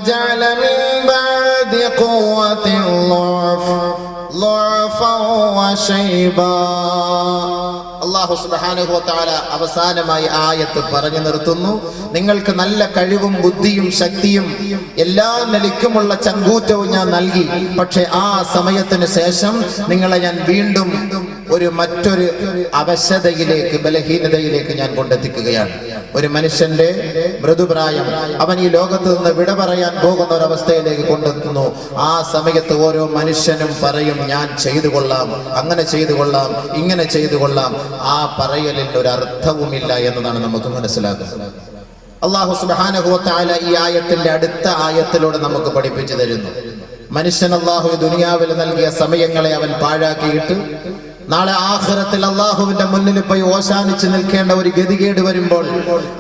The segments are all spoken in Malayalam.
جعل من بعد قوة ضعفا وشيبا. അല്ലാഹു സുബ്ഹാനഹു വ തആല അവസാനമായി ആയത്ത് പറഞ്ഞു നിർത്തുന്നു. നിങ്ങൾക്ക് നല്ല കഴിവും ബുദ്ധിയും ശക്തിയും എല്ലാ നിലയ്ക്കുമുള്ള ചങ്കൂറ്റവും ഞാൻ നൽകി. പക്ഷെ ആ സമയത്തിന് ശേഷം നിങ്ങളെ ഞാൻ വീണ്ടും മറ്റൊരു അവശതയിലേക്ക്, ബലഹീനതയിലേക്ക് ഞാൻ കൊണ്ടെത്തിക്കുകയാണ്. ഒരു മനുഷ്യന്റെ മൃദുപ്രായം അവൻ ഈ ലോകത്ത് നിന്ന് വിട പറയാൻ പോകുന്ന ഒരവസ്ഥയിലേക്ക് കൊണ്ടെത്തുന്നു. ആ സമയത്ത് ഓരോ മനുഷ്യനും പറയും, ഞാൻ ചെയ്തു കൊള്ളാം, അങ്ങനെ ചെയ്തു കൊള്ളാം, ഇങ്ങനെ ചെയ്തു കൊള്ളാം. ആ പറയലിൽ ഒരു അർത്ഥവുമില്ല എന്നതാണ് നമുക്ക് മനസ്സിലാക്കുന്നത്. അല്ലാഹു സുബ്ഹാനഹു വ തആല ഈ ആയത്തിന്റെ അടുത്ത ആയത്തിലൂടെ നമുക്ക് പഠിപ്പിച്ചു തരുന്നു. മനുഷ്യൻ അല്ലാഹു ദുനിയാവിൽ നൽകിയ സമയങ്ങളെ അവൻ പാഴാക്കിയിട്ട് നാളെ ആഖിറത്തിൽ അല്ലാഹുവിന്റെ മുന്നിൽ പോയി ഓശാനിച്ച് നിൽക്കേണ്ട ഒരു ഗതികേട് വരുമ്പോൾ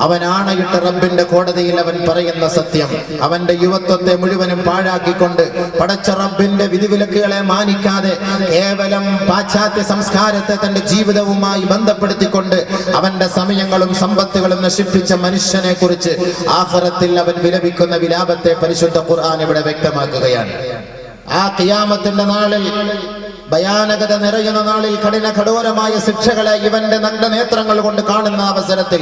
അവൻ ആണയിട്ട് റബ്ബിന്റെ കോടതിയിൽ അവൻ പറയുന്ന സത്യം, അവന്റെ യുവത്വത്തെ മുഴുവനും പാഴാക്കിക്കൊണ്ട് പടച്ച റബ്ബിന്റെ വിധിവിലക്കുകളെ മാനിക്കാതെ കേവലം പാശ്ചാത്യ സംസ്കാരത്തെ തന്റെ ജീവിതവുമായി ബന്ധപ്പെടുത്തിക്കൊണ്ട് അവന്റെ സമയങ്ങളും സമ്പത്തുകളും നശിപ്പിച്ച മനുഷ്യനെ കുറിച്ച് ആഖിറത്തിൽ അവൻ വിലപിക്കുന്ന വിലാപത്തെ പരിശുദ്ധ ഖുർആൻ ഇവിടെ വ്യക്തമാക്കുകയാണ്. ആ ഖിയാമത്തിന്റെ നാളിൽ, ഭയാനകത നിറയുന്ന നാളിൽ, കഠോരമായ ശിക്ഷകളെ ഇവന്റെ നഗ്നനേത്രങ്ങൾ കൊണ്ട് കാണുന്ന അവസരത്തിൽ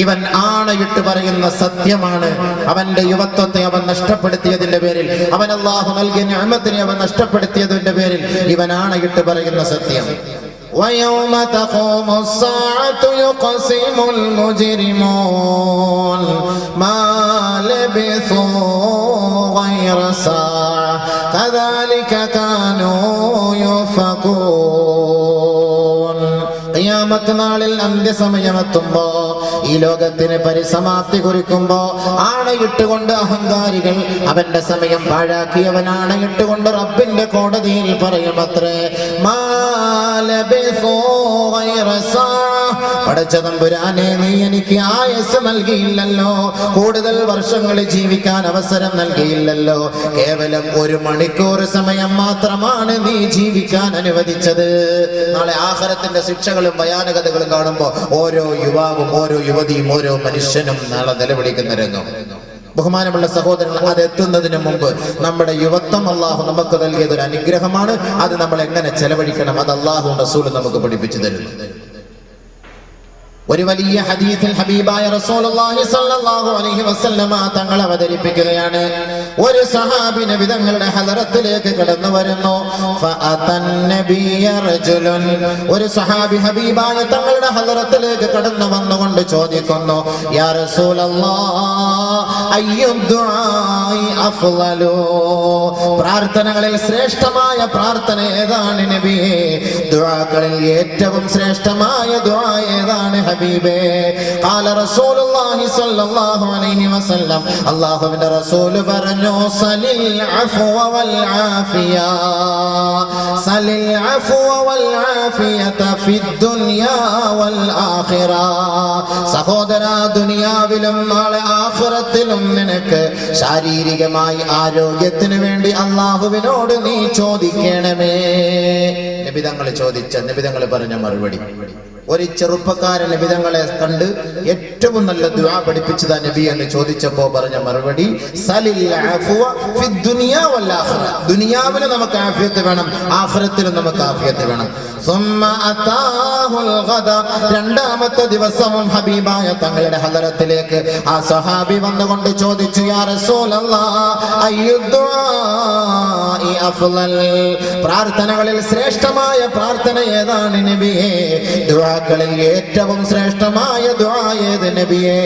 ഇവൻ ആണയിട്ട് പറയുന്ന സത്യമാണ്, അവന്റെ യുവത്വത്തെ അവൻ നഷ്ടപ്പെടുത്തിയതിന്റെ പേരിൽ, അവൻ അല്ലാഹു നൽകിയ നിഅമത്തിനെ അവൻ നഷ്ടപ്പെടുത്തിയതിന്റെ പേരിൽ ഇവൻ ആണയിട്ട് പറയുന്ന സത്യം. وَيَوْمَ تَقُومُ السَّاعَةُ يُقْسِمُ الْمُجْرِمُونَ مَا لَبِثُوا غَيْرَ سَاعَةٍ كَذَلِكَ كَانُوا يُؤْفَكُونَ. ഖിയാമത്ത് നാളിൽ അന്ത്യസമയമെത്തുമ്പോ, ഈ ലോകത്തിന് പരിസമാപ്തി കുറിക്കുമ്പോ, ആണയിട്ടുകൊണ്ട് അഹങ്കാരികൾ അവന്റെ സമയം പാഴാക്കിയവൻ ആണയിട്ടുകൊണ്ട് റബ്ബിന്റെ കോടതിയിൽ പറയുമത്രേ, പടച്ചതമ്പുരാനെ, നീ എനിക്ക് ആയുസ് നൽകിയില്ലല്ലോ, കൂടുതൽ വർഷങ്ങൾ ജീവിക്കാൻ അവസരം നൽകിയില്ലല്ലോ, കേവലം 1 മണിക്കൂർ സമയം മാത്രമാണ് നീ ജീവിക്കാൻ അനുവദിച്ചത്. നാളെ ആഖിറത്തിന്റെ ശിക്ഷകളും ഭയാനകതകളും കാണുമ്പോൾ ഓരോ യുവാവും, ഓരോ യുവതിയും, ഓരോ മനുഷ്യനും നാളെ നിലവിളിക്കുന്ന രംഗം. ബഹുമാനമുള്ള സഹോദരങ്ങൾ, അത് എത്തുന്നതിന് മുമ്പ് നമ്മുടെ യുവത്വം അല്ലാഹു നമുക്ക് നൽകിയതൊരു അനുഗ്രഹമാണ്. അത് നമ്മൾ എങ്ങനെ ചെലവഴിക്കണം, അത് അല്ലാഹു റസൂൽ നമുക്ക് പഠിപ്പിച്ചു തരുന്നു. ഒരു വലിയ ഹദീസിൽ ഹബീബായ റസൂലുള്ളാഹി സ്വല്ലല്ലാഹു അലൈഹി വസല്ലമ തങ്ങൾ അവതരിപ്പിക്കുകയാണ്. ഒരു സഹാബി നബി തങ്ങളുടെ ഹദറത്തിലേക്ക് കടന്നു വരുന്നു. ഫഅതൻ നബിയ റജുലുൻ, ഒരു സഹാബി ഹബീബായ തങ്ങളുടെ ഹദറത്തിലേക്ക് കടന്നു വന്നുകൊണ്ട് ചോദിക്കുന്നു, യാ റസൂലല്ലാഹ്, അയ്യു ദുആഇ അഫ്ളലു, പ്രാർത്ഥനകളിൽ ശ്രേഷ്ഠമായ പ്രാർത്ഥന ഏതാണ് നബിയേ? ദുആകളിൽ ഏറ്റവും ശ്രേഷ്ഠമായ ദുആ ഏതാണ് ഹബീബേ? ഖാല റസൂലുള്ളാഹി സ്വല്ലല്ലാഹു അലൈഹി വസല്ലം, അല്ലാഹുവിന്റെ റസൂൽ പറഞ്ഞു, സലിൽ അഫ്വ വൽ ആഫിയ, സലിൽ അഫ്വ വൽ ആഫിയത ഫിദ് ദുനിയാ വൽ ആഖിറ. സഹോദരാ, ദുനിയാവിലും നാളെ ആഖിറത്തിലും നിനക്ക് ശാരീരികമായി ആരോഗ്യത്തിന് വേണ്ടി അല്ലാഹുവിനോട് നീ ചോദിക്കണമേ. നബി തങ്ങൾ ചോദിച്ച, നബി തങ്ങൾ പറഞ്ഞ മറുപടി, ഒരു ചെറുപ്പക്കാരൻ നബി തങ്ങളെ കണ്ട് ഏറ്റവും നല്ല ദുആ പഠിപ്പിച്ചതാ നബി എന്ന് ചോദിച്ചപ്പോ പറഞ്ഞ മറുപടി, സലിൽ അഫ്വ ഫിദ് ദുനിയാ വൽ ആഖിറ, ദുനിയാവിൽ നമുക്ക് ആഫിയത്ത് വേണം, ആഖിറത്തിലും നമുക്ക് ആഫിയത്ത് വേണം. സുമ്മ അതാഹുൽ ഗദ, രണ്ടാമത്തെ ദിവസവും ഹബീബായ തങ്ങളുടെ ഹദറത്തിലേക്ക് ആ സഹാബി വന്നുകൊണ്ട് ചോദിച്ചു, യാ റസൂലല്ലാഹ്, അയ്യു ദുആഇ അഫ്ളൽ, പ്രാർത്ഥനകളിൽ ശ്രേഷ്ഠമായ പ്രാർത്ഥന ഏതാണ് നബിയേ? ദുആകളിൽ ഏറ്റവും ശ്രേഷ്ഠമായ ദുആ ഏത് നബിയേ?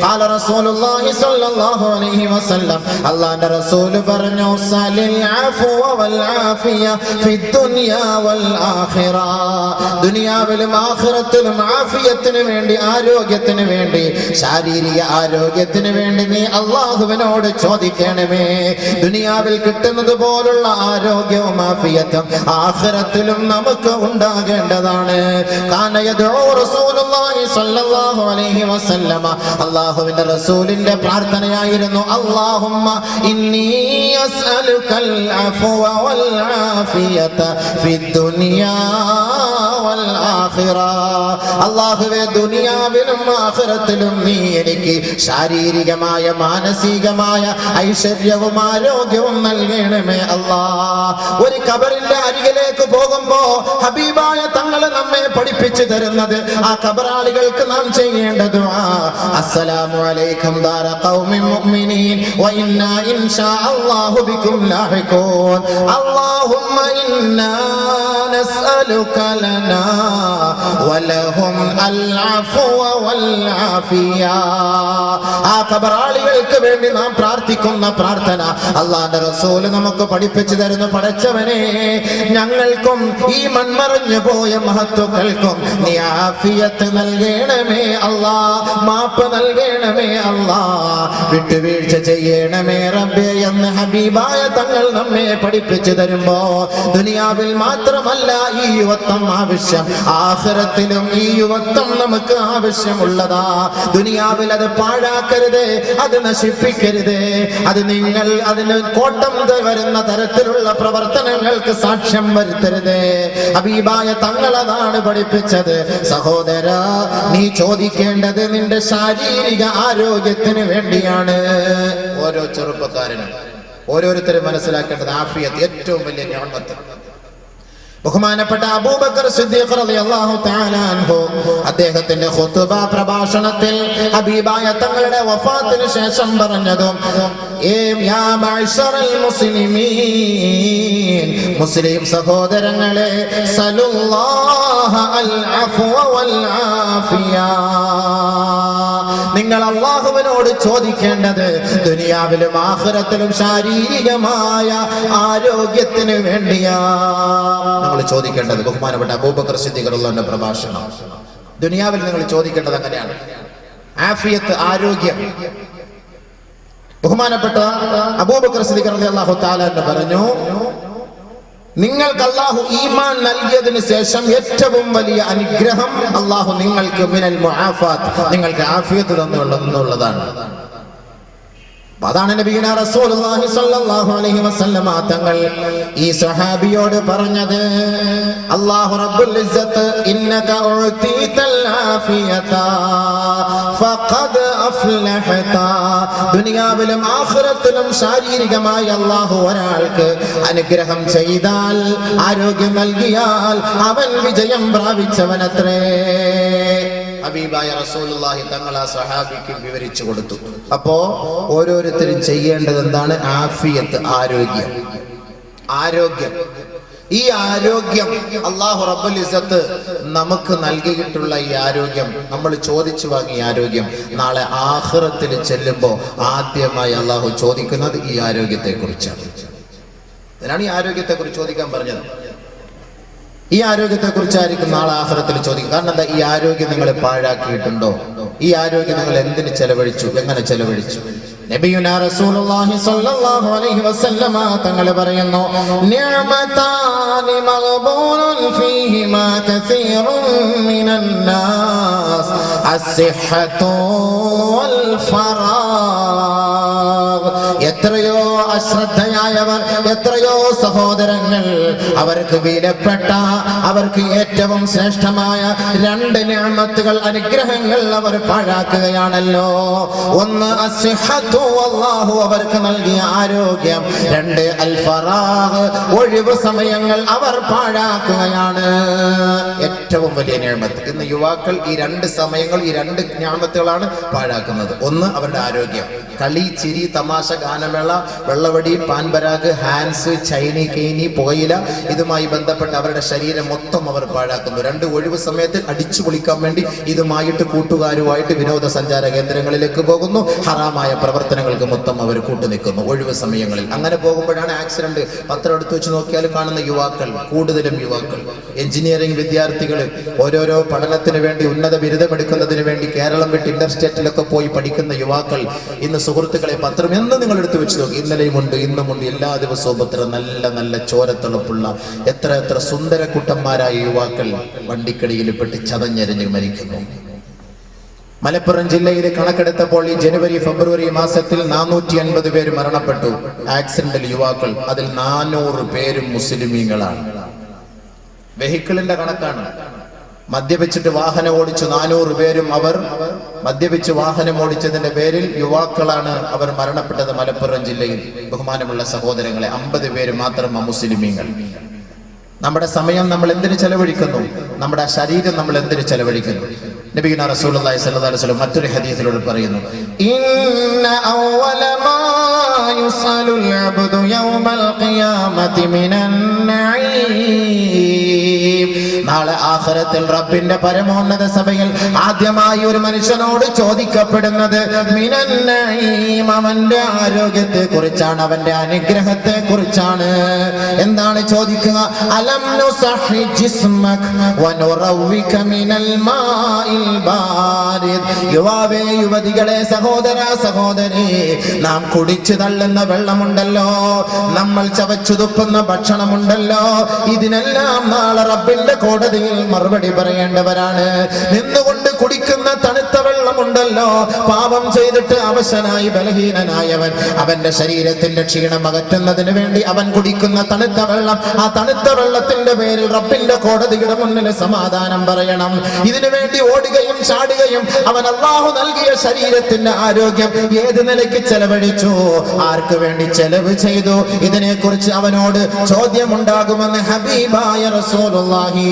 ഖാല റസൂലുള്ളാഹി സ്വല്ലല്ലാഹു അലൈഹി വസല്ലം, അല്ലാഹുവിന്റെ റസൂൽ പറഞ്ഞു, സലിൽ അഫ്വ വൽ ആഫിയ ഫിദ് ദുനിയാ വൽ ആഖിറ, ദുനിയാവിലും ആഖിറത്തിലും ആഫിയത്തിന് വേണ്ടി, ആരോഗ്യത്തിന് വേണ്ടി, ശാരീരിക ആരോഗ്യത്തിന് വേണ്ടി നീ അല്ലാഹുവിനോട് ചോദിക്കണമേ. ദുനിയാവിൽ കിട്ടുന്നത് പോലുള്ള ആരോഗ്യവും ആഫിയത്തും ആഖിറത്തിലും നമുക്ക് ഉണ്ടാകേണ്ടതാണ്. കാന യദഉ റസൂലുള്ളാഹി സ്വല്ലല്ലാഹു അലൈഹി വസല്ലമ, അല്ലാഹുവിന്റെ റസൂലിന്റെ പ്രാർത്ഥനയായിരുന്നു, അല്ലാഹുമ്മ ഇന്നി അസ്അലുകൽ അഫ്വ വൽ ആഫിയത ഫിദ് ദുനിയാ വൽ ആഖിറ. അല്ലാഹുവേ, ദുനിയാവിലും ആഖിറത്തിലും നീ എനിക്ക് ശാരീരികമായ മാനസികമായ ഐശ്വര്യവും ആരോഗ്യവും നൽകണമേ അല്ലാഹ്. ഒരു ഖബറിന്റെ അരികിലേക്ക് പോകുമ്പോ ഹബീബായ തങ്ങൾ നമ്മെ പഠിപ്പിച്ചു തരുന്നത്, ആ ഖബറാളികൾക്ക് നാം ചെയ്യേണ്ട ദുആ, അസ്സലാമു അലൈക്കും ദാര ഖൗമിൻ മുഅ്മിനീൻ വ ഇന്നാ ഇൻഷാ അല്ലാഹു ബികും ലാഹിഖൂൻ. അല്ലാഹുമ്മ ഇന്നാ നസ്അലുക ലനാ വലഹും അൽ അഫ്വ വൽ ആഫിയ. ആ ഖബറാളികൾക്ക് വേണ്ടി നാം പ്രാർത്ഥിക്കുന്ന പ്രാർത്ഥന അല്ലാഹുവിന്റെ റസൂൽ നമുക്ക് പഠിപ്പിച്ചു തരുന്നു. പടച്ചവനെ, ഞങ്ങൾക്കും ഈ മൺമറഞ്ഞു പോയ മഹത്തുക്കൾക്കും നീ ആഫിയത്ത് നൽകണമേ അല്ലാഹ്, മാപ്പ് നൽകണമേ അല്ലാഹ്, വിട്ടുവീഴ്ച ചെയ്യണമേ റബ്ബേ എന്ന് ഹബീബായ തങ്ങൾ നമ്മെ പഠിപ്പിച്ചു തരുമ്പോ, ദുനിയാവിൽ മാത്രമല്ല ഈ യുവത്വം ആവശ്യം, ആഖിറത്തിലും ഈ യുവത്വം നമുക്ക് ആവശ്യമുള്ളതാ. ദുനിയാവിൽ അത് പാഴാക്കരുതേ, അത് നശിപ്പിക്കരുതേ, അത് നിങ്ങൾ അതിന് കോട്ടം വരുന്ന തരത്തിലുള്ള പ്രവർത്തനങ്ങൾക്ക് സാക്ഷ്യം വരുത്തരുതേ. ഹബീബായ തങ്ങൾ അതാണ് പഠിപ്പിച്ചത്. സഹോദര, നീ ചോദിക്കേണ്ടത് നിന്റെ ശാരീരിക ആരോഗ്യത്തിന് വേണ്ടിയാണ്. ഓരോ ചെറുപ്പക്കാരനും ഓരോരുത്തരും മനസ്സിലാക്കേണ്ടത് ആഫിയത്ത് ഏറ്റവും വലിയ നിഅമത്ത്. ബഹുമാനപ്പെട്ട അബൂബക്കർ സിദ്ദീഖ് റളിയല്ലാഹു തആല അൻഹു അദ്ദേഹത്തിന്റെ ഖുതുബ പ്രഭാഷണത്തിൽ ഹബീബായ തങ്ങളുടെ വഫാത്തിന് ശേഷം പറഞ്ഞതും, യാ മഅ്ശറൽ മുസ്ലിമീൻ, മുസ്ലിം സഹോദരങ്ങളെ, സലുല്ലാഹ അൽ അഫ്വ വൽ ആഫിയ, നിങ്ങൾ അല്ലാഹുവിനോട് ചോദിക്കേണ്ടത് ദുനിയാവിലും ആഖിറത്തിലും ശാരീരികമായ ആരോഗ്യത്തിന് വേണ്ടിയാ നമ്മൾ ചോദിക്കേണ്ടത്. ബഹുമാനപ്പെട്ട അബൂബക്കർ സിദ്ദീഖ് റളിയല്ലാഹുവിന്റെ പ്രഭാഷണം. ദുനിയാവിൽ നിങ്ങൾ ചോദിക്കേണ്ടത് അങ്ങനെയാണ്, ആഫിയത്ത്, ആരോഗ്യം. ബഹുമാനപ്പെട്ട അബൂബക്കർ സിദ്ദീഖ് റളിയല്ലാഹു തആല പറഞ്ഞു, നിങ്ങൾക്ക് അല്ലാഹു ഈമാൻ നൽകിയതിനു ശേഷം ഏറ്റവും വലിയ അനുഗ്രഹം അല്ലാഹു നിങ്ങൾക്ക് മിനൽ മുആഫാത്ത്, നിങ്ങൾക്ക് ആഫിയത്ത് തന്നുള്ളതാണ്. അതാണ് നബിയുനാ റസൂലുള്ളാഹി സ്വല്ലല്ലാഹു അലൈഹി വസല്ലമ തങ്ങൾ ഈ സ്വഹാബിയോട് പറഞ്ഞത്, അല്ലാഹു റബ്ബുൽ ഇസ്സത്ത് ഇന്നക ഉതീതൽ ആഫിയത ഫഖദ് അഫ്ലഹത. ദുനിയാവിലും ആഖിറത്തിലും ശാരീരികമായി അല്ലാഹു ഒരാൾക്ക് അനുഗ്രഹം ചെയ്താൽ, ആരോഗ്യം നൽകിയാൽ അവൻ വിജയം പ്രാപിച്ചവനത്രേ. ഹബീബായ റസൂലുള്ളാഹി തങ്ങൾ ആ സ്വഹാബിക്ക് വിവരിച്ചു കൊടുത്തു. അപ്പോ ഓരോരുത്തരും ചെയ്യേണ്ടത് എന്താണ്? ആഫിയത്ത്, ആരോഗ്യം. ആരോഗ്യം, ഈ ആരോഗ്യം അല്ലാഹു റബ്ബുൽ ഇസ്സത്ത് നമുക്ക് നൽകിയിട്ടുള്ള ഈ ആരോഗ്യം, നമ്മൾ ചോദിച്ചു വാങ്ങിയ ആരോഗ്യം, നാളെ ആഖിറത്തിൽ ചെല്ലുമ്പോൾ ആദ്യമായി അല്ലാഹു ചോദിക്കുന്നത് ഈ ആരോഗ്യത്തെ കുറിച്ചാണ്. അതിനാണ് ഈ ആരോഗ്യത്തെ കുറിച്ച് ചോദിക്കാൻ പറഞ്ഞത്. ഈ ആരോഗ്യത്തെ കുറിച്ചായിരിക്കും നാളെ ആഖിറത്തിൽ ചോദിക്കും. കാരണം എന്താ? ഈ ആരോഗ്യം നിങ്ങൾ പാഴാക്കിയിട്ടുണ്ടോ? ഈ ആരോഗ്യം നിങ്ങൾ എന്തിന് ചെലവഴിച്ചു, എങ്ങനെ ചെലവഴിച്ചു? നബിയുനാ റസൂലുള്ളാഹി സ്വല്ലല്ലാഹു അലൈഹി വസല്ലമ തങ്ങൾ പറയുന്നു, നിഅമതാനി മഗ്ബൂനുൻ ഫീഹിമാ കസീറുൻ മിനൻ നാസ് അസ്സിഹ്ഹതു വൽ ഫറാഗ്. എത്രയോ അശ്രദ്ധയായവർ, എത്രയോ സഹോദരങ്ങൾ അവർക്ക് വിലപ്പെട്ട, അവർക്ക് ഏറ്റവും ശ്രേഷ്ഠമായ രണ്ട് നിഅമത്തുകൾ, അനുഗ്രഹങ്ങൾ അവർ പാഴാക്കുകയാണല്ലോ. ഒന്ന് അസ്സിഹ്ഹത്തു, അല്ലാഹു അവർക്ക് നൽകിയ ആരോഗ്യം. രണ്ട് അൽ ഫറാഗ്, ഒഴിവ് സമയങ്ങൾ അവർ പാഴാക്കുകയാണ്. ഏറ്റവും വലിയ നിഅമത്ത്. ഇന്ന് യുവാക്കൾ ഈ രണ്ട് സമയങ്ങൾ, ഈ രണ്ട് നിഅമത്തുകളാണ് പാഴാക്കുന്നത്. ഒന്ന് അവരുടെ ആരോഗ്യം. കളി, ചിരി, തമാശ, ഗാനമേള, വെള്ളവടി, പാൻപരാഗ്, ഹാൻസ്, ചൈനി, കെയ്നി, പുകയില, ഇതുമായി ബന്ധപ്പെട്ട് അവരുടെ ശരീരം മൊത്തം അവർ പാഴാക്കുന്നു. രണ്ട്, ഒഴിവ് സമയത്ത് അടിച്ചു പൊളിക്കാൻ വേണ്ടി ഇതുമായിട്ട് കൂട്ടുകാരുമായിട്ട് വിനോദസഞ്ചാര കേന്ദ്രങ്ങളിലേക്ക് പോകുന്നു. ഹറാമായ പ്രവർത്തനങ്ങൾക്ക് മൊത്തം അവർ കൂട്ടുനിൽക്കുന്നു ഒഴിവ് സമയങ്ങളിൽ. അങ്ങനെ പോകുമ്പോഴാണ് ആക്സിഡന്റ്. പത്രം എടുത്തു വെച്ച് നോക്കിയാലും കാണുന്ന യുവാക്കൾ, കൂടുതലും യുവാക്കൾ, എഞ്ചിനീയറിംഗ് വിദ്യാർത്ഥികൾ, ഓരോരോ പഠനത്തിന് വേണ്ടി, ഉന്നത ബിരുദമെടുക്കുന്നതിന് വേണ്ടി കേരളം വിട്ട് ഇന്റർസ്റ്റേറ്റിലൊക്കെ പോയി പഠിക്കുന്ന യുവാക്കൾ. ഇന്ന് സുഹൃത്തുക്കളെ, പത്രം എന്ന് നിങ്ങൾ എടുത്തു വെച്ച് നോക്കി, ഇന്നലെയുമുണ്ട്, ഇന്നുമുണ്ട്, എല്ലാ ദിവസവും പത്രം. നല്ല നല്ല ചോരത്തിളപ്പുള്ള എത്ര എത്ര സുന്ദരക്കുട്ടന്മാരായ യുവാക്കൾ വണ്ടിക്കടിയിൽ പെട്ട് ചതഞ്ഞെരിഞ്ഞ് മരിക്കുന്നു. മലപ്പുറം ജില്ലയിൽ കണക്കെടുത്തപ്പോൾ ഈ ജനുവരി ഫെബ്രുവരി മാസത്തിൽ 450 പേര് മരണപ്പെട്ടു ആക്സിഡന്റിൽ, യുവാക്കൾ. അതിൽ 400 പേരും മുസ്ലിമീങ്ങളാണ്. വെഹിക്കിളിന്റെ കണക്കാണ്. മദ്യപിച്ചിട്ട് വാഹനം ഓടിച്ചു 400 പേരും അവർ മദ്യപിച്ച് വാഹനം ഓടിച്ചതിന്റെ പേരിൽ യുവാക്കളാണ് അവർ മരണപ്പെട്ടത് മലപ്പുറം ജില്ലയിൽ. ബഹുമാനമുള്ള സഹോദരങ്ങളെ, 50 പേര് മാത്രം അമുസ്ലിമീങ്ങൾ. നമ്മുടെ സമയം നമ്മൾ എന്തിനു ചെലവഴിക്കുന്നു? നമ്മുടെ ശരീരം നമ്മൾ എന്തിനു ചെലവഴിക്കുന്നു? നബിയുനാ റസൂലുള്ളാഹി സ്വല്ലല്ലാഹു അലൈഹി വസല്ലം മറ്റൊരു ഹദീസിലൂടെ പറയുന്നു, ഇന്ന അവ്വല മാ യുസലുൽ അബ്ദു യൗമൽ ഖിയാമത്തി മിനൻ നഈം. നാളെ ആഖിറത്തിൽ റബ്ബിന്റെ പരമോന്നത സഭയിൽ ആദ്യമായി ഒരു മനുഷ്യനോട് ചോദിക്കപ്പെടുന്നത് മിനൻ നഈം, അവന്റെ ആരോഗ്യത്തെ കുറിച്ചാണ്, അവന്റെ അനുഗ്രഹത്തെ കുറിച്ചാണ്. എന്താണ് ചോദിക്കുക? അലം നുസഹി ജിസ്മക വനുറവിക മിനൽ മാഇൽ ബാരിദ്. യുവാവേ, യുവതികളെ, സഹോദര സഹോദരി, നാം കുടിച്ചു തള്ളുന്ന വെള്ളമുണ്ടല്ലോ, നമ്മൾ ചവച്ചു തുപ്പുന്ന ഭക്ഷണമുണ്ടല്ലോ, ഇതിനെല്ലാം നാളെ റബ്ബിന്റെ കോടതിയിൽ മറുപടി പറയേണ്ടവരാണ്. നിന്നുകൊണ്ട് കുടിക്കുന്ന തണുത്ത വെള്ളമുണ്ടല്ലോ, പാപം ചെയ്തിട്ട് അവശനായി ബലഹീനനായവൻ അവന്റെ ശരീരത്തിന്റെ ക്ഷീണം അകറ്റുന്നതിന് വേണ്ടി അവൻ കുടിക്കുന്ന തണുത്ത വെള്ളം, ആ തണുത്ത വെള്ളത്തിന്റെ പേരിൽ റബ്ബിന്റെ കോടതിയുടെ മുന്നിൽ സമാധാനം പറയണം. ഇതിനു വേണ്ടി ഓടുകയും ചാടുകയും അവൻ അല്ലാഹു നൽകിയ ശരീരത്തിന്റെ ആരോഗ്യം ഏത് നിലയ്ക്ക് ചെലവഴിച്ചു, ആർക്ക് വേണ്ടി ചെലവ് ചെയ്തു, ഇതിനെക്കുറിച്ച് അവനോട് ചോദ്യമുണ്ടാകുമെന്ന് ഹബീബായ റസൂലുള്ളാഹി.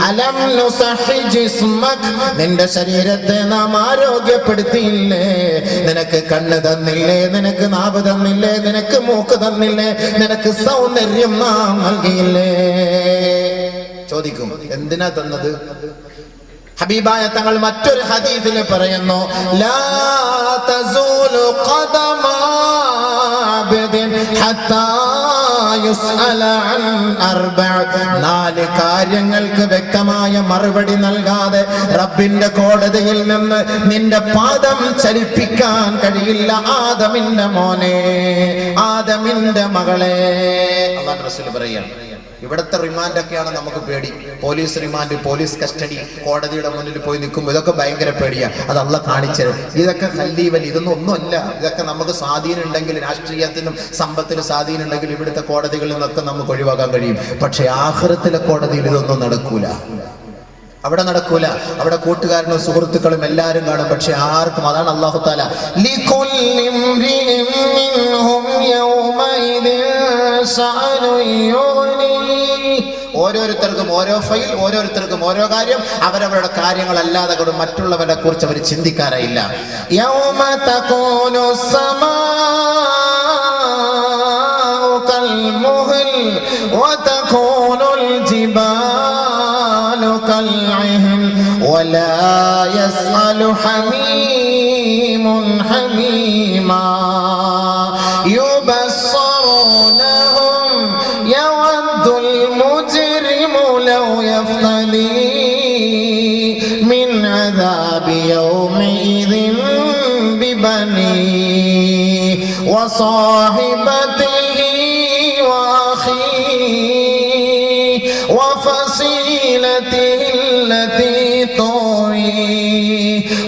അലം നുസഹി ജിസ്മക, നിന്റെ ശരീരത്തെ നാം ആരോഗ്യപ്പെടുത്തിയില്ലേ? നിനക്ക് കണ്ണ് തന്നില്ലേ? നിനക്ക് നാവ് തന്നില്ലേ? നിനക്ക് മൂക്ക് തന്നില്ലേ? നിനക്ക് സൗന്ദര്യം നാം നൽകിയില്ലേ? ചോദിക്കും, എന്തിനാ തന്നത്? ഹബീബായ തങ്ങൾ മറ്റൊരു ഹദീസിൽ പറയുന്നു, ലാ തസൂലു ഖദമ അബ്ദിൻ ഹത്താ യുസ്അല അൻ അർബഅ. 4 കാര്യങ്ങൾക്ക് വ്യക്തമായ മറുപടി നൽകാതെ റബ്ബിന്റെ കോടതിയിൽ നിന്ന് നിന്റെ പാദം ചലിപ്പിക്കാൻ കഴിയില്ല. ആദമിന്റെ മോനെ, ആദമിന്റെ മകളെ. അല്ലാഹു റസൂൽ പറയുകയാണ്, ഇവിടുത്തെ റിമാൻഡൊക്കെയാണ് നമുക്ക് പേടി. പോലീസ് റിമാൻഡ്, പോലീസ് കസ്റ്റഡി, കോടതിയുടെ മുന്നിൽ പോയി നിൽക്കുമ്പോൾ ഇതൊക്കെ ഭയങ്കര പേടിയാണ്. അത് അള്ളാഹ് കാണിച്ചത്. ഇതൊക്കെ ഖല്ലീവൽ, ഇതൊന്നും ഒന്നുമല്ല. ഇതൊക്കെ നമുക്ക് സ്വാധീനം ഉണ്ടെങ്കിൽ, രാഷ്ട്രീയത്തിനും സമ്പത്തിനും സ്വാധീനം ഉണ്ടെങ്കിൽ ഇവിടുത്തെ കോടതികളിൽ നിന്നൊക്കെ നമുക്ക് ഒഴിവാക്കാൻ കഴിയും. പക്ഷെ ആഖിറത്തിലെ കോടതിയിൽ ഇതൊന്നും നടക്കൂല. അവിടെ നടക്കൂല. അവിടെ കൂട്ടുകാരനും സുഹൃത്തുക്കളും എല്ലാവരും കാണും, പക്ഷെ ആർക്കും. അതാണ് അല്ലാഹു തആല ഓരോരുത്തർക്കും ഓരോ ഫയൽ, ഓരോരുത്തർക്കും ഓരോ കാര്യം. അവരവരുടെ കാര്യങ്ങളല്ലാതെ കൊണ്ട് മറ്റുള്ളവരെ കുറിച്ച് അവർ ചിന്തിക്കാറില്ല. യൗമ തകൂനു സമാഉ കൽമുഹൽ വതകൂനുൽ ജിബാലു കൽഇഹൻ വലാ യസ്അലു ഹമീമുൻ ഹമീമാ യുബസ്സറൂനഹും യവദ്ദുൽ മുജ്രിമു ലൗ യഫ്തദി മിൻ അദാബി യൗമിഇദിൻ ബിബനി വസാഹിബതിഹി വഅഖീഹി വഫസീലതിഹി അല്ലതി തുഈ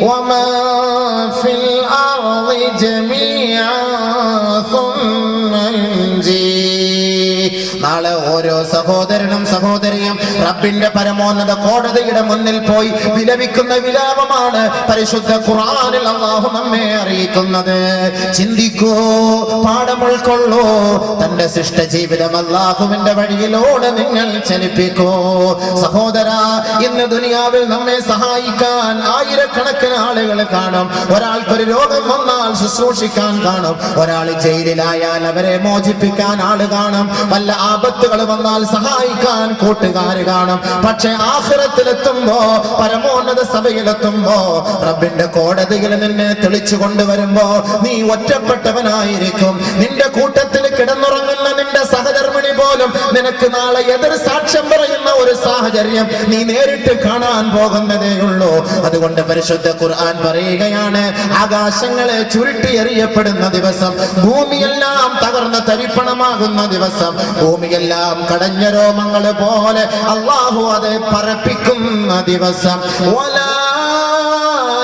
വമൻ ഫിൽ അർളി ജമീഅൻ ثم ينجي. നാളെ ഓരോ സഹോദരനും സഹോദരിയും റബ്ബിന്റെ പരമോന്നത കോടതിയുടെ മുന്നിൽ പോയി വിലപിക്കുന്ന വിലാപമാണ് പരിശുദ്ധ ഖുർആനിൽ അല്ലാഹു നമ്മെ അറിയിക്കുന്നത്. ചിന്തിക്കൂ, പാഠം ഉൾക്കൊള്ളൂ. തന്റെ ശിഷ്ട ജീവിതം അല്ലാഹുവിന്റെ വഴിയിലൂടെ നിങ്ങൾ ചലിപ്പിക്കൂ. സഹോദര, ഇന്ന് ദുനിയാവിൽ നമ്മെ സഹായിക്കാൻ ആയിരക്കണക്കിന് ആളുകൾ കാണും. ഒരാൾക്കൊരു രോഗം വന്നാൽ ശുശ്രൂഷിക്കാൻ കാണും. ഒരാൾ ജയിലിലായാൽ അവരെ മോചിപ്പിക്കാൻ ആള് കാണും. വല്ല ആപത്തുകൾ വന്നാൽ സഹായിക്കാൻ കൂട്ടുകാര് കാണും. പക്ഷെ ആഖിറത്തിലെത്തുമ്പോ, പരമോന്നത സഭയിലെത്തുമ്പോ, റബ്ബിന്റെ കോടതിയിൽ നിന്നെ തെളിച്ചു കൊണ്ടുവരുമ്പോ നീ ഒറ്റപ്പെട്ടവനായിരിക്കും. നിന്റെ കൂട്ടത്തിൽ കിടന്നുറങ്ങുന്ന നിന്റെ സഹധർമ്മിണി പോലും നിനക്ക് നാളെ എതിർ സാക്ഷ്യം പറയുന്ന ഒരു സാഹചര്യം നീ നേരിട്ട് കാണാൻ പോകുന്നതേ ഉള്ളൂ. അതുകൊണ്ട് പരിശുദ്ധ ഖുർആൻ പറയുകയാണ്, ആകാശങ്ങളെ ചുരുട്ടിയെറിയപ്പെടുന്ന ദിവസം, ഭൂമിയെല്ലാം തകർന്ന് തരിപ്പണമാകുന്ന ദിവസം, ഭൂമിയെല്ലാം കടഞ്ഞ രോമങ്ങൾ പോലെ അല്ലാഹു അത് പറപ്പിക്കുന്ന ദിവസം. വലാ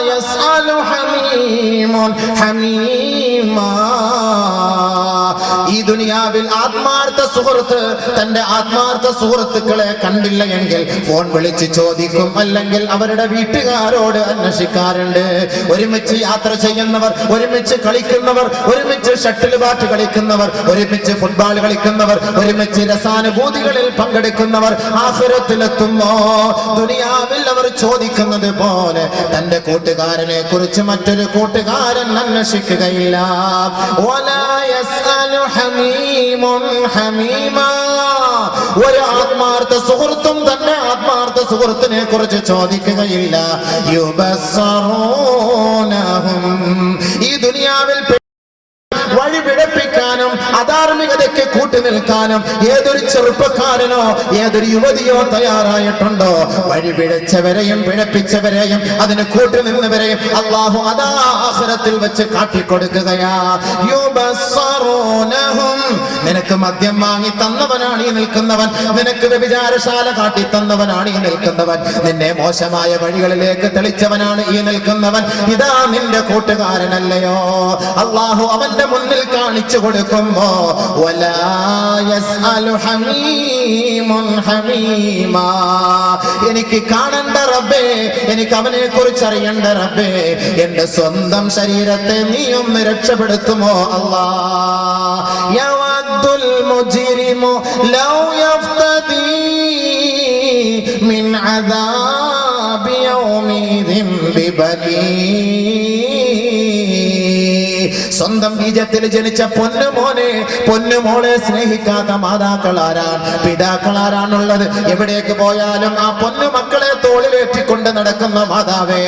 യസ്അലു ഹമീമുൻ ഹമീമാ. ഈ ദുനിയാവിൽ ആത്മാർത്ഥ സുഹൃത്ത് തന്റെ ആത്മാർത്ഥ സുഹൃത്തുക്കളെ കണ്ടില്ല എങ്കിൽ ഫോൺ വിളിച്ച് ചോദിക്കും, അല്ലെങ്കിൽ അവരുടെ വീട്ടുകാരോട് അന്വേഷിക്കാറുണ്ട്. ഒരുമിച്ച് യാത്ര ചെയ്യുന്നവർ, ഒരുമിച്ച് കളിക്കുന്നവർ, ഒരുമിച്ച് ഷട്ടിൽ ബാറ്റ് കളിക്കുന്നവർ, ഒരുമിച്ച് ഫുട്ബോൾ കളിക്കുന്നവർ, ഒരുമിച്ച് രസാനുഭൂതികളിൽ പങ്കെടുക്കുന്നവർ ആഖിറത്തിലെത്തുമ്പോ ദുനിയാവിൽ അവർ ചോദിക്കുന്നത് പോലെ തന്റെ കൂട്ടുകാരനെ കുറിച്ച് മറ്റൊരു കൂട്ടുകാരൻ അന്വേഷിക്കുകയില്ല. ഒരു ആത്മാർത്ഥ സുഹൃത്തും തന്നെ ആത്മാർത്ഥ സുഹൃത്തിനെ കുറിച്ച് ചോദിക്കുകയില്ല. ഈ ദുനിയാവിൽ വഴി പിഴപ്പിക്കാനും അധാർമികതയ്ക്ക് കൂട്ടുനിൽക്കാനും ഏതൊരു ചെറുപ്പക്കാരനോ ഏതൊരു യുവതിയോ തയ്യാറായിട്ടുണ്ടോ, വഴി പിഴച്ചവരെയും പിഴപ്പിച്ചവരെയും അതിന് കൂട്ടുനിന്നവരെയും അല്ലാഹു അതാ ആഖിറത്തിൽ വെച്ച് കാട്ടിക്കൊടുക്കുകയാ. നിനക്ക് മദ്യം വാങ്ങി തന്നവനാണ് ഈ നിൽക്കുന്നവൻ, നിനക്ക് വ്യഭിചാരശാല കാട്ടി തന്നവനാണ് ഈ നിൽക്കുന്നവൻ, നിന്നെ മോശമായ വഴികളിലേക്ക് തെളിച്ചവനാണ് ഈ നിൽക്കുന്നവൻ. ഇതാ നിന്റെ കൂട്ടുകാരനല്ലയോ? അല്ലാഹു അവന്റെ മുന്നിൽ കാണിച്ചു കൊടുക്കുമ്പോ എനിക്ക് കാണണ്ട റബ്ബേ, എനിക്ക് അവനെ കുറിച്ച് അറിയണ്ട റബ്ബേ, എന്റെ സ്വന്തം ശരീരത്തെ നീ ഒന്ന് രക്ഷപ്പെടുത്തുമോ അല്ലാ. യവദ്ദുൽ മുജ്രിമു ലൗ യഫ്തദി മിൻ അദാബി യൗമിദിൻ ബിബനീ. സ്വന്തം ബീജത്തിൽ ജനിച്ച പൊന്നുമോനെ പൊന്നുമോളെ സ്നേഹിക്കാത്ത മാതാക്കളാരാണ്, പിതാക്കളാരാണുള്ളത്? എവിടേക്ക് പോയാലും ആ പൊന്നുമക്കളെ തോളിലേറ്റിക്കൊണ്ട് നടക്കുന്ന മാതാവേ,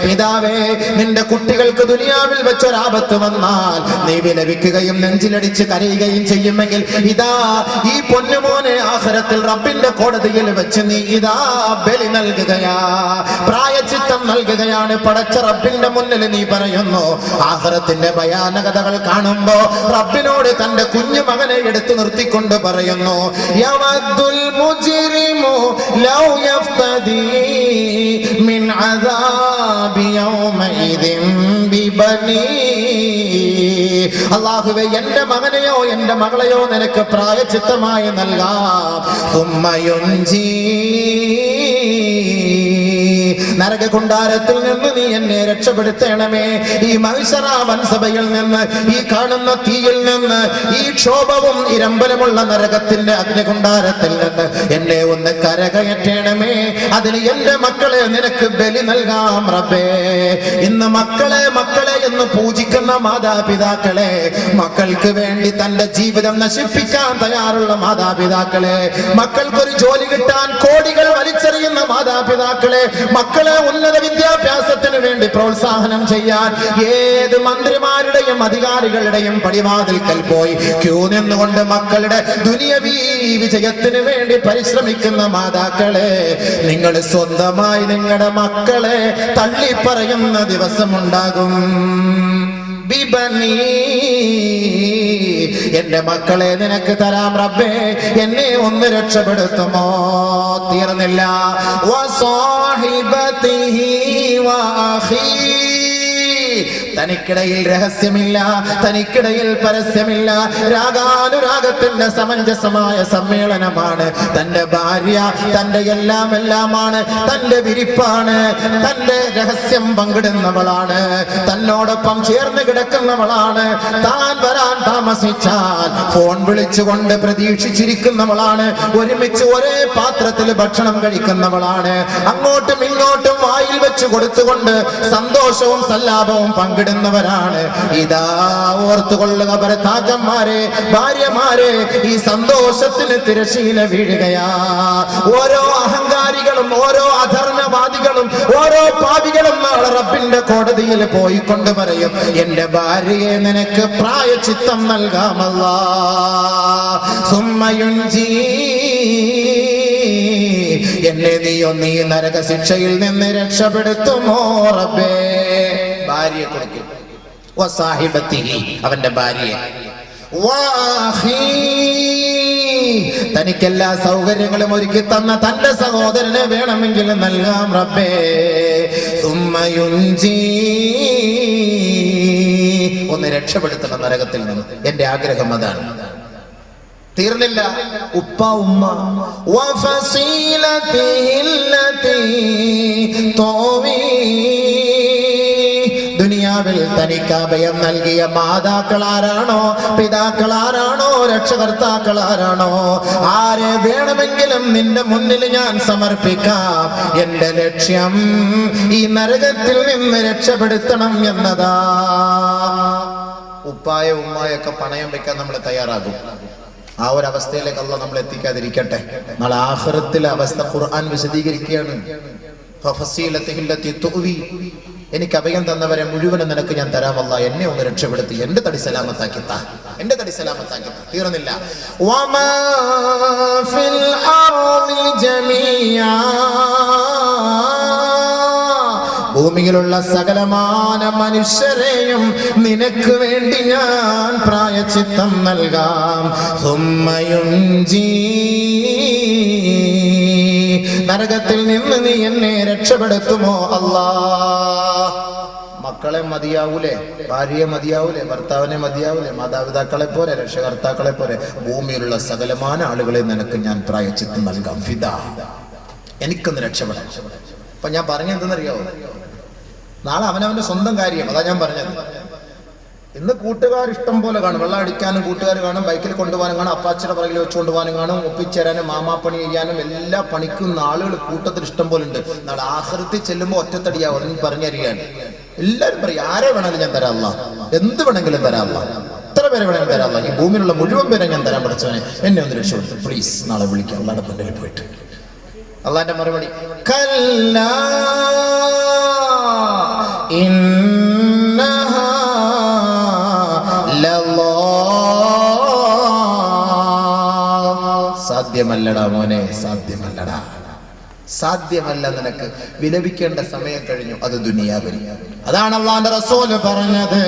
പിതാവേ, നിന്റെ കുട്ടികൾക്ക് ദുനിയാവിൽ വെച്ചൊരാപത്ത് വന്നാൽ നീ വിലപിക്കുകയും നെഞ്ചിലടിച്ച് കരയുകയും ചെയ്യുമെങ്കിൽ ഇതാ ഈ പൊന്നുമോനെ ആഖിറത്തിൽ റബ്ബിന്റെ കോടതിയിൽ വെച്ച് നീ ഇതാ ബലി നൽകുകയാ, പ്രായച്ചിത്തം നൽകുകയാണ്. പടച്ച റബ്ബിന്റെ മുന്നിൽ നീ പറയുന്നു. ആഖിറത്തിന്റെ ഭയാനകതകൾ കാണുമ്പോ റബ്ബിനോട് തന്റെ കുഞ്ഞു മകനെ എടുത്തു നിർത്തിക്കൊണ്ട് പറയുന്നു, യവദ്ദുൽ മുജ്രിമു ലൗ യഫ്തദി മിൻ അദാബി യൗമഇദിൻ ബിബനീ. അല്ലാഹുവേ, എന്റെ മകനെയോ എന്റെ മകളെയോ നിനക്ക് പ്രായച്ചിത്തമായി നൽകാം. സുമ്മയുൻജീ, നരകകുണ്ടാരത്തിൽ നിന്ന് നീ എന്നെ രക്ഷപ്പെടുത്തണമേ. ഈ മഹ്ശറ വൻസഭയിൽ നിന്ന്, ഈ കാണുന്ന തീയിൽ നിന്ന്, ഈ ക്ഷോഭവും ഇരമ്പലുമുള്ള നരകത്തിന്റെ അഗ്നികുണ്ടാരത്തിൽ നിന്ന് എന്നെ ഒന്ന് കരകയറ്റണമേ. അതിന് എന്റെ മക്കളെ നിനക്ക് ബലി നൽകാം റബ്ബേ. ഇന്ന് മക്കളെ മക്കളെ എന്ന് പൂജിക്കുന്ന മാതാപിതാക്കളെ, മക്കൾക്ക് വേണ്ടി തന്റെ ജീവിതം നശിപ്പിക്കാൻ തയ്യാറുള്ള മാതാപിതാക്കളെ, മക്കൾക്കൊരു ജോലി കിട്ടാൻ കോടികൾ വലിച്ചെറിയുന്ന മാതാപിതാക്കളെ, മക്കളെ ഉന്നത വിദ്യാഭ്യാസത്തിന് വേണ്ടി പ്രോത്സാഹനം ചെയ്യാൻ ഏത് മന്ത്രിമാരുടെയും അധികാരികളുടെയും പടിവാതിൽക്കൽ പോയി ക്യൂ നിന്നുകൊണ്ട് മക്കളുടെ ദുനിയവീ വിജയത്തിന് വേണ്ടി പരിശ്രമിക്കുന്ന മാതാക്കളെ, നിങ്ങൾ സ്വന്തമായി നിങ്ങളുടെ മക്കളെ തള്ളിപ്പറയുന്ന ദിവസമുണ്ടാകും. ബിബനീ, എന്റെ മക്കളെ നിനക്ക് തരാം റബ്ബേ, എന്നെ ഒന്ന് രക്ഷപ്പെടുത്തുമോ? തീർന്നില്ല. വസാഹിബതിഹി വഅഖീ, തനിക്കിടയിൽ രഹസ്യമില്ല, തനിക്കിടയിൽ പരസ്യമില്ല. രാഗാനുരാഗത്തിന്റെ സമഞ്ജസമായ സമ്മേളനമാണ്. തന്റെ ഭാര്യ തന്റെ എല്ലാമാണ്, തന്റെ വിരിപ്പാണ്, തന്റെ രഹസ്യം പങ്കിടുന്നവളാണ്, തന്നോടൊപ്പം ചേർന്ന് കിടക്കുന്നവളാണ്. താൻ വരാൻ താമസിച്ചാൽ ഫോൺ വിളിച്ചുകൊണ്ട് പ്രതീക്ഷിച്ചിരിക്കുന്നവളാണ്. ഒരുമിച്ച് ഒരേ പാത്രത്തിൽ ഭക്ഷണം കഴിക്കുന്നവളാണ്. അങ്ങോട്ടും ഇങ്ങോട്ടും വായിൽ വെച്ച് കൊടുത്തുകൊണ്ട് സന്തോഷവും സല്ലാപവും പങ്കിടുന്നവരാണ്. ഇതാ ഓർത്തുകൊള്ളുക ഭർത്താക്കന്മാരെ, ഭാര്യമാരെ, ഈ സന്തോഷത്തിന് തിരശീല വീഴുകയാ. ഓരോ അഹങ്കാരികളും ഓരോ അധർമ്മവാദികളും ഓരോ പാപികളും നാളെ റബ്ബിന്റെ കോടതിയിൽ പോയിക്കൊണ്ട് പറയും, എന്റെ ഭാര്യയെ നിനക്ക് പ്രായച്ചിത്തം നൽകാമല്ലാ. സുമ്മയുൻജീ, എന്നെ നീയൊന്ന് ഈ നരക ശിക്ഷയിൽ നിന്ന് രക്ഷപ്പെടുത്തുമോ റബ്ബേ. ഭാര്യയെ കൊടുക്കും. വസാഹിബത്തിഹി, അവന്റെ ഭാര്യയെ. വഅഖീ, തനിക്കെല്ലാ സൗകര്യങ്ങളും ഒരുക്കി തന്ന തന്റെ സഹോദരനെ വേണമെങ്കിൽ നൽകാം റബ്ബേ. സുമ്മയുൻജീ, ഒന്ന് രക്ഷപ്പെടുത്തണം നരകത്തിൽ നിന്ന്. എന്റെ ആഗ്രഹം അതാണ്. തീർന്നില്ല, ഉപ്പ ഉമ്മ. ദുനിയാവിൽ തനിക്ക് അഭയം നൽകിയ മാതാക്കൾ ആരാണോ, പിതാക്കൾ ആരാണോ, രക്ഷകർത്താക്കൾ ആരാണോ, ആരെ വേണമെങ്കിലും നിന്റെ മുന്നിൽ ഞാൻ സമർപ്പിക്കാം. എന്റെ ലക്ഷ്യം ഈ നരകത്തിൽ നിന്ന് രക്ഷപ്പെടുത്തണം എന്നതാ. ഉപ്പായ ഉമ്മായൊക്കെ പണയം വെക്കാൻ നമ്മൾ തയ്യാറാകും. ആ ഒരു അവസ്ഥയിലേക്ക് അല്ലാഹ് നമ്മൾ എത്തിക്കാതിരിക്കട്ടെ. നാളെ ആഖിറത്തിലെ അവസ്ഥ ഖുർആൻ വിശദീകരിക്കുകയാണ്. എനിക്ക് അഭയം തന്നവരെ മുഴുവനും നിനക്ക് ഞാൻ തരാം അല്ലാഹ്, എന്നെ ഒന്ന് രക്ഷപ്പെടുത്തി, എന്റെ തടി സലാമത്താക്കി താ, എന്റെ തടി സലാമത്താക്കി താ. തീർന്നില്ല, വമാ ഫിൽ അർളി ജമീഅ, ഭൂമിയിലുള്ള സകലമാന മനുഷ്യരെയും നിനക്ക് വേണ്ടി ഞാൻ പ്രായശ്ചിത്തം നൽകാം. നരകത്തിൽ നിന്ന് നീ എന്നെ രക്ഷപ്പെടുത്തുമോ അല്ലാ? മക്കളെ മതിയാവൂലേ, ഭാര്യയെ മതിയാവൂലേ, ഭർത്താവിനെ മതിയാവൂലേ, മാതാപിതാക്കളെ പോലെ, രക്ഷകർത്താക്കളെ പോലെ ഭൂമിയിലുള്ള സകലമാന ആളുകളെ നിനക്ക് ഞാൻ പ്രായശ്ചിത്തം നൽകാം. ഫിദാ, എനിക്കൊന്ന് രക്ഷപ്പെടാം. അപ്പൊ ഞാൻ പറഞ്ഞെന്തെന്നറിയാവോ? നാളെ അവനവന്റെ സ്വന്തം കാര്യം, അതാ ഞാൻ പറഞ്ഞത്. ഇന്ന് കൂട്ടുകാർ ഇഷ്ടം പോലെ കാണും, വെള്ളം അടിക്കാനും കൂട്ടുകാർ കാണും, ബൈക്കിൽ കൊണ്ടുപോകാനും കാണും, അപ്പാച്ചിയുടെ പുറകിൽ വെച്ചുകൊണ്ട് പോകാനും കാണും, ഒപ്പിച്ചേരാനും മാമാപ്പണി ചെയ്യാനും എല്ലാ പണിക്കുന്ന ആളുകൾ കൂട്ടത്തിൽ ഇഷ്ടം പോലെ ഉണ്ട്. നാളെ ആഖിറത്തിൽ ചെല്ലുമ്പോൾ ഒറ്റത്തടിയാവും. നീ പറഞ്ഞറിയാണ്, എല്ലാവരും പറയും ആരെ വേണമെങ്കിലും ഞാൻ തരാം അല്ലാഹ്, എന്ത് വേണമെങ്കിലും തരാം അല്ലാഹ്, എത്ര പേരെ വേണമെങ്കിലും തരാം അല്ലാഹ്, ഈ ഭൂമിയിലുള്ള മുഴുവൻ പേരെ ഞാൻ തരാൻ പഠിച്ചവനെ, എന്നെ ഒന്ന് രക്ഷപ്പെടുത്തും പ്ലീസ്, നാളെ വിളിക്കാം അല്ലാഹുടെ മുന്നിൽ പോയിട്ട്. അള്ളാന്റെ മറുപടി, കല്ലാ ഇന്നഹാ ലല്ലാ, സാധ്യമല്ലടാ മോനെ, സാധ്യമല്ലടാ, സാധ്യമല്ല. നിനക്ക് വിലപിക്കേണ്ട സമയം കഴിഞ്ഞു, അത് ദുനിയാവിൽ. അതാണ് അല്ലാഹുവിന്റെ റസൂൽ പറഞ്ഞത്,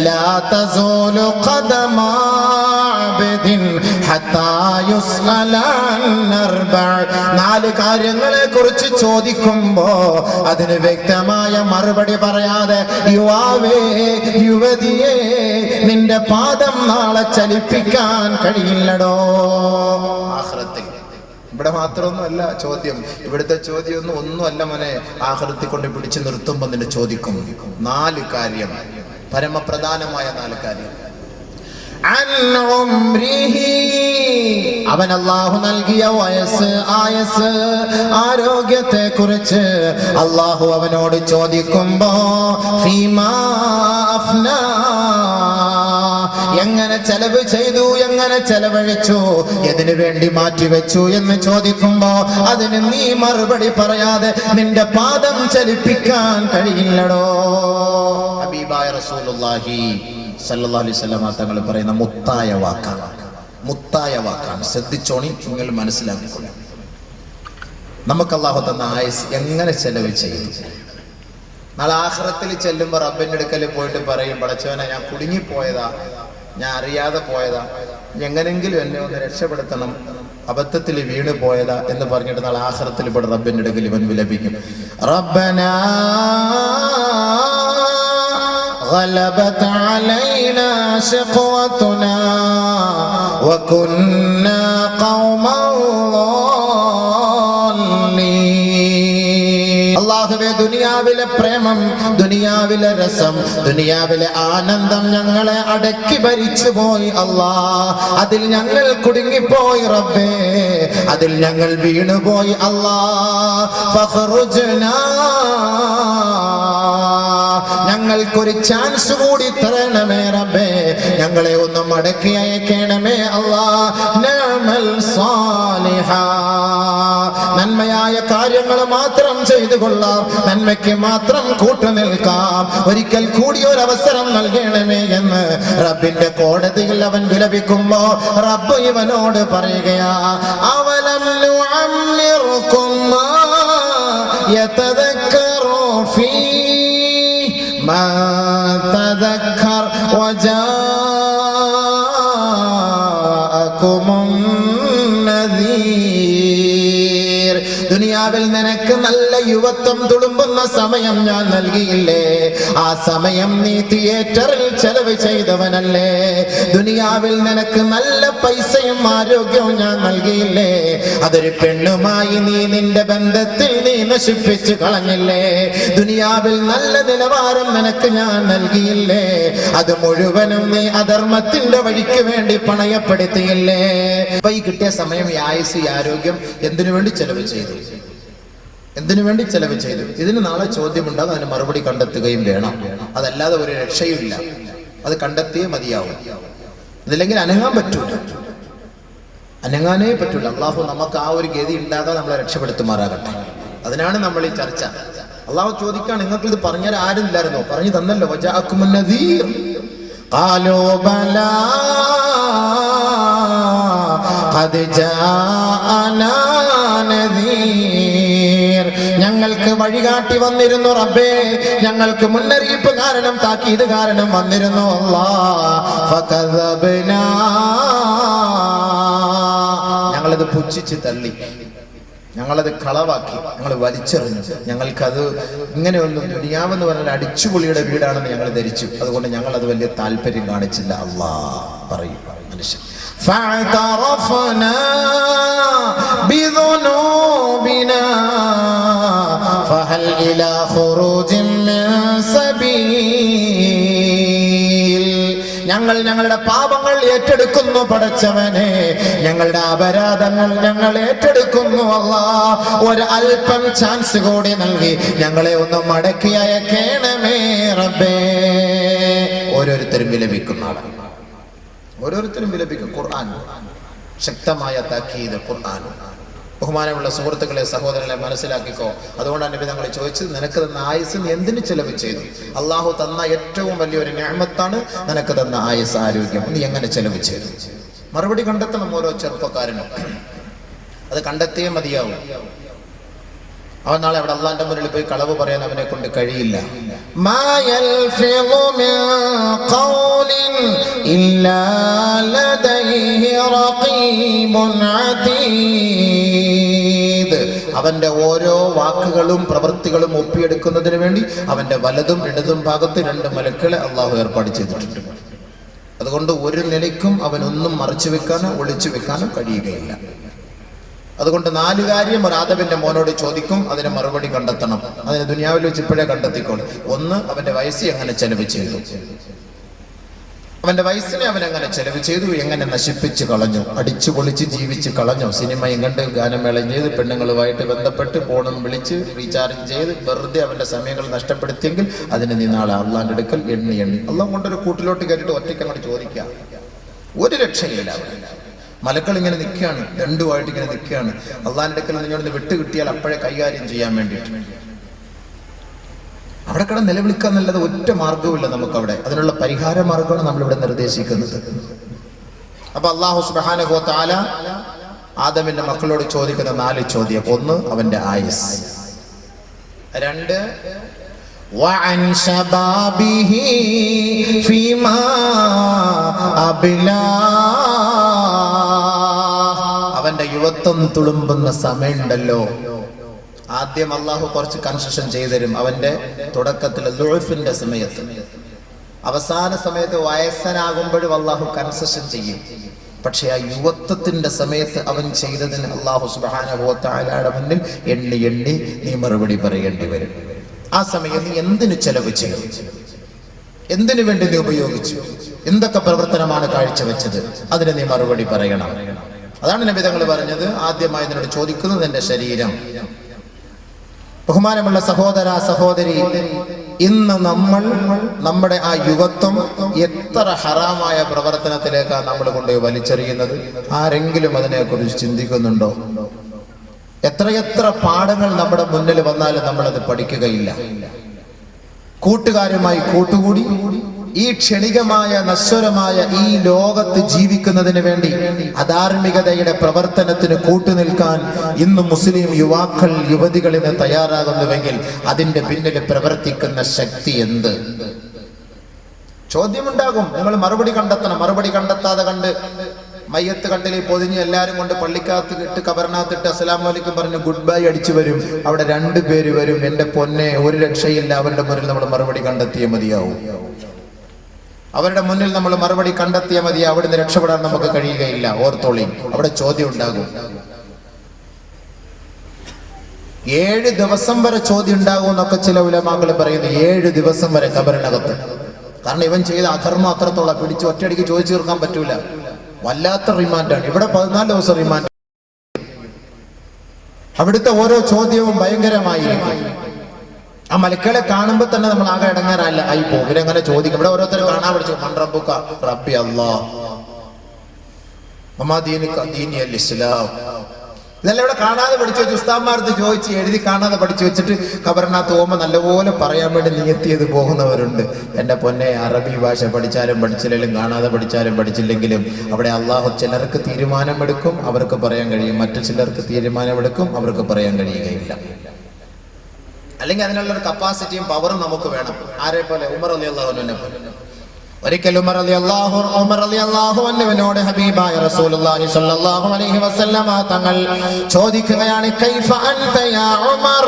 ലാ തസൂലു ഖദമാ അബ്ദിൻ ഹത്താ യുസ്അല അൻ അർബഅ. നാല് കാര്യങ്ങളെ കുറിച്ച് ചോദിക്കുമ്പോ അതിന് വ്യക്തമായ മറുപടി പറയാതെ യുവാവേ, യുവതിയെ, നിന്റെ പാദം നാളെ ചലിപ്പിക്കാൻ കഴിയില്ലടോ. ആഖിറത്തിൽ ഇവിടെ മാത്രമൊന്നുമല്ല ചോദ്യം, ഇവിടുത്തെ ചോദ്യം ഒന്നുമല്ല മോനെ. ആഖിറത്തിൽ കൊണ്ട് പിടിച്ചു നിർത്തുമ്പോൾ നിന്നെ ചോദിക്കും നാല് കാര്യം, പരമപ്രധാനമായ നാല് കാര്യം. അവൻ അല്ലാഹു നൽകിയ വയസ്സ്, ആയസ്, ആരോഗ്യത്തെ കുറിച്ച് അല്ലാഹു അവനോട് ചോദിക്കുമ്പോ ഫീമാ അഫ്നാ, എങ്ങനെ ചെലവ് ചെയ്തു, എങ്ങനെ ചെലവഴിച്ചു, എതിനു വേണ്ടി മാറ്റിവെച്ചു എന്ന് ചോദിക്കുമ്പോ അതിന് നീ മറുപടി പറയാതെ നിന്റെ പാദം ചലിപ്പിക്കാൻ കഴിയില്ലടോ. ഹബീബായ റസൂലുള്ളാഹി സല്ലല്ലാഹു അലൈഹി വസല്ലം തങ്ങൾ പറയുന്ന മുത്തായ വാക്കാണ്, മുത്തായ വാക്കാണ്. ശ്രദ്ധിച്ചോണി, നിങ്ങൾ മനസ്സിലാക്കിക്കൊള്ളു. നമുക്ക് അല്ലാഹു തന്ന ആയുസ് എങ്ങനെ ചെലവ് ചെയ്തു? നാളെ ആഖിറത്തിൽ ചെല്ലുമ്പോൾ റബ്ബിന്റെ അടുക്കൽ പോയിട്ട് പറയും, പടച്ചവനെ ഞാൻ കുടുങ്ങിപ്പോയതാ, ഞാൻ അറിയാതെ പോയതാ, എങ്ങനെങ്കിലും എന്നെ ഒന്ന് രക്ഷപ്പെടുത്തണം, അബദ്ധത്തിൽ വീണ് പോയതാ എന്ന് പറഞ്ഞിട്ട് നാളെ ആഖിറത്തിൽ ഇവിടെ റബ്ബിന്റെ അടുക്കൽ ഇവൻ വിലപിക്കും, റബ്ബനാ غلبت علينا شقوتنا وكنا قوما ضالين. അല്ലാഹുവേ, ദുനിയാവിലെ പ്രേമം, ദുനിയാവിലെ രസം, ദുനിയാവിലെ ആനന്ദം ഞങ്ങളെ അടക്കി ഭരിച്ചു പോയി അല്ലാഹ്. അതിൽ ഞങ്ങൾ കുടുങ്ങിപ്പോയി റബ്ബേ, അതിൽ ഞങ്ങൾ വീണുപോയി അല്ലാഹ്. ഫഖ്റുജ്നാ, ഞങ്ങൾക്കൊരു ചാൻസ് കൂടി തരണമേ റബ്ബേ, ഞങ്ങളെ ഒന്ന് മടക്കി അയക്കണമേ അല്ലാഹ്. നഅമൽ സാലിഹാ, നന്മയായ കാര്യങ്ങൾ മാത്രം ചെയ്തു കൊള്ളാം, നന്മയ്ക്ക് മാത്രം കൂട്ടുനിൽക്കാം, ഒരിക്കൽ കൂടി ഒരു അവസരം നൽകണമേ എന്ന് റബ്ബിന്റെ കോടതിയിൽ അവൻ വിലപിക്കുമ്പോ റബ്ബ് ഇവനോട് പറയുകയാ, അവലം നുഅമ്മിറുകും മാ യതദക്കറു ഫീ മാ തദക്കർ വജാഅകുമുൻ നദീർ. ദുനിയാവിൽ നിനക്ക് നല്ല യുവത്വം തുളുമ്പുന്ന സമയം ഞാൻ നൽകിയില്ലേ? ആ സമയം നീ തിയേറ്ററിൽ ചെലവ് ചെയ്തവനല്ലേ? ദുനിയാവിൽ നിനക്ക് നല്ല പൈസയും ആരോഗ്യവും ഞാൻ നൽകിയില്ലേ? അതൊരു പെണ്ണുമായി നീ നിന്റെ ബന്ധത്തിൽ നീ നശിപ്പിച്ചു കളഞ്ഞില്ലേ? ദുനിയാവിൽ നല്ല നിലവാരം നിനക്ക് ഞാൻ നൽകിയില്ലേ? അത് മുഴുവനും നീ അധർമ്മത്തിന്റെ വഴിക്ക് വേണ്ടി പണയപ്പെടുത്തിയില്ലേ? അപ്പൊ ഈ കിട്ടിയ സമയം, ഈ ആയുസ്, ഈ ആരോഗ്യം എന്തിനു വേണ്ടി ചെലവ് ചെയ്തു? എന്തിനു വേണ്ടി ചെലവ് ചെയ്തു? ഇതിന് നാളെ ചോദ്യമുണ്ടാകും, അതിന് മറുപടി കണ്ടെത്തുകയും വേണം. അതല്ലാതെ ഒരു രക്ഷയുമില്ല. അത് കണ്ടെത്തിയേ മതിയാവും. ഇതില്ലെങ്കിൽ അനങ്ങാൻ പറ്റൂല, അനങ്ങാനേ പറ്റൂല. അള്ളാഹു നമുക്ക് ആ ഒരു ഗതി ഉണ്ടാകാതെ നമ്മളെ രക്ഷപ്പെടുത്തുമാറാകട്ടെ. അതിനാണ് നമ്മൾ ഈ ചർച്ച. അള്ളാഹു ചോദിക്കാൻ, നിങ്ങൾക്ക് ഇത് പറഞ്ഞാൽ ആരും ഇല്ലായിരുന്നോ? പറഞ്ഞു തന്നല്ലോ. വജാഅക്കുമുൻ നദീർ ഖാലൂ ബലാ ഖദ് ജാഅനാ നദീർ. ഞങ്ങൾക്ക് വഴികാട്ടി വന്നിരുന്നു റബ്ബേ, ഞങ്ങൾക്ക് മുന്നറിയിപ്പ് കാരണം, താക്കീത് കാരണം വന്നിരുന്നു. അല്ലാഹ് ഫകദബ്നാ, ഞങ്ങളത് പുച്ഛിച്ച് തള്ളി, ഞങ്ങളത് കളവാക്കി, ഞങ്ങൾ വലിച്ചെറിഞ്ഞു. ഞങ്ങൾക്കത് ഇങ്ങനെയൊന്നും, ദുനിയാവെന്ന് പറഞ്ഞാൽ അടിച്ചുപൊളിയുടെ വീടാണെന്ന് ഞങ്ങൾ ധരിച്ചു. അതുകൊണ്ട് ഞങ്ങൾ അത് വലിയ താല്പര്യം കാണിച്ചില്ല. അല്ലാഹ് പറയും മനുഷ്യൻ. فاعترفنا بذنوبنا فهل إلى خروج من سبيل. ഞങ്ങൾ ഞങ്ങളുടെ പാപങ്ങൾ ഏറ്റെടുക്കുന്നു പടച്ചവനെ, ഞങ്ങളുടെ അപരാധങ്ങൾ ഞങ്ങൾ ഏറ്റെടുക്കുന്നു. അല്ലാഹ് ഒരു അല്പം ചാൻസ് കൂടി നൽകി ഞങ്ങളെ ഒന്ന് മടക്കി അയക്കണമേ റബ്ബേ. ഓരോരുത്തരും വിലപിക്കുന്നതാണ്, ഓരോരുത്തരും വിലപിക്കും. ഖുർആൻ ശക്തമായ താക്കീത്. ഖുർആൻ. ബഹുമാനമുള്ള സുഹൃത്തുക്കളെ, സഹോദരങ്ങളെ, മനസ്സിലാക്കിക്കോ. അതുകൊണ്ടാണ് നബി തങ്ങൾ ചോദിച്ചത്, നിനക്ക് തന്ന ആയുസ് നീ എന്തിനു ചെലവ് ചെയ്തു? അള്ളാഹു തന്ന ഏറ്റവും വലിയൊരു നിഅമത്താണ് നിനക്ക് തന്ന ആയുസ്, ആരോഗ്യം. നീ എങ്ങനെ ചെലവ് ചെയ്തു? മറുപടി കണ്ടെത്തണം ഓരോ ചെറുപ്പക്കാരനും. അത് കണ്ടെത്തിയേ മതിയാവും. അവൻ നാളെ അവിടെ അള്ളാന്റെ മുന്നിൽ പോയി കളവ് പറയാൻ അവനെ കൊണ്ട് കഴിയില്ല. അവന്റെ ഓരോ വാക്കുകളും പ്രവൃത്തികളും ഒപ്പിയെടുക്കുന്നതിന് വേണ്ടി അവന്റെ വലതും ഇടതും ഭാഗത്ത് 2 മലക്കുകളെ അള്ളാഹു ഏർപ്പാട് ചെയ്തിട്ടുണ്ട്. അതുകൊണ്ട് ഒരു നിലയ്ക്കും അവനൊന്നും മറച്ചു വെക്കാനോ ഒളിച്ചു വെക്കാനോ കഴിയുകയില്ല. അതുകൊണ്ട് 4 കാര്യം ഒരു ആദമിന്റെ മോനോട് ചോദിക്കും, അതിന് മറുപടി കണ്ടെത്തണം. അതിന് ദുനിയാവിൽ വെച്ച് ഇപ്പോഴേ കണ്ടെത്തിക്കോളും. 1, അവന്റെ വയസ്സ് എങ്ങനെ ചെലവ് ചെയ്തു, അവന്റെ വയസ്സിനെ അവൻ എങ്ങനെ ചെലവ് ചെയ്തു, എങ്ങനെ നശിപ്പിച്ച് കളഞ്ഞു, അടിച്ചു പൊളിച്ച് ജീവിച്ച് കളഞ്ഞു. സിനിമയും കണ്ട് ഗാനമേളം ചെയ്ത് പെണ്ണുങ്ങളുമായിട്ട് ബന്ധപ്പെട്ട് ഫോണും വിളിച്ച് റീചാർജ് ചെയ്ത് വെറുതെ അവന്റെ സമയങ്ങൾ നഷ്ടപ്പെടുത്തിയെങ്കിൽ അതിന് നീ നാളെ അള്ളാന്റെ അടുക്കൽ എണ്ണി അള്ളാഹ് കൊണ്ടൊരു കൂട്ടിലോട്ട് കയറ്റിട്ട് ഒറ്റയ്ക്ക് അങ്ങോട്ട് ചോദിക്കുക. ഒരു രക്ഷയില്ല. മലക്കൾ ഇങ്ങനെ നിൽക്കുകയാണ്, രണ്ടുമായിട്ട് ഇങ്ങനെ നിൽക്കുകയാണ്. അള്ളാന്റെ അടുക്കൽ നിന്നോട് വിട്ട് കിട്ടിയാൽ അപ്പോഴേ കൈകാര്യം ചെയ്യാൻ വേണ്ടിയിട്ട് അവിടെ കിടന്ന് നിലവിളിക്കാൻ നല്ലത് ഒറ്റ മാർഗവുമില്ല നമുക്കവിടെ. അതിനുള്ള പരിഹാര മാർഗമാണ് നമ്മളിവിടെ നിർദ്ദേശിക്കുന്നത്. അപ്പൊ അല്ലാഹു സുബ്ഹാനഹു വ തആല ആദമിന്റെ മക്കളോട് ചോദിക്കുന്ന 4 ചോദ്യം. 1, അവന്റെ ആയുസ്. 2, വഅൻ ശബാബിഹി ഫീമാ അബ്ലാ, അവന്റെ യുവത്വം തുളുമ്പുന്ന സമയമുണ്ടല്ലോ. ആദ്യം അള്ളാഹു കുറച്ച് കൺസെഷൻ ചെയ്തുതരും. അവന്റെ തുടക്കത്തിൽ ദുഅഫിന്റെ സമയത്ത്, അവസാന സമയത്ത് വയസ്സനാകുമ്പോഴും അള്ളാഹു കൺസെഷൻ ചെയ്യും. പക്ഷെ ആ യുവത്വത്തിന്റെ സമയത്ത് അവൻ ചെയ്തതിന് അള്ളാഹു സുബ്ഹാനഹു വ തആലയുടെ മുന്നിൽ എണ്ണി എണ്ണി നീ മറുപടി പറയേണ്ടി വരും. ആ സമയം നീ എന്തിനു ചെലവ് ചെയ്തു, എന്തിനു വേണ്ടി നീ ഉപയോഗിച്ചു, എന്തൊക്കെ പ്രവർത്തനമാണ് കാഴ്ചവെച്ചത്, അതിന് നീ മറുപടി പറയണം. അതാണ് നബി തങ്ങൾ പറഞ്ഞത്, ആദ്യമായി നിന്നോട് ചോദിക്കുന്നത് നിന്റെ ശരീരം. ബഹുമാനമുള്ള സഹോദര സഹോദരി, ഇന്ന് നമ്മൾ നമ്മുടെ ആ യുവത്വം എത്ര ഹറാമായ പ്രവർത്തനത്തിലേക്കാണ് നമ്മൾ കൊണ്ടുപോയി വലിച്ചെറിയുന്നത്? ആരെങ്കിലും അതിനെക്കുറിച്ച് ചിന്തിക്കുന്നുണ്ടോ? എത്രയെത്ര പാഠങ്ങൾ നമ്മുടെ മുന്നിൽ വന്നാലും നമ്മളത് പഠിക്കുകയില്ല. കൂട്ടുകാരുമായി കൂട്ടുകൂടി ഈ ക്ഷണികമായ നശ്വരമായ ഈ ലോകത്ത് ജീവിക്കുന്നതിന് വേണ്ടി അധാർമികതയുടെ പ്രവർത്തനത്തിന് കൂട്ടുനിൽക്കാൻ ഇന്ന് മുസ്ലിം യുവാക്കൾ യുവതികളിന് തയ്യാറാകുന്നുവെങ്കിൽ അതിന്റെ പിന്നിൽ പ്രവർത്തിക്കുന്ന ശക്തി എന്ത്? ചോദ്യമുണ്ടാകും. നിങ്ങൾ മറുപടി കണ്ടെത്തണം. മറുപടി കണ്ടെത്താതെ കണ്ട് മയ്യത്ത് കണ്ടിൽ പൊതിഞ്ഞ് എല്ലാവരും കൊണ്ട് പള്ളിക്കകത്ത് ഇട്ട് കബറിനകത്തിട്ട് അസ്സലാമു അലൈക്കും പറഞ്ഞ് ഗുഡ് ബൈ അടിച്ചു വരും. അവിടെ 2 പേര് വരും. എൻ്റെ പൊന്നെ, ഒരു രക്ഷയില്ല. അവരുടെ മുന്നിൽ നമ്മൾ മറുപടി കണ്ടെത്തിയേ മതിയാവും. അവരുടെ മുന്നിൽ നമ്മൾ മറുപടി കണ്ടെത്തിയ മതി. അവിടുന്ന് രക്ഷപ്പെടാൻ നമുക്ക് കഴിയുകയില്ല. ഓർത്തോളി, അവിടെ ചോദ്യം ഉണ്ടാകും. 7 ദിവസം വരെ ചോദ്യം ഉണ്ടാകും എന്നൊക്കെ ചില ഉലമാക്കൾ പറയുന്നു. 7 ദിവസം വരെ കബറിനകത്ത്. കാരണം ഇവൻ ചെയ്ത അധർമ്മം അത്രത്തോളം പിടിച്ച് ഒറ്റയടിക്ക് ചോദിച്ചു തീർക്കാൻ പറ്റൂല. വല്ലാത്ത റിമാൻഡാണ്. ഇവിടെ 14 ദിവസം റിമാൻഡ്. അവിടുത്തെ ഓരോ ചോദ്യവും ഭയങ്കരമായിരിക്കും. ആ മലക്കളെ കാണുമ്പോൾ തന്നെ നമ്മൾ ആകെ ഇടങ്ങാറല്ല ആയി പോകും. ഇവരങ്ങനെ ചോദിക്കും. ഇവിടെ ഓരോരുത്തർ കാണാൻ പഠിച്ചു. മൻ റബ്ബുക? റബ്ബി അല്ലാഹ്. വമാ ദീനുക? ദീനി അൽ ഇസ്ലാം. ഇതെല്ലാം ഇവിടെ കാണാതെ പഠിച്ചു വെച്ച് ഉസ്താദ്മാർക്ക് ചോദിച്ച് എഴുതി കാണാതെ പഠിച്ചു വെച്ചിട്ട് ഖബറിനകത്ത് പോകുമ്പോൾ നല്ലപോലെ പറയാൻ വേണ്ടി നിയത്തിയത് പോകുന്നവരുണ്ട്. എൻ്റെ പൊന്നെ, അറബി ഭാഷ പഠിച്ചാലും പഠിച്ചില്ലെങ്കിലും കാണാതെ പഠിച്ചാലും പഠിച്ചില്ലെങ്കിലും അവിടെ അള്ളാഹു ചിലർക്ക് തീരുമാനമെടുക്കും, അവർക്ക് പറയാൻ കഴിയും. മറ്റു ചിലർക്ക് തീരുമാനമെടുക്കും, അവർക്ക് പറയാൻ കഴിയുകയില്ല. അല്ലെങ്കിൽ അതിനുള്ളൊരു കപ്പാസിറ്റിയും പവറും നമുക്ക് വേണം. ആരെ പോലെ? ഉമർ റളിയല്ലാഹു അൻഹുവിനെ പോലെ. ഒരിക്കൽ ഉമർ റളിയല്ലാഹു അൻഹുവിനോട് ഹബീബായ റസൂലുള്ളാഹി സ്വല്ലല്ലാഹു അലൈഹി വസല്ലമ തങ്ങൾ ചോദിക്കുകയാണ്, കൈഫ അൻത യാ ഉമർ?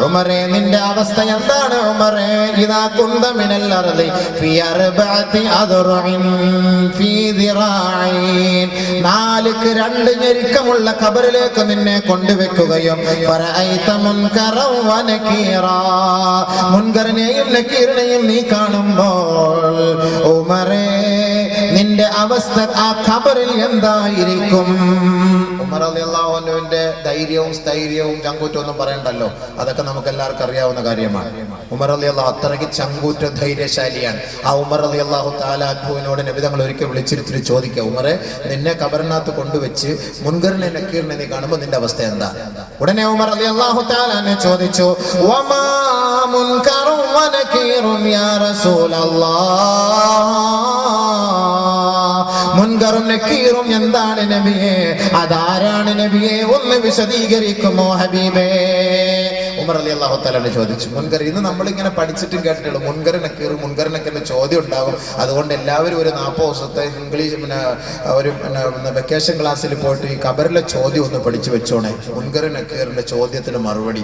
ഉമറേ, നിന്റെ അവസ്ഥ എന്താണ് ഉമറേ? ഇദാ കുന്ത മിനൽ അർളി ഫീ അർബഅതി അദ്റുഇൻ ഫീ ദിറാഇൻ. 2 ഞെരുക്കമുള്ള ഖബറിലേക്ക് നിന്നെ കൊണ്ടുവെക്കുകയും ഫറഅയ്ത മുൻകറൻ വ നകീറാ, മുൻകറിനെയും നകീറിനെയും നീ കാണുമ്പോൾ ഉമറേ, നിന്റെ അവസ്ഥ ആ ഖബറിൽ എന്തായിരിക്കും? ഉമർ റളിയല്ലാഹു അൻഹുവിന്റെ ധൈര്യവും സ്ഥൈര്യവും ചങ്കൂറ്റവും ഒന്നും പറയണ്ടല്ലോ. അതൊക്കെ നമുക്ക് എല്ലാവർക്കും അറിയാവുന്ന കാര്യമാണ്. ഉമർ റളിയല്ലാഹു അത്രയ്ക്ക് ചങ്കൂറ്റ ധൈര്യശാലിയാണ്. ആ ഉമർ റളിയല്ലാഹു തആല അൻഹുവിനോട് നബി തങ്ങൾ ഒരിക്കൽ വിളിച്ചിരുത്തി ചോദിക്കുക, ഉമറെ, നിന്നെ ഖബറിനകത്ത് കൊണ്ടുവച്ച് മുൻകറിനെ നക്കീറിനെ നീ കാണുമ്പോൾ നിന്റെ അവസ്ഥ എന്താ? ഉടനെ ഉമർ റളിയല്ലാഹു തആല ചോദിച്ചു, വമാ മുൻകറും വ നകീറും യാ റസൂലല്ലാഹ്. മുൻകറും നക്കീറും എന്താണ് നബിയേ? അതാരാണ് നബിയെ? ഒന്ന് വിശദീകരിക്കുമോ ഹബീബേ? ഉമർ റളിയല്ലാഹു തആല ചോദിച്ചു. മുൻകർ ഇന്ന് നമ്മളിങ്ങനെ പഠിച്ചിട്ടും കേട്ടിട്ടുള്ളൂ. മുൻകർ നക്കീറിന്റെ ചോദ്യം ഉണ്ടാകും. അതുകൊണ്ട് എല്ലാവരും ഒരു 40 ദിവസത്തെ ഇംഗ്ലീഷ് ഒരു വെക്കേഷൻ ക്ലാസ്സിൽ പോയിട്ട് ഈ ഖബറിലെ ചോദ്യം ഒന്ന് പഠിച്ചു വെച്ചോണേ. മുൻകർ നക്കീറിന്റെ ചോദ്യത്തിന് മറുപടി.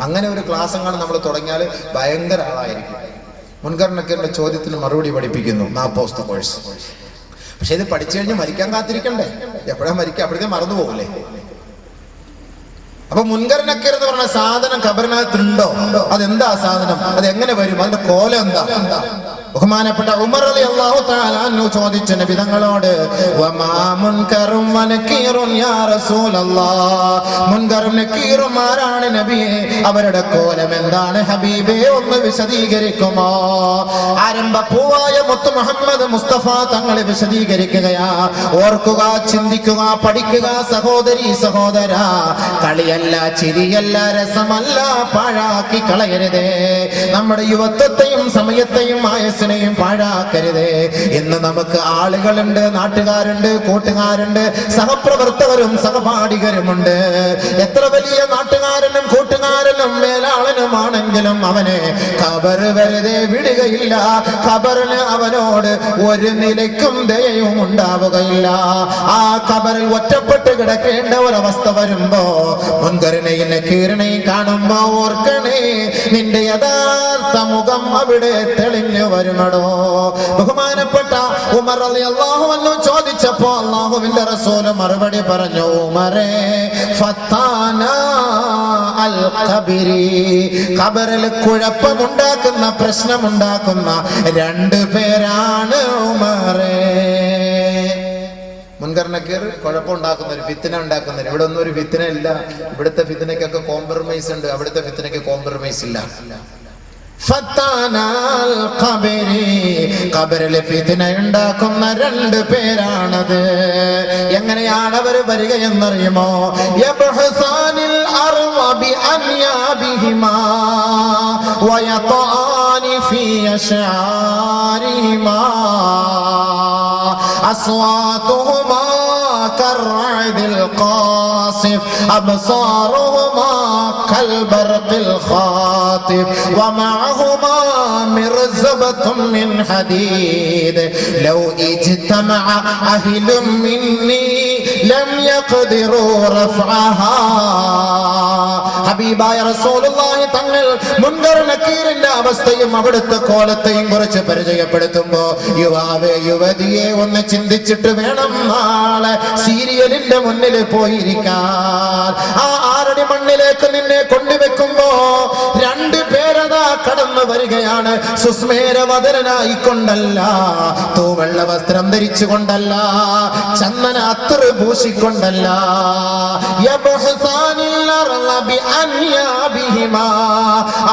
അങ്ങനെ ഒരു ക്ലാസ് എങ്ങാനും നമ്മൾ തുടങ്ങിയാൽ ഭയങ്കര ആളായിരിക്കും. മുൻകർ നക്കീറിന്റെ ചോദ്യത്തിന് മറുപടി പഠിപ്പിക്കുന്നു 40 ദിവസത്തെ കോഴ്സ്. പക്ഷെ ഇത് പഠിച്ചു കഴിഞ്ഞ് മരിക്കാൻ കാത്തിരിക്കണ്ടേ? എപ്പോഴാ മരിക്കുക? അപ്പോഴത്തേക്കും മറന്നു പോകൂലേ? അപ്പൊ മുൻകർ നക്കീർ എന്ന് പറഞ്ഞ സാധനം ഖബറിനകത്തുണ്ടോ? അതെന്താ സാധനം? അത് എങ്ങനെ വരും? അതിന്റെ കോലം എന്താ? ബഹുമാനപ്പെട്ട ഉമർ റളിയല്ലാഹു തആല അൻഹു ചോദിച്ച നബി തങ്ങളോട്, വമാ മുൻകറും വ നകീറുൻ യാ റസൂലല്ലാഹ്. മുൻകറും നകീറും ആരാണ് നബിയെ? അവരുടെ കോലം എന്താണ് ഹബീബേ? ഒന്ന് വിശദീകരിക്കുമോ? ആരംഭപ്പൂവായ മുത്ത് മുഹമ്മദ് മുസ്തഫ തങ്ങളെ വിശദീകരിക്കുകയാ. ഓർക്കുക, ചിന്തിക്കുക, പഠിക്കുക സഹോദരി സഹോദര. കളിയല്ല, ചിരിയല്ല, രസമല്ല, പാഴാക്കി കളയരുതേ. നമ്മുടെ യുവത്വത്തെയും സമയത്തെയും ആയസിനെയും പാഴാക്കരുതേ. ഇന്ന് നമുക്ക് ആളുകളുണ്ട്, നാട്ടുകാരുണ്ട്, കൂട്ടുകാരുണ്ട്, സഹപ്രവർത്തകരും സഹപാഠികരുമുണ്ട്. എത്ര വലിയ നാട്ടുകാരനും കൂട്ടുകാരനും മേലാളനുമാണെങ്കിലും അവനെ ഖബർ വെറുതെ വിടുകയില്ല. ഖബറിന് അവനോട് ഒരു നിലയ്ക്കും ദയയും ഉണ്ടാവുകയില്ല. ആ ഖബറിൽ ഒറ്റപ്പെട്ട് കിടക്കേണ്ട ഒരവസ്ഥ വരുമ്പോ മുൻകറിനെയും നക്കീറിനെയും കാണുമ്പോ ഓർക്കണേ, നിന്റെ യഥാർത്ഥ മുഖം അവിടെ തെളിഞ്ഞു വരുമടോ. ബഹുമാനപ്പെട്ട ഉമർ റളിയല്ലാഹു അൻഹു ചോദിച്ചപ്പോ അല്ലാഹുവിന്റെ റസൂൽ മറുപടി പറഞ്ഞു, ഉമറേ, ഫത്താന അൽ ഖബരി. ഖബറിൽ കുഴപ്പമുണ്ടാക്കുന്ന, പ്രശ്നമുണ്ടാക്കുന്ന 2 പേരാണ് ഉമറേ. മുൻകർ നക്കീർ കുഴപ്പമുണ്ടാക്കുന്നവർ, ഫിത്ന ഉണ്ടാക്കുന്നവർ. ഇവിടെ ഒന്നും ഒരു ഫിത്ന ഇല്ല. ഇവിടുത്തെ ഫിത്നയ്ക്കൊക്കെ കോംപ്രമൈസ് ഉണ്ട്, അവിടുത്തെ ഫിത്നയ്ക്ക് കോംപ്രമൈസ് ഇല്ല. ഖബറിലെ ഫിത്ന ഉണ്ടാക്കുന്ന 2 പേരാണത്. എങ്ങനെയാണ് അവർ വരിക എന്നറിയുമോ? യബ്ഹസാനിൽ അർള ബിഅൻയാബിഹിമാ വയതആനി ഫീ അശ്ആരിഹിമാ അസ്വാതുഹുമാ കർഅദിൽ ഖാസ് القاصف أبصارهما كالبرق الخاطف ومعهما مرزبة من حديد لو اجتمع أهل مني لم يقدروا رفعها. ഹബീബായ റസൂലുള്ളാഹി തങ്ങൾ മുൻകർ നക്കീറിന്റെ അവസ്ഥയും അവിടുത്തെ കോലത്തെയും കുറിച്ച് പരിചയപ്പെടുത്തുമ്പോ, യുവാവേ യുവതിയെ ഒന്ന് ചിന്തിച്ചിട്ട് വേണം നാളെ സീരിയലിന്റെ മുന്നിൽ പോയിരിക്കാൻ. ആ 6 അടി മണ്ണിലേക്ക് നിന്നെ കൊണ്ടുവെക്കുമ്പോ 2 പേരതാ കടന്നു വരികയാണ്. സുസ്മേരവദനായിക്കൊണ്ടല്ല, തൂവെള്ള വസ്ത്രം ധരിച്ചുകൊണ്ടല്ല, ചന്ദന അത്തർ പൂശിക്കൊണ്ടല്ല,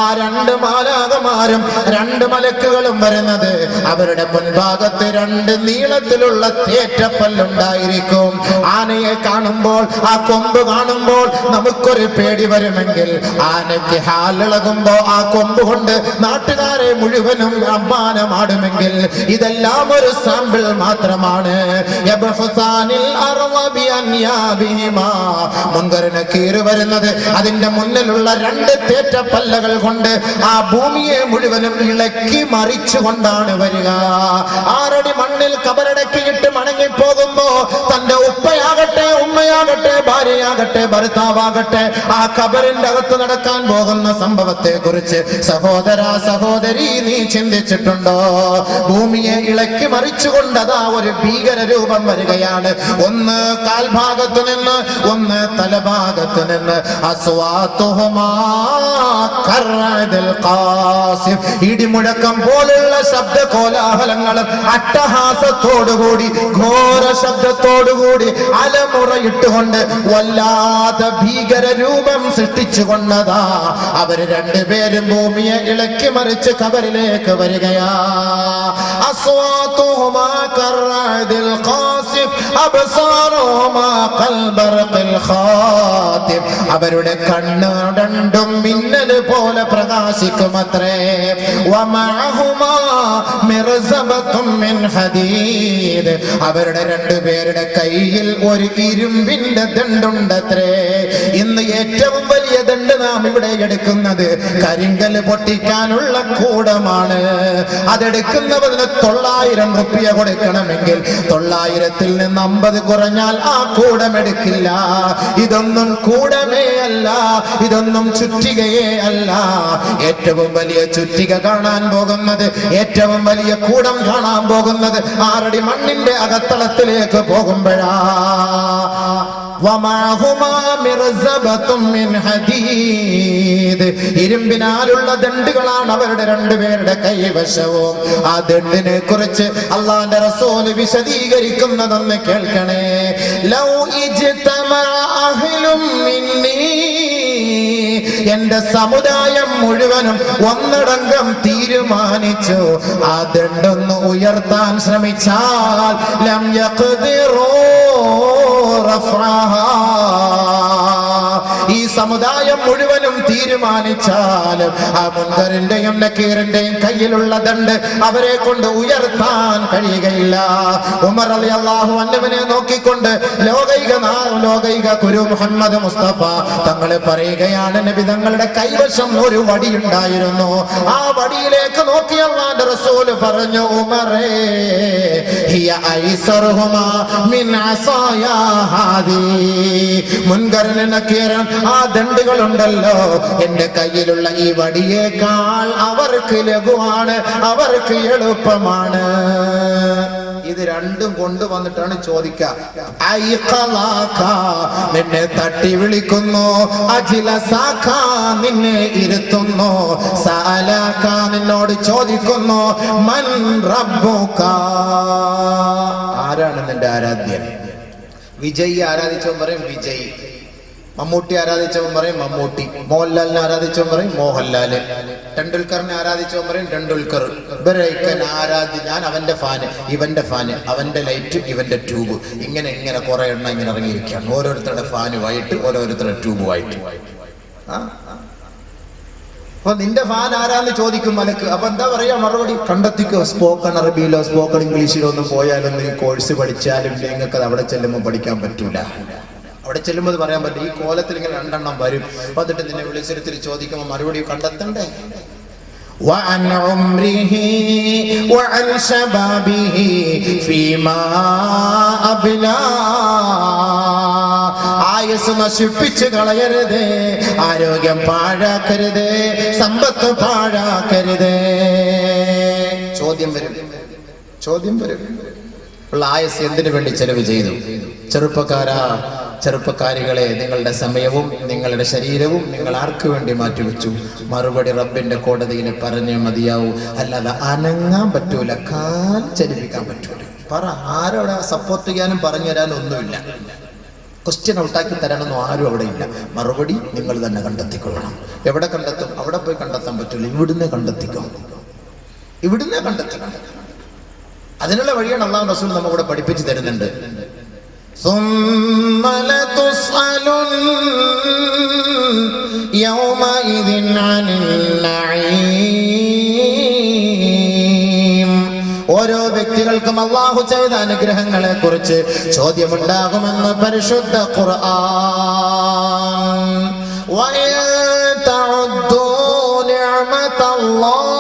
ആ 2 മാലാഖമാരും 2 മലക്കുകളും വരുന്നത് അവരുടെ മുൻഭാഗത്ത് 2 നീളത്തിലുള്ള തേറ്റപ്പല്ലുണ്ടായിരിക്കും. ആനയെ കാണുമ്പോൾ, ആ കൊമ്പ് കാണുമ്പോൾ നമുക്കൊരു പേടി വരുമെങ്കിൽ, ആനയ്ക്ക് ഹാലിളകുമ്പോ ആ കൊമ്പ് കൊണ്ട് നാട്ടുകാരെ മുഴുവനും അമ്മാനമാടുമെങ്കിൽ, ഇതെല്ലാം ഒരു സാമ്പിൾ മാത്രമാണ്. മുൻകർ നക്കീർ വരുന്നത് അതിന്റെ മുന്നിലുള്ള 2 തേറ്റപ്പല്ലകൾ കൊണ്ട് ആ ഭൂമിയെ മുഴുവനും ഇളക്കി മറിച്ചുകൊണ്ടാണ് വരിക. 6 അടി മണ്ണിൽ കബറടക്കിയിട്ട് മടങ്ങിപ്പോകുമ്പോ തന്റെ ഉപ്പയാകട്ടെ, ഉമ്മയാകട്ടെ, ഭാര്യയാകട്ടെ, ഭർത്താവാകട്ടെ, ആ കബറിന്റെ അകത്ത് നടക്കാൻ പോകുന്ന സംഭവത്തെ കുറിച്ച് സഹോദര സഹോദരി നീ ചിന്തിച്ചിട്ടുണ്ടോ? ഭൂമിയെ ഇളക്കി മറിച്ചുകൊണ്ടതാ ഒരു ഭീകര രൂപം വരികയാണ്. ഒന്ന് കാൽഭാഗത്ത് നിന്ന്, ഒന്ന് തലഭാഗത്ത് നിന്ന്. അസ്വാതുഹുമാ കർഅദിൽ ഖാസിഫ്, ഇടിമുഴക്കം പോലുള്ള ശബ്ദ കോലാഹലങ്ങളും അട്ടഹാസത്തോടുകൂടി, ഘോര ശബ്ദത്തോടുകൂടി, അലമുറയിട്ടുകൊണ്ട് വല്ലാതെ ഭീകര രൂപം സൃഷ്ടിച്ചുകൊണ്ടതാ അവര് 2 പേരും ഭൂമിയെ ഇളക്കി മറിച്ച് കബറിലേക്ക് വരികയാ. അസ്വാതുഹുമാ കർഅദിൽ ഖാസിഫ് അബ്സാറുഹുമാ കൽബർഖിൽ ഖാതിഫ്, അവരുടെ കണ്ണ് 2 മിന്നൽ പോലെ പ്രകാശിക്കുമത്രേ. വമഅഹുമാ മിർസബത്തും മിൻ ഹദീദ്, അവരുടെ 2 പേരുടെ കയ്യിൽ ഒരു ഇരുമ്പിന്റെ ദണ്ഡുണ്ടത്രേ. ഇന്ന് ഏറ്റവും വലിയ ദണ്ഡ് നാം ഇവിടെ എടുക്കുന്നത് കരിങ്കല് പൊട്ടിക്കാനുള്ള കൂടമാണ്. അതെടുക്കുന്നതിന് 900 റുപ്യ കൊടുക്കണമെങ്കിൽ 900-ൽ നിന്ന് 50 കുറഞ്ഞാൽ ആ കൂടം എടുക്കില്ല. ഇതൊന്നും കൂടമേ അല്ല, ഇതൊന്നും ചുറ്റികയേ അല്ല. ഏറ്റവും വലിയ ചുറ്റിക കാണാൻ പോകുന്നത്, ഏറ്റവും വലിയ കൂടം കാണാൻ പോകുന്നത് 6 അടി മണ്ണിന്റെ അകത്തളത്തിലേക്ക് പോകുമ്പോഴാ. ഇരുമ്പിനാലുള്ള ദണ്ഡുകളാണ് അവരുടെ 2 പേരുടെ കൈവശവും. ആ ദണ്ഡിനെ കുറിച്ച് അള്ളാന്റെ റസൂൽ വിശദീകരിക്കുന്നതെന്ന് കേൾക്കണേ. ലൗ ഇജ്തമഅ അഹ്ലും മിന്നീ, എന്റെ സമുദായം മുഴുവനും ഒന്നടങ്കം തീരുമാനിച്ചു ആ ദണ്ഡൊന്ന് ഉയർത്താൻ ശ്രമിച്ചാൽ ലം യഖ്ദിറൂ റഫഅഹാ, ഈ സമുദായം മുഴുവനും തീരുമാനിച്ചാലും ആ മുൻകറിന്റെയും നക്കീറിന്റെയും കയ്യിലുള്ള ദണ്ഡ് അവരെ കൊണ്ട് ഉയർത്താൻ കഴിയുകയില്ല. ഉമർ റളിയല്ലാഹു അൻഹുവിനെ നോക്കിക്കൊണ്ട് ലോകൈക ഗുരു മുഹമ്മദ് മുസ്തഫ തങ്ങൾ പറയുകയാണ്, നബി തങ്ങളുടെ കൈവശം ഒരു വടിയുണ്ടായിരുന്നു. ആ വടിയിലേക്ക് നോക്കി അല്ലാഹുവിന്റെ റസൂൽ പറഞ്ഞു, ഉമറേ ഹിയ ഐസറുഹുമാ മിൻ അസായാ ഹാദി, മുൻകറിന് നക്കീറും ആ ദണ്ഡുകളുണ്ടല്ലോ എന്റെ കയ്യിലുള്ള ഈ വടിയേക്കാൾ അവർക്ക് ലഘുവാണ്, അവർക്ക് എളുപ്പമാണ്. ഇത് 2 കൊണ്ടുവന്നിട്ടാണ് ചോദിക്കുക. നിന്നെ തട്ടി വിളിക്കുന്നു, അജിലസാഖ നിന്നെ ഇരുത്തുന്നു, സഅലാഖ നിന്നോട് ചോദിക്കുന്നു, മൻ റബ്ബുക, ആരാണ് നിന്റെ ആരാധ്യൻ? വിജയ് ആരാധിച്ചവൻ പറയും വിജയ്, മമ്മൂട്ടി ആരാധിച്ചവൻ പറയും മമ്മൂട്ടി, മോഹൻലാലിനെ ആരാധിച്ചവൻ പറയും മോഹൻലാല്, ടെണ്ടുൽക്കറിനെ ആരാധിച്ചവൻ പറയും ടെണ്ടുൽക്കർ. ഞാൻ അവന്റെ ഫാന്, ഇവന്റെ ഫാന്, അവന്റെ ലൈറ്റ്, ഇവന്റെ ട്യൂബ്, ഇങ്ങനെ കുറെ എണ്ണം ഇങ്ങനെ ഇറങ്ങിയിരിക്കുകയാണ്. ഓരോരുത്തരുടെ ഫാനുമായിട്ട്, ഓരോരുത്തരുടെ ട്യൂബുമായിട്ട്. അപ്പൊ നിന്റെ ഫാൻ ആരാന്ന് ചോദിക്കും മലക്ക്. അപ്പൊ എന്താ പറയാ മറുപടി? കണ്ടെത്തിക്കോ, സ്പോക്കൺ അറബിയിലോ സ്പോക്കൺ ഇംഗ്ലീഷിലോ ഒന്നും പോയാലൊന്നും ഈ കോഴ്സ് പഠിച്ചാലും നിങ്ങൾക്ക് അത് അവിടെ ചെല്ലുമ്പോൾ പഠിക്കാൻ പറ്റൂല. അവിടെ ചെല്ലുമ്പോൾ പറയാൻ പറ്റും, ഈ കോലത്തിൽ ഇങ്ങനെ 2 എണ്ണം വരും. വന്നിട്ട് നിന്നെ വിളിച്ചിരുത്തി ചോദിക്കുമ്പോൾ മറുപടി കണ്ടെത്തണ്ടേ? وعن عمره وعن شبابه فيما أبلى. ആയുസ് നശിപ്പിച്ച് കളയരുത്, ആരോഗ്യം പാഴാക്കരുത്, സമ്പത്ത് പാഴാക്കരുത്. ചോദ്യം വരും. ഉള്ള ആയുസ് എന്തിനു വേണ്ടി ചെലവ് ചെയ്തു? ചെറുപ്പക്കാരികളെ, നിങ്ങളുടെ സമയവും നിങ്ങളുടെ ശരീരവും നിങ്ങൾ ആർക്ക് വേണ്ടി മാറ്റിവെച്ചു? മറുപടി റബ്ബിന്റെ കോടതിയിൽ പറഞ്ഞേ മതിയാവൂ. അല്ലാതെ അനങ്ങാൻ പറ്റൂല, കാൽ ചലിപ്പിക്കാൻ പറ്റൂല. പറ, ആരോടെ സപ്പോർട്ട് ചെയ്യാനും പറഞ്ഞു തരാനും ഒന്നുമില്ല. ക്വസ്റ്റ്യൻ ഔട്ടാക്കി തരാനൊന്നും ആരും അവിടെ ഇല്ല. മറുപടി നിങ്ങൾ തന്നെ കണ്ടെത്തിക്കൊള്ളണം. എവിടെ കണ്ടെത്തും? അവിടെ പോയി കണ്ടെത്താൻ പറ്റില്ല, ഇവിടുന്ന് കണ്ടെത്തിക്കണം. അതിനുള്ള വഴിയാണ് അല്ലാഹു റസൂൽ നമ്മൂടെ പഠിപ്പിച്ചു തരുന്നുണ്ട്. ثم لتسألن يومئذ عن النعيم. ഓരോ വ്യക്തികൾക്കും അല്ലാഹു ചെയ്ത അനുഗ്രഹങ്ങളെ കുറിച്ച് ചോദ്യമുണ്ടാകുമെന്ന് പരിശുദ്ധ ഖുർആൻ. വഇൻ തഉദ്ദൂ നിഅമതല്ലാഹ്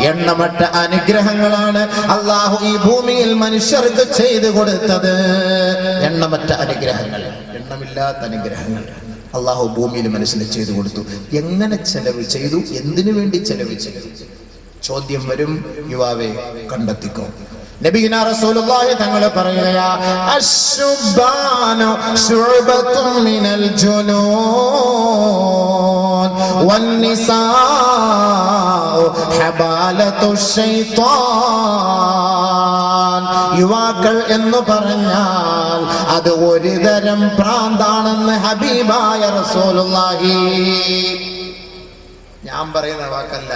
എണ്ണമറ്റ അനുഗ്രഹങ്ങളാണ് അല്ലാഹു ഈ ഭൂമിയിൽ മനുഷ്യർക്ക് ചെയ്തു കൊടുത്തത്. എണ്ണമറ്റ അനുഗ്രഹങ്ങൾ, എണ്ണമില്ലാത്ത അനുഗ്രഹങ്ങൾ അല്ലാഹു ഭൂമിയിൽ മനുഷ്യന് ചെയ്തു കൊടുത്തു. എങ്ങനെ ചെലവ് ചെയ്തു? എന്തിനു വേണ്ടി ചെലവ് ചെയ്തു? ചോദ്യം വരും. യുവാവേ, കണ്ടെത്തിക്കോ. നബിയുനാ റസൂലുള്ളാഹി തങ്ങൾ പറയുകയാ, അശ്ശുബാനു ശുഅബത്തും മിനൽ ജുനൂൻ വന്നിസാഉ ഹബാലതു ശൈത്താൻ. യുവാക്കൾ എന്ന് പറഞ്ഞാൽ അത് ഒരുതരം ഭ്രാന്താണെന്ന് ഹബീബായ റസൂലുള്ളാഹി. ഞാൻ പറയുന്ന വാക്കല്ല,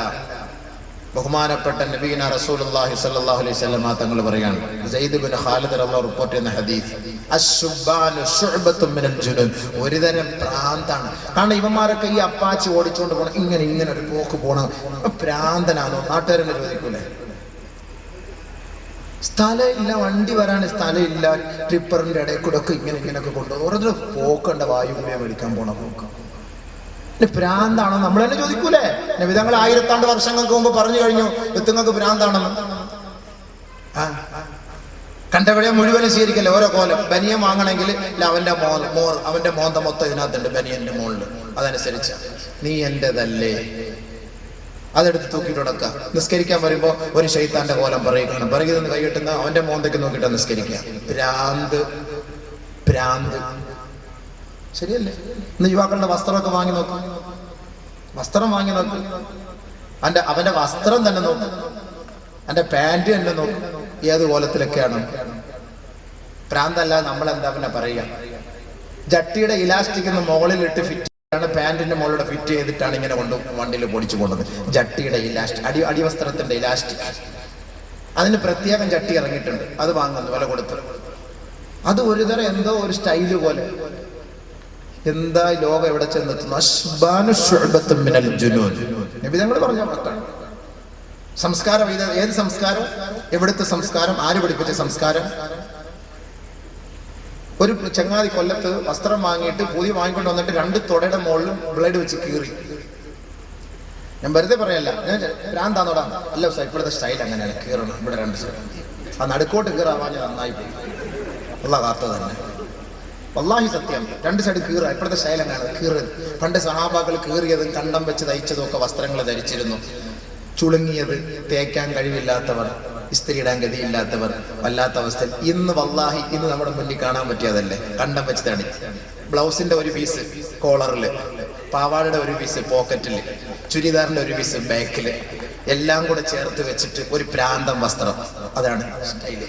ബഹുമാനപ്പെട്ട നബിയുനാ റസൂലുള്ളാഹി സ്വല്ലല്ലാഹു അലൈഹി വസല്ലം തങ്ങൾ പറയാണ്, സയ്യിദ് ഇബ്നു ഖാലിദ് റളിയല്ലാഹു റിപ്പോർട്ട് ചെയ്യുന്ന ഹദീസ്, അശ്ശുബാനു ശുഅബത്തും മിനൽ ജുനൂൻ, ഒരുതരം ഭ്രാന്താണ്. കാരണം ഇവന്മാരൊക്കെ ഈ അപ്പാച്ചി ഓടിച്ചുകൊണ്ട് പോകണം, ഇങ്ങനെ ഒരു പോക്ക് പോകണം, ഭ്രാന്തനാണോ? നാട്ടുകാരെന്നെ ചോദിക്കൂലേ? സ്ഥലമില്ല, വണ്ടി വരാൻ സ്ഥലമില്ല, ട്രിപ്പറിന്റെ ഇടയിൽ കൂടെ ഒക്കെ ഇങ്ങനെയൊക്കെ കൊണ്ടുപോകും. ഓരോരുത്തർ പോക്കണ്ട, വായുവിനെ മേടിക്കാൻ പോണ പോക്ക്. ഭ്രാന്താണോ? നമ്മൾ തന്നെ ചോദിക്കൂലേ? നബി തങ്ങൾ 1000 വർഷങ്ങൾക്ക് മുമ്പ് പറഞ്ഞു കഴിഞ്ഞു എത്തുങ്ങൾക്ക് ഭ്രാന്താണെന്ന്. കണ്ടവിടെ മുഴുവനും സ്വീകരിക്കല്ലേ ഓരോ കോലം. ബനിയൻ വാങ്ങണമെങ്കിൽ അവന്റെ മോന്ത മൊത്തം ഇതിനകത്തുണ്ട്, ബനിയന്റെ മുകളിൽ. അതനുസരിച്ച് നീ എന്റേതല്ലേ, അതെടുത്ത് തൂക്കിയിട്ട് ഉടക്കുക. നിസ്കരിക്കാൻ വരുമ്പോ ഒരു ശൈത്താന്റെ കോലം പറയുകയാണ്, പറയുന്നത് കൈകിട്ടുന്ന അവന്റെ മോന്തയ്ക്ക് നോക്കിയിട്ട് നിസ്കരിക്കുക. ഭ്രാന്ത് ശരിയല്ലേ? ഇന്ന് യുവാക്കളുടെ വസ്ത്രമൊക്കെ വാങ്ങി നോക്കും, അവന്റെ വസ്ത്രം തന്നെ നോക്കും, അവന്റെ പാന്റ് തന്നെ നോക്കും, ഏത് കോലത്തിലൊക്കെയാണ്. ഭ്രാന്തല്ല, നമ്മളെന്താ പിന്നെ പറയുക? ജട്ടിയുടെ ഇലാസ്റ്റിക് മുകളിലിട്ട് ഫിറ്റ് ആണ്, പാന്റിന്റെ മുകളിലൂടെ ഫിറ്റ് ചെയ്തിട്ടാണ് ഇങ്ങനെ കൊണ്ട് വണ്ടിയിൽ പൊടിച്ചു പോകുന്നത്. ജട്ടിയുടെ ഇലാസ്റ്റിക്, അടിവസ്ത്രത്തിന്റെ ഇലാസ്റ്റിക്, അതിന് പ്രത്യേകം ജട്ടി ഇറങ്ങിയിട്ടുണ്ട്, അത് വാങ്ങുന്നു വില കൊടുത്ത്. അത് ഒരുതരം എന്തോ ഒരു സ്റ്റൈല് പോലെ. എന്താ ലോകം എവിടെ ചെന്നെത്തുന്നു? അശ്ബാനു ശുഅബത്തും മിനൽ ജുനൂൻ. നബി തങ്ങൾ പറഞ്ഞ വാക്കാണ്. സംസ്കാരം ഏത് സംസ്കാരം? എവിടുത്തെ സംസ്കാരം? ആര് പഠിപ്പിച്ച സംസ്കാരം? ഒരു ചങ്ങാതി കൊല്ലത്ത് വസ്ത്രം വാങ്ങിയിട്ട് പുതിയ വാങ്ങിക്കൊണ്ട് വന്നിട്ട് 2 തുടയുടെ മുകളിലും ബ്ലേഡ് വെച്ച് കീറി. ഞാൻ വെറുതെ പറയല്ല, ഞാൻ ഭ്രാന്താന്നോടാ. അല്ല സാർ, ഇപ്പോഴത്തെ സ്റ്റൈൽ അങ്ങനെയാണ്, കീറണം ഇവിടെ 2 സൈഡ്. ആ നടുക്കോട്ട് കീറാവാൻ നന്നായി പോയി, ഉള്ള കാത്ത തന്നെ. വല്ലാഹി സത്യം, 2 സൈഡ് കീറ. ഇപ്പോഴത്തെ സ്റ്റൈൽ അങ്ങനെയാണ്, കീറത്. പണ്ട് സഹാബാക്കൾ കീറിയതും കണ്ടം വെച്ച് തയ്ച്ചതും ഒക്കെ വസ്ത്രങ്ങൾ ധരിച്ചിരുന്നു. ചുളുങ്ങിയത്, തേക്കാൻ കഴിവില്ലാത്തവർ, ഇസ്തിരി ഇടാൻ ഗതിയില്ലാത്തവർ, വല്ലാത്ത അവസ്ഥയിൽ. ഇന്ന് വല്ലാഹി ഇന്ന് നമ്മുടെ മുന്നിൽ കാണാൻ പറ്റിയതല്ലേ, കണ്ടം വെച്ച് തണി. ബ്ലൗസിന്റെ ഒരു പീസ് കോളറില്, പാവാടയുടെ ഒരു പീസ് പോക്കറ്റില്, ചുരിദാറിന്റെ ഒരു പീസ് ബാക്കില്, എല്ലാം കൂടെ ചേർത്ത് വെച്ചിട്ട് ഒരു പ്രാന്തം വസ്ത്രം. അതാണ് സ്റ്റൈല്.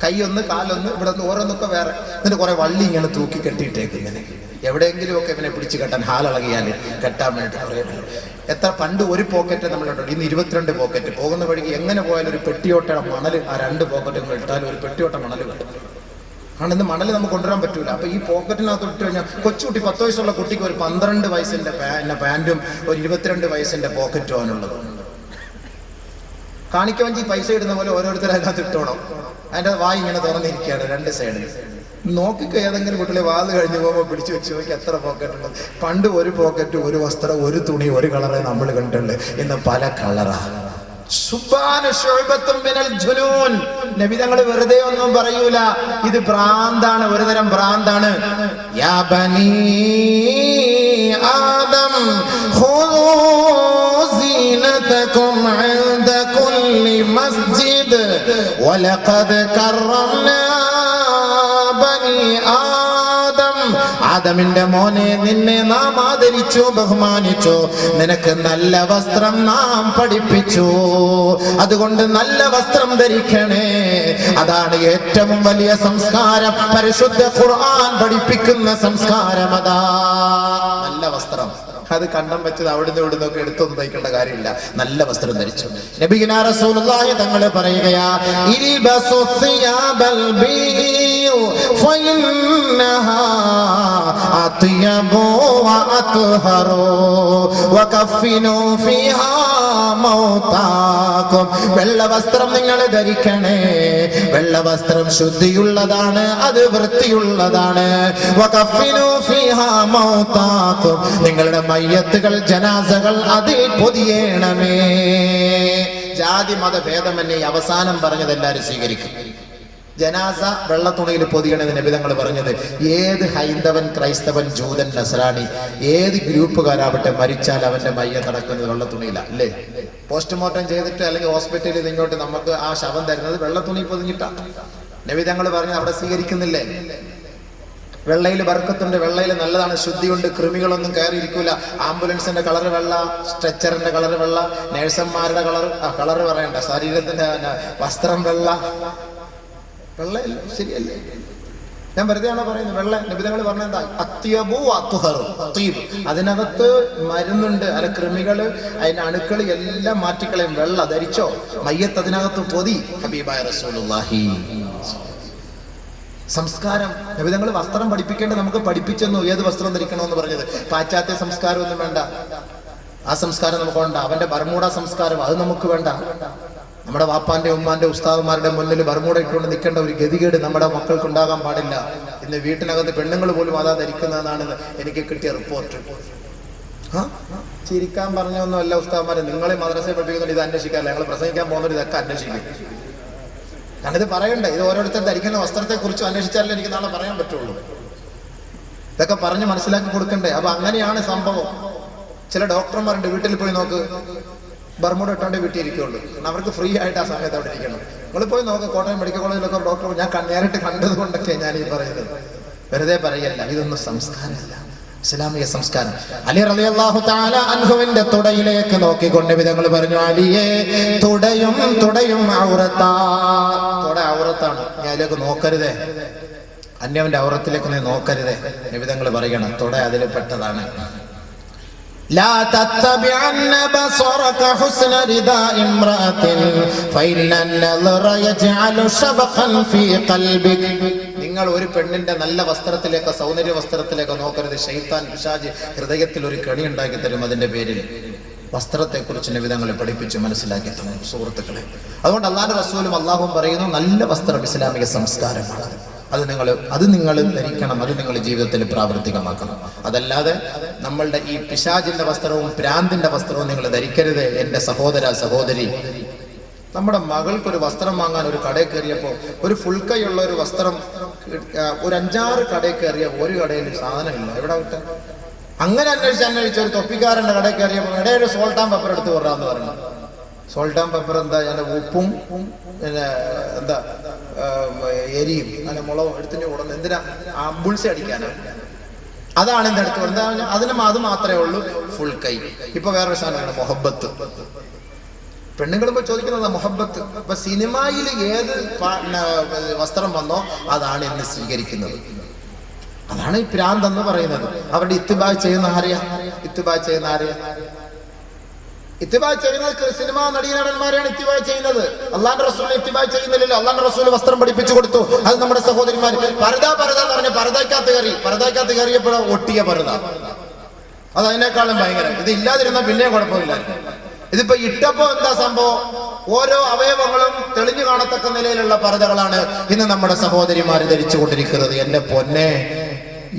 കൈയൊന്ന്, കാലൊന്ന്, ഇവിടെ നിന്ന് ഓരോന്നൊക്കെ വേറെ. എന്നിട്ട് കുറെ വള്ളി ഇങ്ങനെ തൂക്കി കെട്ടിയിട്ടേക്ക്. ഇങ്ങനെ എവിടെയെങ്കിലും ഒക്കെ ഇവനെ പിടിച്ച് കെട്ടാൻ, ഹാലിളകിയാൽ കെട്ടാൻ വേണ്ടി കുറേ. എത്ര പണ്ട് ഒരു പോക്കറ്റ് നമ്മളുണ്ട്, ഇന്ന് 22 പോക്കറ്റ്. പോകുന്ന വഴിക്ക് എങ്ങനെ പോയാലും ഒരു പെട്ടിയോട്ട മണൽ, ആ 2 പോക്കറ്റുകൾ ഇട്ടാലും ഒരു പെട്ടിയോട്ട മണൽ കിട്ടും. ആണെന്ന് മണൽ നമുക്ക് കൊണ്ടുവരാൻ പറ്റൂല. അപ്പൊ ഈ പോക്കറ്റിനകത്ത് ഇട്ട് കഴിഞ്ഞാൽ കൊച്ചുകുട്ടി 10 വയസ്സുള്ള കുട്ടിക്ക് ഒരു 12 വയസ്സിന്റെ പാൻറ്റും ഒരു 22 വയസ്സിന്റെ പോക്കറ്റും ആണുള്ളത്. കാണിക്കവഞ്ചി പൈസ ഇടുന്ന പോലെ ഓരോരുത്തരും അതിനകത്ത് ഇട്ടോണം. അതിന്റെ വായി ഇങ്ങനെ തുറന്നിരിക്കുകയാണ് 2 സൈഡിൽ. നോക്കിക്കോ, ഏതെങ്കിലും കുട്ടികളെ വാത് കഴിഞ്ഞ് പോകുമ്പോൾ പിടിച്ചു വെച്ച് നോക്കി എത്ര പോക്കറ്റ് ഉള്ളത്. പണ്ട് ഒരു പോക്കറ്റ്, ഒരു വസ്ത്രം, ഒരു തുണി, ഒരു കളറേ നമ്മൾ കണ്ടുള്ളു. ഇന്ന് പല കളറാ. നബി തങ്ങൾ വെറുതെ ഒന്നും പറയൂല, ഇത് ഭ്രാന്താണ്, ഒരു തരം ഭ്രാന്താണ്. യാ ബനീ ആദം ഖുദൂ സീനതകും ഇൻദ കുല്ലി മസ്ജിദ് വലഖദ് കറംനാ ബനീ ആദം. ആദമിന്റെ മോനെ, നിന്നെ നാം ആദരിച്ചു, ബഹുമാനിച്ചു. നിനക്ക് നല്ല വസ്ത്രം നാം പഠിപ്പിച്ചു. അതുകൊണ്ട് നല്ല വസ്ത്രം ധരിക്കണേ. അതാണ് ഏറ്റവും വലിയ സംസ്കാരം. പരിശുദ്ധ ഖുർആൻ പഠിപ്പിക്കുന്ന സംസ്കാരം അതാ, നല്ല വസ്ത്രം. അത് കണ്ടം വെച്ചത് അവിടുന്ന് ഇവിടുന്ന് ഒക്കെ എടുത്തൊന്നും തയ്ക്കേണ്ട കാര്യമില്ല. നല്ല വസ്ത്രം ധരിച്ചു. നബിയുനാ റസൂലുള്ളാഹി തങ്ങൾ പറയുകയാ, ഇൽബസു സിയാബൽ ബീഉ ഫഇന്നഹാ അത്യബു വഅത്ഹറു വകഫിനു ഫീഹാ മൗതാകും. വെള്ള വസ്ത്രം നിങ്ങൾ ധരിക്കണേ. വെള്ള വസ്ത്രം ശുദ്ധിയുള്ളതാണ്, അത് വൃത്തിയുള്ളതാണ്. വകഫിനു ഫീഹാ മൗതാകും. നിങ്ങളുടെ മയ്യത്തുകൾ, ജനാസകൾ അതിൽ പൊതിയണമേ. ജാതി മത ഭേദമന്യേ അവസാനം പറഞ്ഞത് എല്ലാവരും സ്വീകരിക്കും. ജനാസ വെള്ള തുണിയിൽ പൊതിയണമെന്ന് നബി തങ്ങൾ പറഞ്ഞത്. ഏത് ഹൈന്ദവൻ, ക്രൈസ്തവൻ, ജൂതൻ, നസ്രാണി, ഏത് ഗ്രൂപ്പുകാരാവട്ടെ മരിച്ചാൽ അവന്റെ മയ്യത്ത് നടക്കുന്നത് വെള്ള തുണിയില, അല്ലേ? പോസ്റ്റ്മോർട്ടം ചെയ്തിട്ട് അല്ലെങ്കിൽ ഹോസ്പിറ്റലിൽ നിന്ന് ഇങ്ങോട്ട് നമുക്ക് ആ ശവം തരുന്നത് വെള്ള തുണി പൊതിഞ്ഞിട്ടാണ്. നബി തങ്ങൾ പറഞ്ഞത് അവിടെ സ്വീകരിക്കുന്നില്ലേ? വെള്ളയിൽ ബർക്കത്തുണ്ട്, വെള്ളയിൽ നല്ലതാണ്, ശുദ്ധിയുണ്ട്, കൃമികളൊന്നും കയറിയിരിക്കൂല. ആംബുലൻസിന്റെ കളർ വെള്ള, സ്ട്രെച്ചറിന്റെ കളർ വെള്ള, നേഴ്സന്മാരുടെ കളർ പറയണ്ട, ശരീരത്തിന്റെ വസ്ത്രം വെള്ള. വെള്ളയല്ല, ശരിയല്ലേ? ഞാൻ വെറുതെയാണോ പറയുന്നത്? വെള്ള നബിതങ്ങൾ പറഞ്ഞ എന്താ? അത്യബു അത്ഹറു. അതിനകത്ത് മരുന്നുണ്ട്, അല്ല കൃമികള്, അതിന്റെ അണുക്കൾ എല്ലാം മാറ്റിക്കളയും. വെള്ള ധരിച്ചോ, മയ്യത്ത് അതിനകത്ത് പൊതി. ഹബീബായ റസൂലുള്ളാഹി. സംസ്കാരം. നബിതങ്ങൾ വസ്ത്രം പഠിപ്പിക്കേണ്ടത് നമുക്ക് പഠിപ്പിച്ചെന്നു. ഏത് വസ്ത്രം ധരിക്കണമെന്ന് പറഞ്ഞത്. പാശ്ചാത്യ സംസ്കാരം ഒന്നും വേണ്ട, ആ സംസ്കാരം നമുക്ക് വേണ്ട. അവന്റെ ബർമൂഡ സംസ്കാരം അത് നമുക്ക് വേണ്ട. നമ്മുടെ വാപ്പാന്റെ ഉമ്മാന്റെ ഉസ്താദുമാരുടെ മുന്നിൽ ബർമൂഡ ഇട്ടുകൊണ്ട് നിൽക്കേണ്ട ഒരു ഗതികേട് നമ്മുടെ മക്കൾക്ക് ഉണ്ടാകാൻ പാടില്ല. ഇന്ന് വീട്ടിനകത്ത് പെണ്ണുങ്ങൾ പോലും അതാ ധരിക്കുന്നതെന്നാണ് എനിക്ക് കിട്ടിയ റിപ്പോർട്ട്. ചിരിക്കാൻ പറഞ്ഞൊന്നും അല്ല ഉസ്താദുമാരെ, നിങ്ങളെ മദ്രസയെ പഠിപ്പിക്കുന്നുണ്ട്, ഇത് അന്വേഷിക്കാറില്ല. ഞങ്ങൾ പ്രസംഗിക്കാൻ പോകുന്നവർ ഇതൊക്കെ അന്വേഷിക്കും. കാരണം ഇത് പറയണ്ടേ, ഇത് ഓരോരുത്തർ ധരിക്കുന്ന വസ്ത്രത്തെ കുറിച്ച് അന്വേഷിച്ചാലേ എനിക്ക് നാളെ പറയാൻ പറ്റുള്ളൂ. ഇതൊക്കെ പറഞ്ഞ് മനസ്സിലാക്കി കൊടുക്കണ്ടേ? അപ്പൊ അങ്ങനെയാണ് സംഭവം. ചില ഡോക്ടർമാരുണ്ട്, വീട്ടിൽ പോയി നോക്ക്, ബർമൂഡ ഇട്ടോണ്ടേ വീട്ടിൽ ഇരിക്കുള്ളൂ. അവർക്ക് ഫ്രീ ആയിട്ട് ആ സമയത്ത് അവിടെ ഇരിക്കണം. നിങ്ങൾ പോയി നോക്ക്, കോട്ടയം മെഡിക്കൽ കോളേജിലൊക്കെ ഡോക്ടർ ഞാൻ നേരിട്ട് കണ്ടത് കൊണ്ടൊക്കെ ഞാൻ ഈ പറയുന്നത്, വെറുതെ പറയല്ല. ഇതൊന്നും സംസ്കാരമല്ല, ഇസ്ലാമിക സംസ്കാരം. അലി റളിയല്ലാഹു തആല അൻഹുവിന്റെ തുടയിലേക്ക് നോക്കിക്കൊണ്ട് വിധങ്ങൾ പറഞ്ഞു, അലിയെ തുടയും ഔറത്താ. തുട ഔറത്താണ്, നീ അതിലേക്ക് നോക്കരുതേ, അന്യവന്റെ ഔറത്തിലേക്ക് നീ നോക്കരുതേ. നിബിധങ്ങൾ പറയണം, തുട അതിൽ പെട്ടതാണ്. لا تتبعن بصرك حسن رداء امرأة فإن النظر يجعل شبقا في قلبك. നിങ്ങൾ ഒരു പെണ്ണിന്റെ നല്ല വസ്ത്രത്തിലേക്ക്, സൗന്ദര്യ വസ്ത്രത്തിലേക്ക് നോക്കരുത്. ശൈത്താൻ, പിശാച് ഹൃദയത്തിൽ ഒരു കെണി ഉണ്ടാക്കി തരും. അതിന്റെ പേരിൽ വസ്ത്രത്തെ കുറിച്ച് നബിതങ്ങളെ പഠിപ്പിച്ച് മനസ്സിലാക്കി തന്നു സുഹൃത്തുക്കളെ. അതുകൊണ്ട് അല്ലാഹുവിന്റെ റസൂലും അല്ലാഹുവും പറയുന്നു, നല്ല വസ്ത്രം ഇസ്ലാമിക സംസ്കാരമാണ്. അത് നിങ്ങൾ ധരിക്കണം, അത് നിങ്ങൾ ജീവിതത്തിൽ പ്രാവർത്തികമാക്കണം. അതല്ലാതെ നമ്മളുടെ ഈ പിശാചിന്റെ വസ്ത്രവും ഭ്രാന്തിന്റെ വസ്ത്രവും നിങ്ങൾ ധരിക്കരുത്. എൻ്റെ സഹോദര സഹോദരി, നമ്മുടെ മകൾക്കൊരു വസ്ത്രം വാങ്ങാൻ ഒരു കടയിൽ കയറിയപ്പോൾ ഒരു ഫുൾ കൈയുള്ള ഒരു വസ്ത്രം ഒരു 5-6 കടയിൽ കയറിയ ഒരു കടയിൽ സാധനമില്ല. എവിടെ വിട്ട? അങ്ങനെ അന്വേഷിച്ച് ഒരു തൊപ്പിക്കാരൻ്റെ കടയിൽ കയറിയപ്പോൾ ഇടയിൽ സോൾട്ട് ആൻഡ് പെപ്പർ എടുത്ത് കൊണ്ടാന്ന് പറഞ്ഞു. സോൾട്ട് ആൻഡ് പെപ്പർ എന്താ? അതിൻ്റെ ഉപ്പും പിന്നെ എന്താ എരിയും അതിന്റെ മുളകും എടുത്തിട്ട് കൊടുക്കുന്നത് എന്തിനാ? ബുൾസ അടിക്കാനാണ്. അതാണ് എന്റെ അടുത്ത് എന്താ? അത് മാത്രമേ ഉള്ളൂ ഫുൾ കൈ. ഇപ്പൊ വേറൊരു സാധനമാണ് മൊഹബത്ത്. പെണ്ണുങ്ങളിപ്പോ ചോദിക്കുന്നത് മൊഹബത്ത്. ഇപ്പൊ സിനിമയിൽ ഏത് വസ്ത്രം വന്നോ അതാണ് ഇന്ന് സ്വീകരിക്കുന്നത്. അതാണ് ഈ ഭ്രാന്ത് എന്ന് പറയുന്നത്. അവരുടെ ഇത്തിബാ ചെയ്യുന്ന ആരെയാ? ഇത്തിബാ ചെയ്യുന്നത് സിനിമാ നടീനടന്മാരെയാണ് ഇത്തിബാ ചെയ്യുന്നത്. അള്ളാന്റെ റസൂലിനെ ഇത്തിബാ ചെയ്യുന്നില്ലല്ലോ. അള്ളാന്റെ റസൂൽ വസ്ത്രം പഠിപ്പിച്ചു കൊടുത്തു. അത് നമ്മുടെ സഹോദരിമാർ പർദ എന്ന് പറഞ്ഞ പർദക്കകത്ത് കയറിയപ്പോഴോ ഒട്ടിയ പർദ, അത് അതിനേക്കാളും ഭയങ്കരം. ഇത് ഇല്ലാതിരുന്ന പിന്നെയും കുഴപ്പമില്ലായിരുന്നു. ഇതിപ്പോ ഇട്ടപ്പോ എന്താ സംഭവം? ഓരോ അവയവങ്ങളും തെളിഞ്ഞു കാണത്തക്ക നിലയിലുള്ള പർദകളാണ് ഇന്ന് നമ്മുടെ സഹോദരിമാര് ധരിച്ചു കൊണ്ടിരിക്കുന്നത്. എന്റെ പൊന്നെ,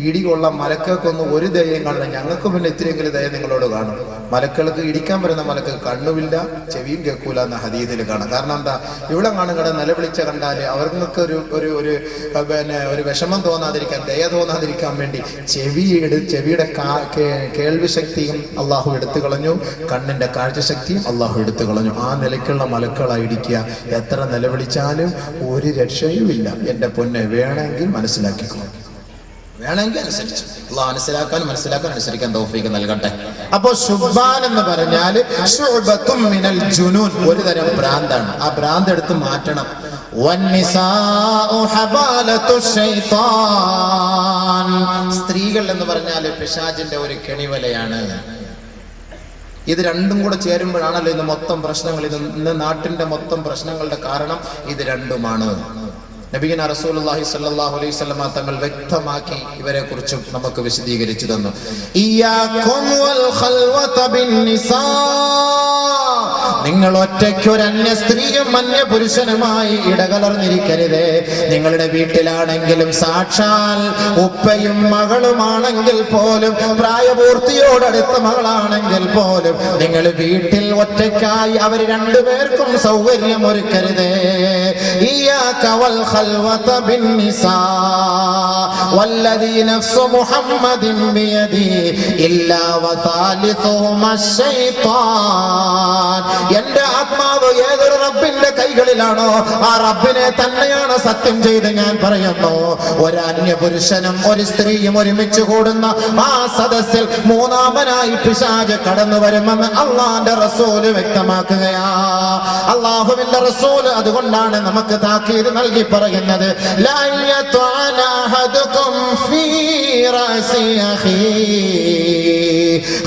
ഇടികൊള്ള മലക്കൾക്കൊന്നും ഒരു ദയം കാണില്ല. ഞങ്ങൾക്ക് പിന്നെ ഇത്തിരിയെങ്കിലും ദയം നിങ്ങളോട് കാണും. മലക്കൾക്ക് ഇടിക്കാൻ വരുന്ന മലക്ക് കണ്ണുമില്ല, ചെവിയും കേൾക്കൂല എന്ന ഹദീസിൽ കാണാം. കാരണം എന്താ? ഇവിടെ കാണുകട നിലവിളിച്ച കണ്ടാല് അവർക്ക് ഒരു വിഷമം തോന്നാതിരിക്കാൻ, ദയ തോന്നാതിരിക്കാൻ വേണ്ടി ചെവിയുടെ കേൾവി ശക്തിയും അള്ളാഹു എടുത്തു കളഞ്ഞു, കണ്ണിന്റെ കാഴ്ചശക്തിയും അള്ളാഹു എടുത്തു കളഞ്ഞു. ആ നിലയ്ക്കുള്ള മലക്കളായി ഇടിക്കുക. എത്ര നിലവിളിച്ചാലും ഒരു രക്ഷയും ഇല്ല. എന്റെ പൊന്നെ, വേണമെങ്കിൽ മനസ്സിലാക്കിക്കോ, വേണമെങ്കിൽ അനുസരിച്ചു. അള്ളാഹു മനസ്സിലാക്കാൻ അനുസരിക്കാൻ തൗഫീഖ് നൽകട്ടെ. അപ്പോ ശുബ്ബാൻ എന്ന് പറഞ്ഞാൽ ശുഅബത്തും മിനൽ ജുനൂൻ, ഒരു തരം ഭ്രാന്താണ്. ആ ഭ്രാന്ത് എടുത്ത് മാറ്റണം. വന്നിസാഉ ഹബാലത്തു ശൈത്താൻ, സ്ത്രീകൾ എന്ന് പറഞ്ഞാൽ പിശാചിന്റെ ഒരു കെണിവലയാണ്. ഇത് രണ്ടും കൂടെ ചേരുമ്പോഴാണല്ലോ ഇന്ന് മൊത്തം പ്രശ്നങ്ങൾ, ഇന്ന് നാട്ടിന്റെ മൊത്തം പ്രശ്നങ്ങളുടെ കാരണം ഇത് രണ്ടുമാണ്. നബിയന റസൂലുള്ളാഹി സ്വല്ലല്ലാഹു അലൈഹി വസല്ലം തങ്ങൾ വ്യക്തമാക്കി ഇവരെ കുറിച്ച് നമുക്ക് വിശദീകരിച്ചു തന്നു. ഇയ്യാകും വൽ ഖൽവത ബിന്നിസാ, നിങ്ങൾ ഒറ്റയ്ക്ക് ഒരു അന്യ സ്ത്രീയും അന്യ പുരുഷനുമായി ഇടകലർന്നിരിക്കരുത്. നിങ്ങളുടെ വീട്ടിലാണെങ്കിലും സാക്ഷാൽ ഉപ്പയും മകളുമാണെങ്കിൽ പോലും, പ്രായപൂർത്തിയോടടുത്ത മകളാണെങ്കിൽ പോലും, നിങ്ങൾ വീട്ടിൽ ഒറ്റയ്ക്കായി അവർ രണ്ടുപേർക്കും സൗകര്യം ഒരുക്കരുത്. ഇയ്യാക വൽ ഖൽവത ബിന്നിസാ വല്ലദീ നഫ്സു മുഹമ്മദിൻ ബിയദി ഇല്ലാ വസാലിസുഹുമ ശൈത്താൻ, എന്റെ ആത്മാവ് ഏതൊരു റബ്ബിന്റെ കൈകളിലാണോ ആ റബ്ബിനെ തന്നെയാണ് സത്യം ചെയ്ത് ഞാൻ പറയുന്നു. ഒരു അന്യ പുരുഷനും ഒരു സ്ത്രീയും ഒരുമിച്ച് കൂടുന്ന ആ സദസ്സിൽ മൂന്നാമനായി പിശാച് കടന്നു വരുമെന്ന് അള്ളാന്റെ റസൂല് വ്യക്തമാക്കുകയാ. അള്ളാഹുവിന്റെ റസൂല് അതുകൊണ്ടാണ് നമുക്ക് താക്കീത് നൽകി പറയുന്നത്, ലാ യത്അന അഹദുകും ഫീ റഅസി അഖീ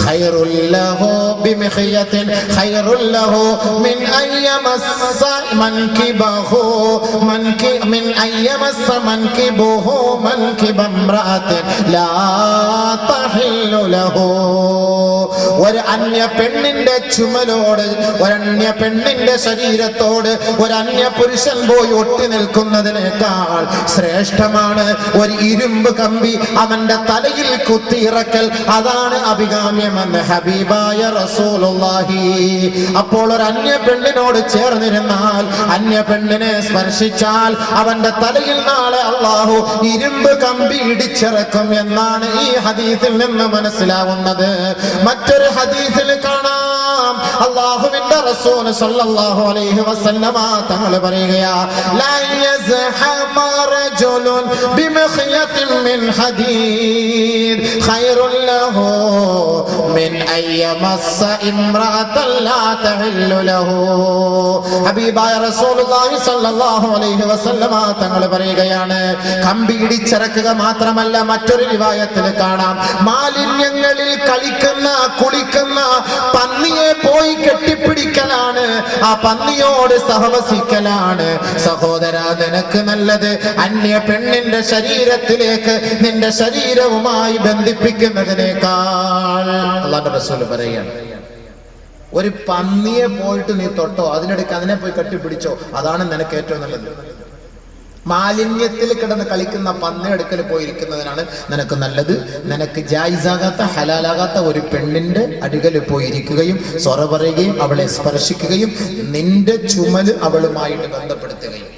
ഖൈറുൽ ലഹു ബിമിഖ്യത്തിൻ ഖൈറുൽ ലഹു മിൻ അയ്യമസ്സ മൻകിബഹു മിൻ അയ്യമസ്സ മൻകിബഹു മൻകിബ ഇംറഅത്തിൻ ലാ തഹില്ലു ലഹു. ഒരു അന്യ പെണ്ണിന്റെ ചുമലോട്, ഒരു അന്യ പെണ്ണിന്റെ ശരീരത്തോട് ഒരു അന്യ പുരുഷൻ പോയി ഒട്ടി നിൽക്കുന്നതിനേക്കാൾ ശ്രേഷ്ഠമാണ് ഒരു ഇരുമ്പ് കമ്പി അവന്റെ തലയിൽ കുത്തിയിറക്കൽ. അതാണ് അഭികാമ്യമെന്ന് ഹബീബായ റസൂലുള്ളാഹി. അപ്പോൾ ഒരു അന്യ പെണ്ണിനോട് ചേർന്നിരുന്നാൽ, അന്യ പെണ്ണിനെ സ്പർശിച്ചാൽ അവന്റെ തലയിൽ നാളെ അള്ളാഹു ഇരുമ്പ് കമ്പി ഇടിച്ചിറക്കും എന്നാണ് ഈ ഹദീസിൽ നിന്ന് മനസ്സിലാവുന്നത്. മറ്റൊരു ഹദീസിൽ കാണാം, അള്ളാഹുവിന്റെ റസൂൽ സല്ലല്ലാഹു അലൈഹി വസല്ലമ തങ്ങൾ പറയുകയാ, ലാ യസ്ഹമ റജുലുൻ ബിമിഖ്യത്തിൻ മിൻ ഹദീദ് ഖൈറുൽ ലഹു മിൻ അയ്യമസ്സ ഇംറഅതൻ ലാ തഹില്ലു ലഹു. ഹബീബായ റസൂലുള്ളാഹി സ്വല്ലല്ലാഹു അലൈഹി വസല്ലമ തങ്ങൾ പറയുകയാണ്, കമ്പി ഇടിച്ചിറക്കുക മാത്രമല്ല, മറ്റൊരു റിവായത്തിൽ കാണാം, മാലിന്യങ്ങളിൽ കളിക്കുന്ന കുളിക്കുന്ന പന്നിയെ പോയി കെട്ടിപ്പിടിക്കലാണ്, ആ പന്നിയോട് സഹവസിക്കലാണ് സഹോദരാ നിനക്ക് നല്ലത് അന്യ പെണ്ണിന്റെ ശരീരത്തിലേക്ക് നിന്റെ ശരീരവുമായി ബന്ധിപ്പിക്കുന്നതിനേക്കാൾ. അല്ലാഹുവിന്റെ റസൂൽ പറയുകയാണ്, ഒരു പന്നിയെ പോയിട്ട് നീ തൊട്ടോ, അതിനിടയ്ക്ക് അതിനെ പോയി കെട്ടിപ്പിടിച്ചോ, അതാണ് നിനക്ക് ഏറ്റവും നല്ലത്. മാലിന്യത്തിൽ കിടന്ന് കളിക്കുന്ന പന്നിയെടുക്കൽ പോയിരിക്കുന്നതിനാണ് നിനക്ക് നല്ലത്. നിനക്ക് ജായിസാകാത്ത ഹലാലാകാത്ത ഒരു പെണ്ണിന്റെ അടികൽ പോയിരിക്കുകയും സ്വറ പറയുകയും അവളെ സ്പർശിക്കുകയും നിന്റെ ചുമല് അവളുമായിട്ട് ബന്ധപ്പെടുത്തുകയും.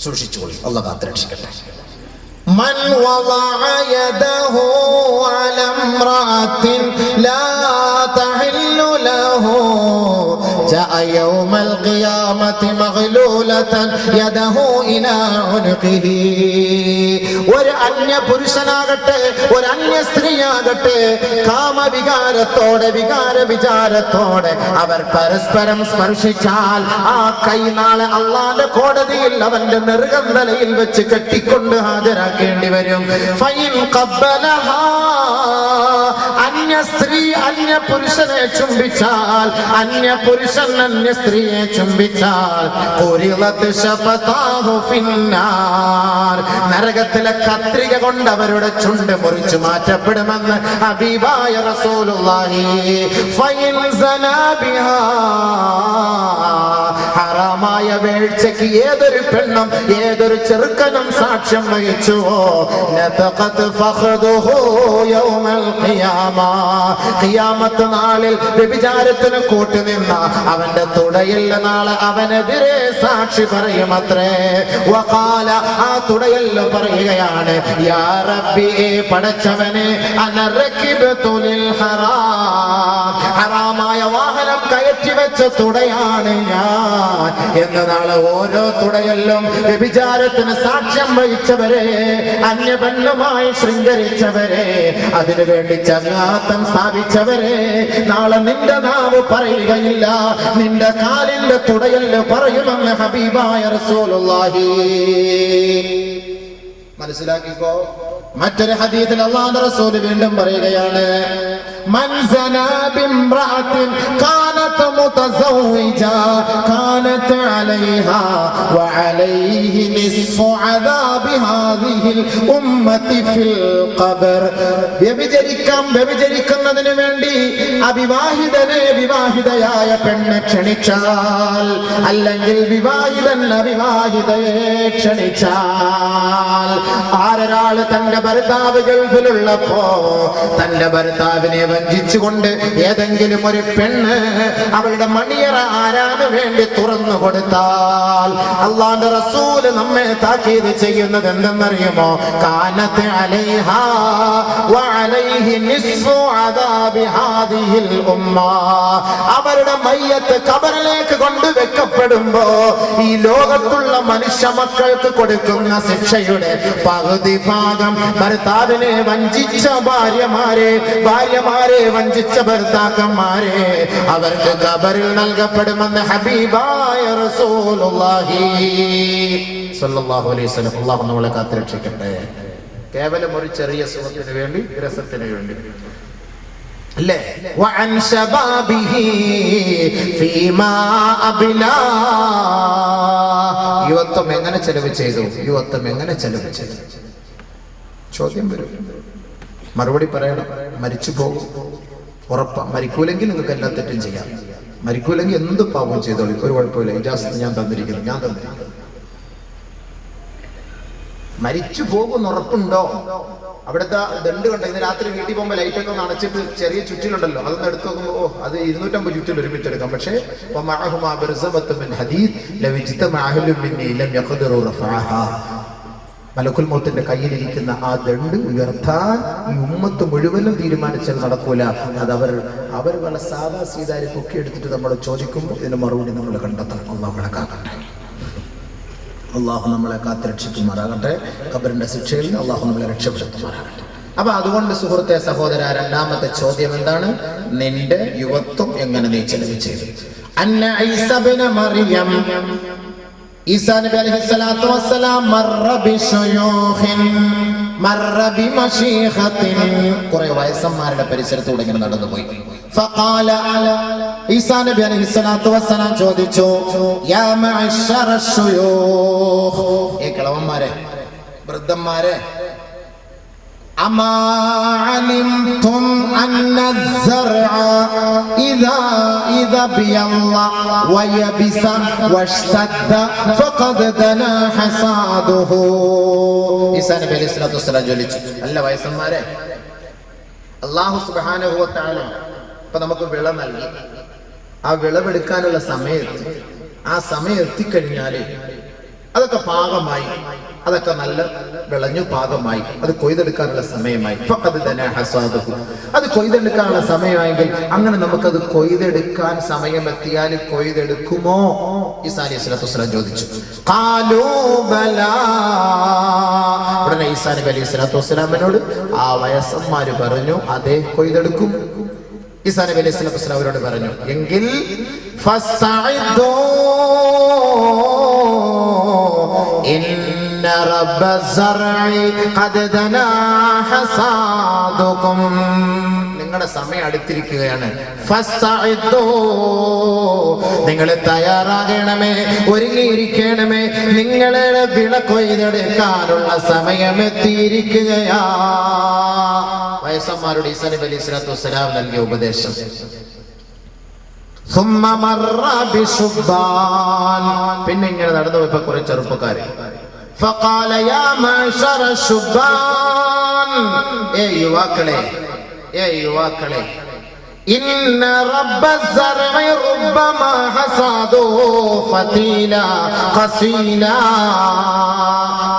സൂക്ഷിച്ചോളൂ, അല്ലാഹു കാത്ത് രക്ഷിക്കട്ടെ. من وضع يده على امرأة لا تحل له جاء يوم القيامة مغلولة يده إلى عنقه. ഒരു അന്യ പുരുഷനാകട്ടെ ഒരു അന്യ സ്ത്രീയാകട്ടെ കാമവികാരത്തോടെ വിചാരത്തോടെ അവർ പരസ്പരം സ്പർശിച്ചാൽ ആ കൈ നാളെ അള്ളാന്റെ കോടതിയിൽ അവന്റെ നെറുകം തലയിൽ വെച്ച് കെട്ടിക്കൊണ്ട് ഹാജരാക്കേണ്ടി വരും. ഫൈൻ ഖബ്ബലഹാ അന്യ സ്ത്രീ അന്യ പുരുഷനെ ചുംബിച്ചാൽ, അന്യ പുരുഷൻ അന്യ സ്ത്രീയെ ചുംബിച്ചാൽ നരകത്തിലെ കത്രിക കൊണ്ട് അവരുടെ ചുണ്ട് മുറിച്ചു മാറ്റപ്പെടുമെന്ന് ഹബീബായ റസൂലുള്ളാഹി. ഹറാമായ വീഴ്ചയ്ക്ക് ഏതൊരു പെണ്ണും ഏതൊരു ചെറുക്കനും സാക്ഷ്യം വഹിച്ചുവോ ഖിയാമത്ത് നാളിൽ വ്യഭിചാരത്തിന് കൂട്ടുനിന്ന അവന്റെ തുടയിൽ നാളെ അവനെതിരെ സാക്ഷി പറയുമത്രേ. വഖാല, ആ തുടയല്ല പറയുകയാണ്, യാ റബ്ബി, പടച്ചവനെ, അനറകിബതു ലിൽ ഹറാം, ഹറാമായ വാഹനം കയറ്റി വെച്ച തുടയാണ് ഞാൻ എന്ന് നാളെ ഓരോ തുടയല്ലും വ്യഭിചാരത്തിന് സാക്ഷ്യം വഹിച്ചവരെ, അന്യപെണ്ണുമായി ശൃംഗരിച്ചവരെ, അതിനുവേണ്ടി ചങ്ങാത്തം സ്ഥാപിച്ചവരെ, നാളെ നിന്റെ നാവ് പറയുകയില്ല, നിന്റെ കാലിന്റെ തുടയല് പറയുമെന്ന് ഹബീബായ റസൂലുള്ളാഹി. മനസ്സിലാക്കിക്കോ. മറ്റൊരു ഹദീസിൽ അല്ലാഹുവിന്റെ റസൂൽ വീണ്ടും പറയുകയാണ്, മൻ സനാ ബിംറഅത്തിൻ കാനത് മുതസവ്വിജ കാനത് അലൈഹാ വഅലൈഹി നിസ്ഫു അദാബി ഹാദിഹിൽ ഉമ്മത്തി ഫിൽ ഖബർ. വ്യഭിചരിക്കുന്നതിന് വേണ്ടി അവിവാഹിതനെ വിവാഹിതയായ പെണ്ണ് ക്ഷണിച്ചാൽ, അല്ലെങ്കിൽ വിവാഹിതൻ അവിവാഹിതയെ ക്ഷണിച്ചാൽ, ആരൊരാള് തന്റെ ഭർത്താവ് ഗൾഫിലുള്ളപ്പോ തന്റെ ഭർത്താവിനെ വഞ്ചിച്ചുകൊണ്ട് ഏതെങ്കിലും ഒരു പെണ്ണ് അവളുടെ മണിയറ ആരാന് വേണ്ടി തുറന്നു കൊടുത്താൽ, അല്ലാഹുവിന്റെ റസൂല് നമ്മെ താക്കീത് ചെയ്യുന്നത് എന്തെന്നറിയുമോ? കാനത്ത് അലൈഹാ വഅലൈഹി നിസ്ഫു അദാബി ഹാദിഹിൽ ഉമ്മ. അവരുടെ മയ്യത്ത് ഖബറിലേക്ക് കൊണ്ടുവെക്കപ്പെടുമ്പോ ഈ ലോകത്തുള്ള മനുഷ്യ മക്കൾക്ക് കൊടുക്കുന്ന ശിക്ഷയുടെ പകുതി ഭാഗം ഭർത്താവിനെ വഞ്ചിച്ച ഭാര്യമാരെ വഞ്ചിച്ച ഭർത്താക്കന്മാരെ അവർക്ക് ഖബറിൽ നൽകപ്പെടുമെന്ന് ഹബീബായ റസൂലുള്ളാഹി സ്വല്ലല്ലാഹു അലൈഹി വസല്ലം. അല്ലാഹു നമ്മളെ കാത്തുരക്ഷിക്കട്ടെ. കേവലം ഒരു ചെറിയ സുഖത്തിന് വേണ്ടി, രസത്തിന് വേണ്ടി അല്ലേ? വഅൻ ശബാബിഹി ഫീമാ അബ്ലാ. യുവത്വം എങ്ങനെ ചെലവ് ചെയ്തു? യുവത്വം എങ്ങനെ ചെലവ് ചെയ്തു? ചോദ്യം വരും, മറുപടി പറയണം. മരിച്ചു പോകും, ഉറപ്പാ. മരിക്കൂലെങ്കിൽ നിങ്ങൾക്ക് എല്ലാ തെറ്റും ചെയ്യാം. മരിക്കൂലെങ്കിൽ എന്ത് പാപം ചെയ്തോളൂ, ഒരു കുഴപ്പമില്ല. ഇജാസത്ത് ഞാൻ തന്നിരിക്കുന്നു. മരിച്ചു പോകുന്ന ഉറപ്പുണ്ടോ? അവിടുത്തെ ദണ്ട് കണ്ടോ? ഇന്ന് രാത്രി വീട്ടിൽ പോകുമ്പോൾ ലൈറ്റൊക്കെ ഒന്ന് അടച്ചിട്ട് ചെറിയ ചുറ്റിലുണ്ടല്ലോ, അതൊന്ന് എടുത്തു നോക്കുമ്പോ അത് 250 ചുറ്റിൽ ഒരുമിച്ച് എടുക്കാം. പക്ഷേ മലക്കുൽ മൗത്തിന്റെ കയ്യിലിരിക്കുന്ന ആ ദണ്ട് ഉയർത്താൻ ഈ ഉമ്മത്ത് മുഴുവനും തീരുമാനിച്ചാൽ നടക്കൂല. അത് അവർ വല്ല സാധാ സീതാരി പൊക്കി എടുത്തിട്ട് നമ്മൾ ചോദിക്കുമ്പോൾ ഇതിന് മറുപടി നമ്മൾ കണ്ടെത്തണം. അള്ളാഹു നമ്മളെ കാക്കട്ടെ. അള്ളാഹു നമ്മളെ കാത്തുരക്ഷിക്കുമാറാകട്ടെ. ഖബറിന്റെ ശിക്ഷയിൽ അള്ളാഹു നമ്മളെ രക്ഷപ്പെടുത്തുമാറാകട്ടെ. അപ്പൊ അതുകൊണ്ട് സുഹൃത്തെ, സഹോദര, രണ്ടാമത്തെ ചോദ്യം എന്താണ്? നിന്റെ യുവത്വം എങ്ങനെ നീ ചെലവ് ചെയ്തു? അന്ന ഈസ ഇബ്നു മറിയം, ഈസാ നബി അലൈഹിസ്സലാത്തു വസ്സലാം മർറ ബിശയൂഖിൻ മർറ ബിമശീഖത്തിൻ, കുറെ വയസ്സന്മാരുടെ പരിസരത്തൂടെ ഇങ്ങനെ നടന്നുപോയി. ഫഖാല, ഈസാ നബി അലൈഹിസ്സലാത്തു വസ്സലാം ചോദിച്ചു, യാ മഅശറ ശുയൂഖ്, ഏ കിളവന്മാരെ, വൃദ്ധന്മാരെ, അമാ അലിംതും അന്ന الزرع إذا بيض ويبس واشتد فقد دنا حصاده. ഈസാ നബി അലൈഹിസ്സലാത്തു വസ്സലാം ചോദിച്ചു, അല്ല വയസ്സന്മാരെ, അല്ലാഹു സുബ്ഹാനഹു വ തആല ഇപ്പൊ നമുക്ക് വിള നൽകി. ആ വിളവെടുക്കാനുള്ള സമയത്ത്, ആ സമയം എത്തിക്കഴിഞ്ഞാല് അതൊക്കെ പാകമായി, അതൊക്കെ നല്ല വിളഞ്ഞു പാകമായി, അത് കൊയ്തെടുക്കാനുള്ള സമയമായി. അത് കൊയ്തെടുക്കാനുള്ള സമയമായെങ്കിൽ അങ്ങനെ നമുക്കത് കൊയ്തെടുക്കാൻ സമയമെത്തിയാൽ കൊയ്തെടുക്കുമോ? ഈസാ അലൈഹിസ്സലാത്തു വസ്സലാം ചോദിച്ചു. ഉടനെ ഈസാ നബി അലൈഹിസ്സലാത്തു വസ്സലാമിനോട് ആ വയസ്സന്മാര് പറഞ്ഞു, അതെ, കൊയ്തെടുക്കും. ഈസാ നബി അലൈഹിസ്സലാത്തു വസ്സലാം അവരോട് പറഞ്ഞു, എങ്കിൽ ഫസ്തഇദൂ ഇന്ന റബ്ബ الزرع قد دنا حصادكم. നിങ്ങളുടെ സമയം അടുത്തിരിക്കുകയാണ്. നിങ്ങൾ തയ്യാറാകണമേ, ഒരുങ്ങിയിരിക്കണമേ, നിങ്ങളുടെ വിള കൊയ്തെടുക്കാനുള്ള സമയം എത്തിയിരിക്കുകയാ. വയസ്സന്മാരുടെ ഈസാ നബി അലൈഹി സ്വലാത്തു വസ്സലാം നൽകിയ ഉപദേശം. പിന്നെ ഇങ്ങനെ നടന്നു പോയപ്പോ കുറെ ചെറുപ്പക്കാര് യുവാക്കളെ,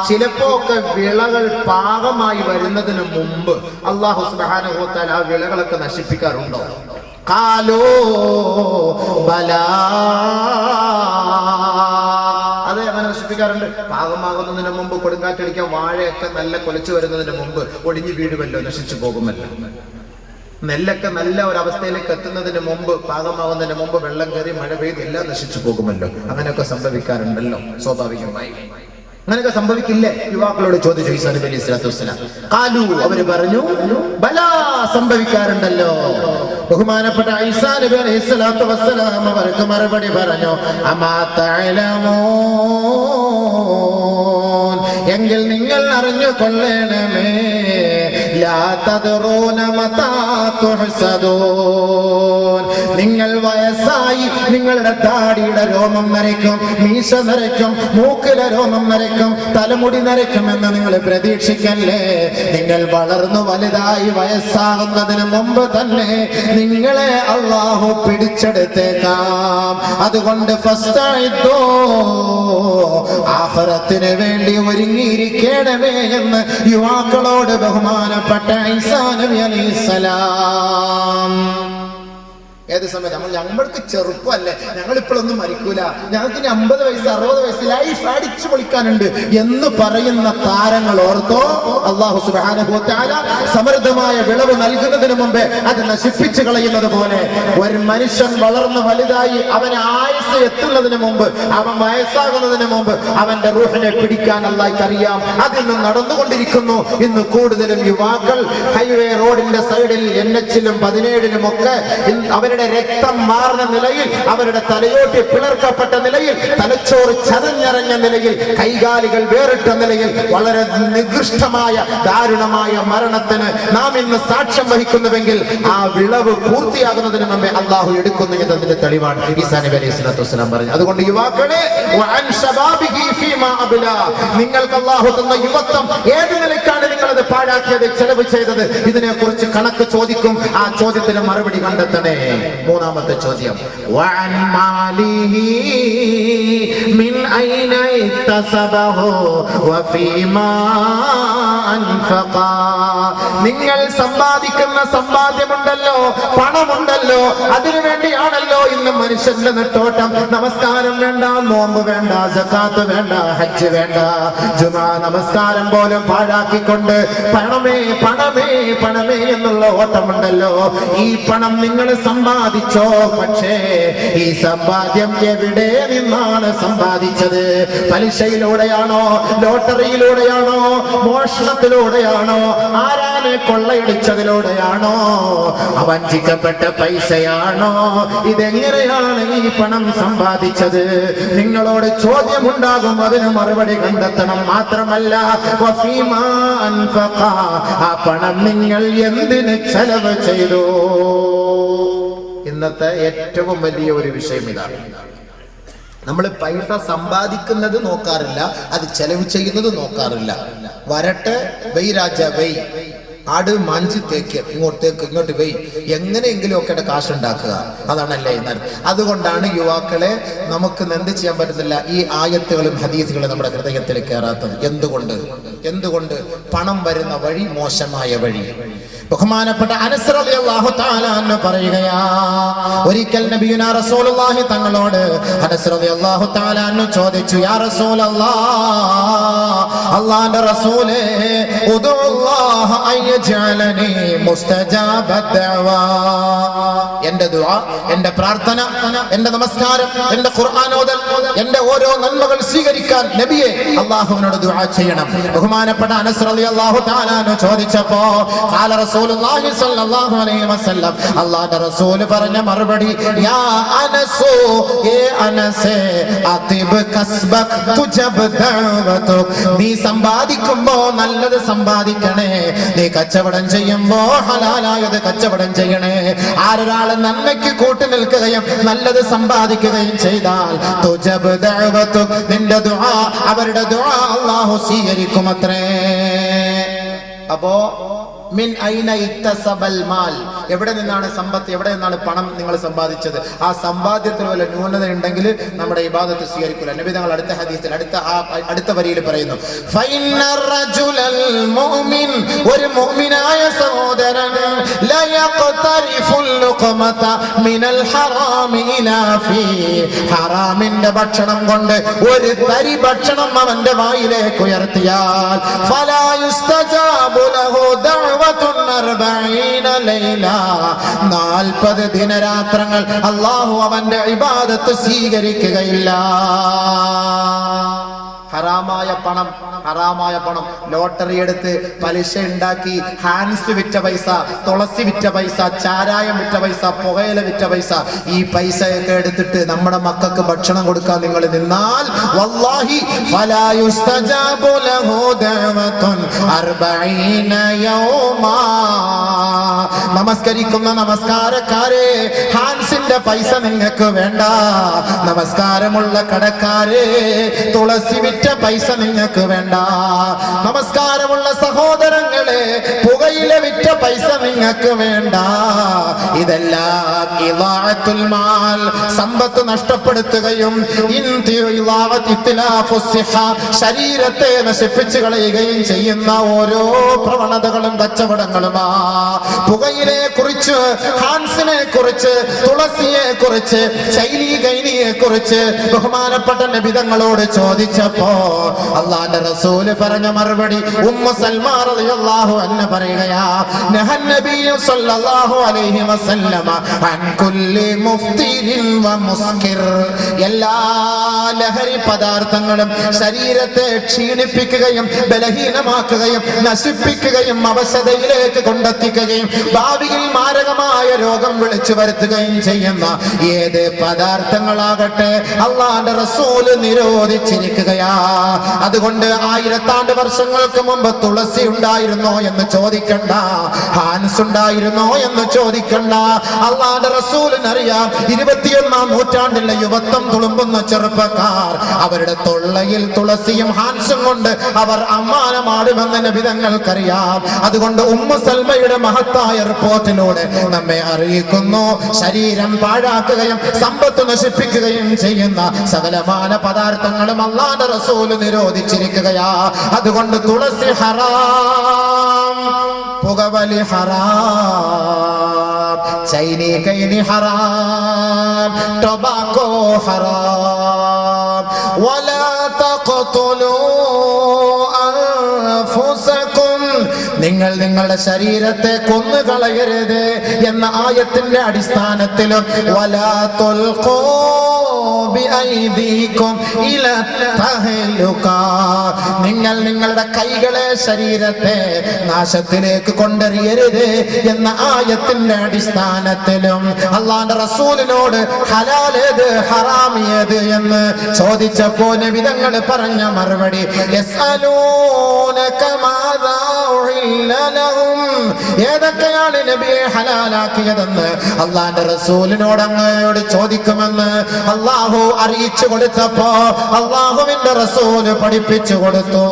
ചിലപ്പോ ഒക്കെ വിളകൾ പാകമായി വരുന്നതിന് മുമ്പ് അല്ലാഹു സുബ്ഹാനഹു വ തആല ആ വിളകളൊക്കെ നശിപ്പിക്കാറുണ്ടോ? കാലോ ബലാ, അതെ, അങ്ങനെ നശിപ്പിക്കാറുണ്ട്. പാകമാകുന്നതിന് മുമ്പ്, കൊടുങ്കാറ്റടിക്കാൻ വാഴയൊക്കെ നല്ല കൊലച്ചു വരുന്നതിന് മുമ്പ് ഒടിഞ്ഞു വീഴുമല്ലോ, നശിച്ചു പോകുമല്ലോ. നെല്ലൊക്കെ നല്ല ഒരവസ്ഥയിലേക്ക് എത്തുന്നതിന് മുമ്പ്, പാകമാകുന്നതിന് മുമ്പ് വെള്ളം കയറി മഴ പെയ്ത് എല്ലാം നശിച്ചു പോകുമല്ലോ. അങ്ങനെയൊക്കെ സംഭവിക്കാറുണ്ടല്ലോ സ്വാഭാവികമായി. അങ്ങനെയൊക്കെ സംഭവിക്കില്ലേ? യുവാക്കളോട് ചോദിച്ചു ഈസാ നബി അലൈഹി സ്വലാത്തു വസ്സലാം. ഖാലു, അവര് പറഞ്ഞു, ബലാ, സംഭവിക്കാറുണ്ടല്ലോ. ബഹുമാനപ്പെട്ട ഈസാ നബി അലൈഹി സ്വലാത്തു വസ്സലാം അവർക്ക് മറുപടി പറഞ്ഞു, അമാ തഅലമൂൻ, എങ്കിൽ നിങ്ങൾ അറിഞ്ഞു കൊള്ളണമേ, ലാ തദ്റൂന മതാ തുഹ്സദൂൻ, നിങ്ങൾ വയസ്സായി നിങ്ങളുടെ താടിയുടെ രോമം നരയ്ക്കും, മീശ നരയ്ക്കും, മൂക്കിലെ രോമം നരയ്ക്കും, തലമുടി നരയ്ക്കുമെന്ന് നിങ്ങൾ പ്രതീക്ഷിക്കല്ലേ. നിങ്ങൾ വളർന്നു വലുതായി വയസ്സാകുന്നതിന് മുമ്പ് തന്നെ നിങ്ങളെ അല്ലാഹു പിടിച്ചെടുത്തേക്കാം. അതുകൊണ്ട് ഫസ്തഇദ്ദൂ, ആഖിറത്തിന് വേണ്ടി ഒരുങ്ങിയിരിക്കണമേ എന്ന് യുവാക്കളോട് ബഹുമാനപ്പെട്ട ഈസാ നബി അലൈഹിസ്സലാം. ഏത് സമയത്ത് ഞങ്ങൾക്ക് ചെറുപ്പമല്ലേ, ഞങ്ങൾ ഇപ്പോഴൊന്നും മരിക്കൂല, ഞങ്ങൾക്ക് ഇനി 50 വയസ്സ് 60 വയസ്സ് ലൈഫ് അടിച്ചു പൊളിക്കാനുണ്ട് എന്ന് പറയുന്ന താരങ്ങൾ ഓർത്തോ, അല്ലാഹു സുബ്ഹാനഹു വ തആല സമൃദ്ധമായ വിളവ് നൽകുന്നതിന് മുമ്പേ അത് നശിപ്പിച്ചു കളയുന്നത് പോലെ ഒരു മനുഷ്യൻ വളർന്ന് വലുതായി അവന് ആയുസ് എത്തുന്നതിന് മുമ്പ്, അവൻ വയസ്സാകുന്നതിന് മുമ്പ് അവന്റെ റൂഹിനെ പിടിക്കാൻ അല്ലാഹുവിന് അറിയാം. അതിന്ന് നടന്നുകൊണ്ടിരിക്കുന്നു. ഇന്ന് കൂടുതലും യുവാക്കൾ ഹൈവേ റോഡിന്റെ സൈഡിൽ NH-ലും 17-ലും ഒക്കെ അവരുടെ രക്തം മാറുന്ന നിലയിൽ, അവരുടെ തലയോട്ടി പിളർക്കപ്പെട്ട നിലയിൽ, തലച്ചോറ് ചതഞ്ഞിറങ്ങിയ നിലയിൽ, കൈകാലുകൾ വേറിട്ട നിലയിൽ വളരെ നികൃഷ്ടമായ ദാരുണമായ മരണത്തിന് നാം ഇന്ന് സാക്ഷ്യം വഹിക്കുന്നുവെങ്കിൽ ആ വിളവ് പൂർത്തിയാകുന്നതിന് മുമ്പേ അല്ലാഹു എടുക്കുന്നു എന്നതിന്റെ തെളിവാണ് ഈസാ നബി അലൈഹി സ്വലാത്തു വസ്സലാം പറഞ്ഞു. അതുകൊണ്ട് യുവാക്കളെ, നിങ്ങൾക്ക് അല്ലാഹു തന്ന യുവത്വം ഏത് നിലയ്ക്കാണ് നിങ്ങളത് പാഴാക്കിയത്, ചെലവ് ചെയ്തത്, ഇതിനെ കുറിച്ച് കണക്ക് ചോദിക്കും. ആ ചോദ്യത്തിന് മറുപടി കണ്ടെത്തണേ. മൂന്നാമത്തെ ചോദ്യം, വഅൻ മാലിഹി മിൻ ഐന ഇക്തസബഹു വഫീമാ അൻഫഖ, നിങ്ങൾ സമ്പാദിക്കുന്ന സമ്പാദ്യമുണ്ടല്ലോ, പണമുണ്ടല്ലോ, അതിനു വേണ്ടിയാണല്ലോ ഇന്ന് മനുഷ്യന്റെ നെട്ടോട്ടം. നമസ്കാരം വേണ്ട, നോമ്പ് വേണ്ട, സകാത്ത് വേണ്ട, ഹജ്ജ് വേണ്ട, ജുമാ നമസ്കാരം പോലും പാഴാക്കിക്കൊണ്ട് പണമേ പണമേ പണമേ എന്നുള്ള ഓട്ടമുണ്ടല്ലോ. ഈ പണം നിങ്ങൾ സമ്പാദിച്ചോ, പക്ഷേ ഈ സമ്പാദ്യം എവിടെ നിന്നാണ് സമ്പാദിച്ചത്? പലിശയിലൂടെയാണോ, ലോട്ടറിയിലൂടെയാണോ, മോഷണത്തിലൂടെയാണോ, ആരാനെ കൊള്ളയടിച്ചതിലൂടെയാണോ, വഞ്ചിക്കപ്പെട്ട പൈസയാണോ? ഇതെങ്ങനെയാണ് ഈ പണം സമ്പാദിച്ചത്? നിങ്ങളോട് ചോദ്യമുണ്ടാകും, അതിന് മറുപടി കണ്ടെത്തണം. മാത്രമല്ല വഫീമാ അൻഫഖ, ആ പണം നിങ്ങൾ എന്തിന് ചെലവ് ചെയ്തു? ഇന്നത്തെ ഏറ്റവും വലിയ ഒരു വിഷയം ഇതാണ്. നമ്മൾ പൈസ സമ്പാദിക്കുന്നത് നോക്കാറില്ല, അത് ചെലവ് ചെയ്യുന്നത് നോക്കാറില്ല. വരട്ടെ, വൈ രാജ വൈ, ആട് മാഞ്ചി തേക്ക്, ഇങ്ങോട്ട് വൈ, എങ്ങനെയെങ്കിലും ഒക്കെ കാശുണ്ടാക്കുക, അതാണല്ലേ ഇന്നത്. അതുകൊണ്ടാണ് യുവാക്കളെ നമുക്ക് എന്ത് ചെയ്യാൻ പറ്റുന്നില്ല, ഈ ആയത്തുകളും ഹദീസുകളും നമ്മുടെ ഹൃദയത്തിൽ കയറാത്തത്. എന്തുകൊണ്ട്? പണം വരുന്ന വഴി മോശമായ വഴി. ബഹുമാനപ്പെട്ട അനസ് റളിയല്ലാഹു തആല അൻഹു പറയുകയാ, ഒരിക്കൽ നബിയുനാ റസൂലുള്ളാഹി തങ്ങളോട് അനസ് റളിയല്ലാഹു തആല അൻഹു ചോദിച്ചു, യാ റസൂലല്ലാഹ്, അല്ലാഹുവിന്റെ റസൂലേ, ഉദുല്ലാഹ അയ്യജഅലനി മുസ്തജാബദ് ദഅവാ, എന്റെ ദുആ, എന്റെ പ്രാർത്ഥന, എന്റെ നമസ്കാരം, എന്റെ ഖുർആൻ ഓതൽ, എന്റെ ഓരോ നന്മകൾ സ്വീകരിക്കാൻ നബിയെ അല്ലാഹുവിനോട് ദുആ ചെയ്യണം. ബഹുമാനപ്പെട്ട അനസ് റളിയല്ലാഹു തആല അൻഹു ചോദിച്ചപ്പോൾ ഖാല റസൂലുള്ളാഹി സ്വല്ലല്ലാഹു അലൈഹി വസല്ലം അല്ലാഹുവിന്റെ റസൂൽ പറഞ്ഞ മറുപടി, യാ അനസു, ഏ അനസേ, അതിബ് കസ്ബക് തുജബ് ദഅവതുക്. നീ സമ്പാദിക്കുമ്പോ നല്ലത് സമ്പാദിക്കണേ, നീ കച്ചവടം ചെയ്യുമ്പോ ഹലാലായത് കച്ചവടം ചെയ്യണേ. ആരൊരാൾ നന്മയ്ക്ക് കൂട്ടു നിൽക്കുകയും നല്ലത് സമ്പാദിക്കുകയും ചെയ്താൽ തുജബ് ദഅവതുക്, നിന്റെ ദുആ, അവരുടെ ദുആ അല്ലാഹു സ്വീകരിക്കുമത്രേ. അപ്പോ മിൻ ഐന ഇക്തസബൽ മാൽ, എവിടെ നിന്നാണ് സമ്പത്ത്, എവിടെ നിന്നാണ് പണം നിങ്ങൾ സമ്പാദിച്ചത്? ആ സമ്പാദ്യത്തിൽ വല്ല ന്യൂനത ഉണ്ടെങ്കിൽ നമ്മുടെ ഇബാദത്ത് സ്വീകരിക്കില്ല. നബി തങ്ങൾ അടുത്ത ഹദീസിൽ അടുത്ത വരിയിൽ പറയുന്നു, ഫൈനർ റജുലൽ മുഅ്മിൻ, ഒരു മുഅ്മിനായ സഹോദരൻ, ലാ യഖ്തരിഫുൽ ലുഖമത മിനൽ ഹറാമി ഇലാ ഫീ, ഹറാമിന്റെ ഭക്ഷണം കൊണ്ട് ഒരു തരി ഭക്ഷണം അവന്റെ വായിലേക്ക് ഉയർത്തിയാൽ, ഫലാ യുസ്തജാബു ലഹു 40 ലൈല, 40 ദിനരാത്രങ്ങൾ അല്ലാഹു അവന്റെ ഇബാദത്ത് സ്വീകരിക്കുകയില്ല. ഹറാമായ പണം, ലോട്ടറി എടുത്ത് പലിശ ഉണ്ടാക്കി ഹാൻസ് വിറ്റ പൈസ, തുളസി വിറ്റ പൈസ, ചാരായം വിറ്റ പൈസ, പുകയില വിറ്റ പൈസ, ഈ പൈസയൊക്കെ എടുത്തിട്ട് നമ്മുടെ മക്കൾക്ക് ഭക്ഷണം കൊടുക്കാൻ നിങ്ങൾ നിന്നാൽ, വല്ലാഹി ഫലാ യുസ്തജാബു ലഹു ദഅവതുൻ 40 യൗമാ. നമസ്കരിക്കുന്ന നമസ്കാരക്കാരെ, ഹാൻസിന്റെ പൈസ നിങ്ങൾക്ക് വേണ്ട. നമസ്കാരമുള്ള കടക്കാരെ, തുളസി വിറ്റ പൈസ നിങ്ങൾക്ക് വേണ്ട. നമസ്കാരമുള്ള സഹോദരങ്ങളെ, പുകയില വിറ്റ പൈസ നിങ്ങൾക്ക് വേണ്ട. ഇതെല്ലാം ഇളാഅത്തുൽ മാൽ, സമ്പത്ത് നഷ്ടപ്പെടുത്തുകയും ശരീരത്തെ നശിപ്പിച്ചു കളയുകയും ചെയ്യുന്ന ഓരോ പ്രവണതകളും കച്ചവടങ്ങളുമാ. പുകയിലെ കുറിച്ച്, ഹാൻസിനെ കുറിച്ച്, തുളസിയെ കുറിച്ച്, ചൈനീ ഗൈനിയെ കുറിച്ച് ബഹുമാനപ്പെട്ട നബി തങ്ങളോട് ചോദിച്ചപ്പോ അല്ലാഹുവിന്റെ റസൂൽ പറഞ്ഞ മറുപടി, ഉമ്മു സൽമാ റളിയല്ലാഹു അൻഹ പറയുകയാ, നഹൻ നബിയ്യു സ്വല്ലല്ലാഹു അലൈഹി വസല്ലമ അൻ കുല്ലി മുഫ്തിരിൻ വ മുസ്കിർ, എല്ലാ ലഹരി പദാർത്ഥങ്ങളും ശരീരത്തെ ക്ഷീണിപ്പിക്കുകയും ബലഹീനമാക്കുകയും നശിപ്പിക്കുകയും അവശതയിലേക്ക് കൊണ്ടെത്തിക്കുകയും ഭാവിയിൽ മാരകമായ രോഗം വിളിച്ചു വരുത്തുകയും ചെയ്യുന്ന ഏത് പദാർത്ഥങ്ങളാകട്ടെ അല്ലാഹുവിന്റെ റസൂൽ നിരോധിച്ചിരിക്കുകയാ. അതുകൊണ്ട് 1000 വർഷങ്ങൾക്ക് മുമ്പ് തുളസി ഉണ്ടായിരുന്നോ എന്ന് ചോദിക്കണ്ട, ഹാൻസ് ഉണ്ടായിരുന്നോ എന്ന് ചോദിക്കണ്ട. അല്ലാഹുവിന്റെ റസൂലിനറിയാം 21ാം നൂറ്റാണ്ടിലെ യുവത്വം തുളുമ്പുന്ന ചെറുപ്പക്കാർ അവരുടെ തൊള്ളയിൽ തുളസിയും ഹാൻസും കൊണ്ട് അവർ അമ്മാനമാടുമെന്ന് നബി തങ്ങൾക്കറിയാം. അതുകൊണ്ട് ഉമ്മു സൽമയുടെ മഹത്തായ റിപ്പോർട്ടിലൂടെ നമ്മെ അറിയിക്കുന്നു, ശരീരം പാഴാക്കുകയും സമ്പത്ത് നശിപ്പിക്കുകയും ചെയ്യുന്ന സകലമാന പദാർത്ഥങ്ങളും അല്ലാഹുവിന്റെ റസൂൽ നിരോധിച്ചിരിക്കുകയാ. അതുകൊണ്ട് തുളസി ഹറാം, പുകവലി ഹറാം, ചൈനീ കൈനി ഹറാം, ടൊബാക്കോ ഹറാം. വലാ തഖ്തുലൂ അൻഫുസകും, നിങ്ങൾ നിങ്ങളുടെ ശരീരത്തെ കൊന്നുകളയരുത് എന്ന ആയത്തിന്റെ അടിസ്ഥാനത്തിലും വലാ തുൽഖൂ ബിഐദീകും ഇലാ തഹ്ലുക, നിങ്ങൾ നിങ്ങളുടെ കൈകളെ, ശരീരത്തെ നാശത്തിലേക്ക് കൊണ്ടെറിയരുത് എന്ന ആയത്തിന്റെ അടിസ്ഥാനത്തിലും അല്ലാഹുവിന്റെ റസൂലിനോട് ഹലാലേത് ഹറാമിയത് എന്ന് ചോദിച്ചപ്പോൾ നബി തങ്ങൾ പറഞ്ഞ മറുപടി, യസ്അലൂനക മാദാ ഉഹില്ല ലഹും, ഏതൊക്കെയാണ് നബിയെ ഹലാലാക്കിയതെന്ന് അല്ലാഹുവിന്റെ റസൂലിനോട് അങ്ങയോട് ചോദിക്കുമെന്ന് അല്ലാഹു അറിയിച്ചു കൊടുത്തപ്പോ അല്ലാഹുവിന്റെ റസൂല് പഠിപ്പിച്ചു കൊടുത്തു.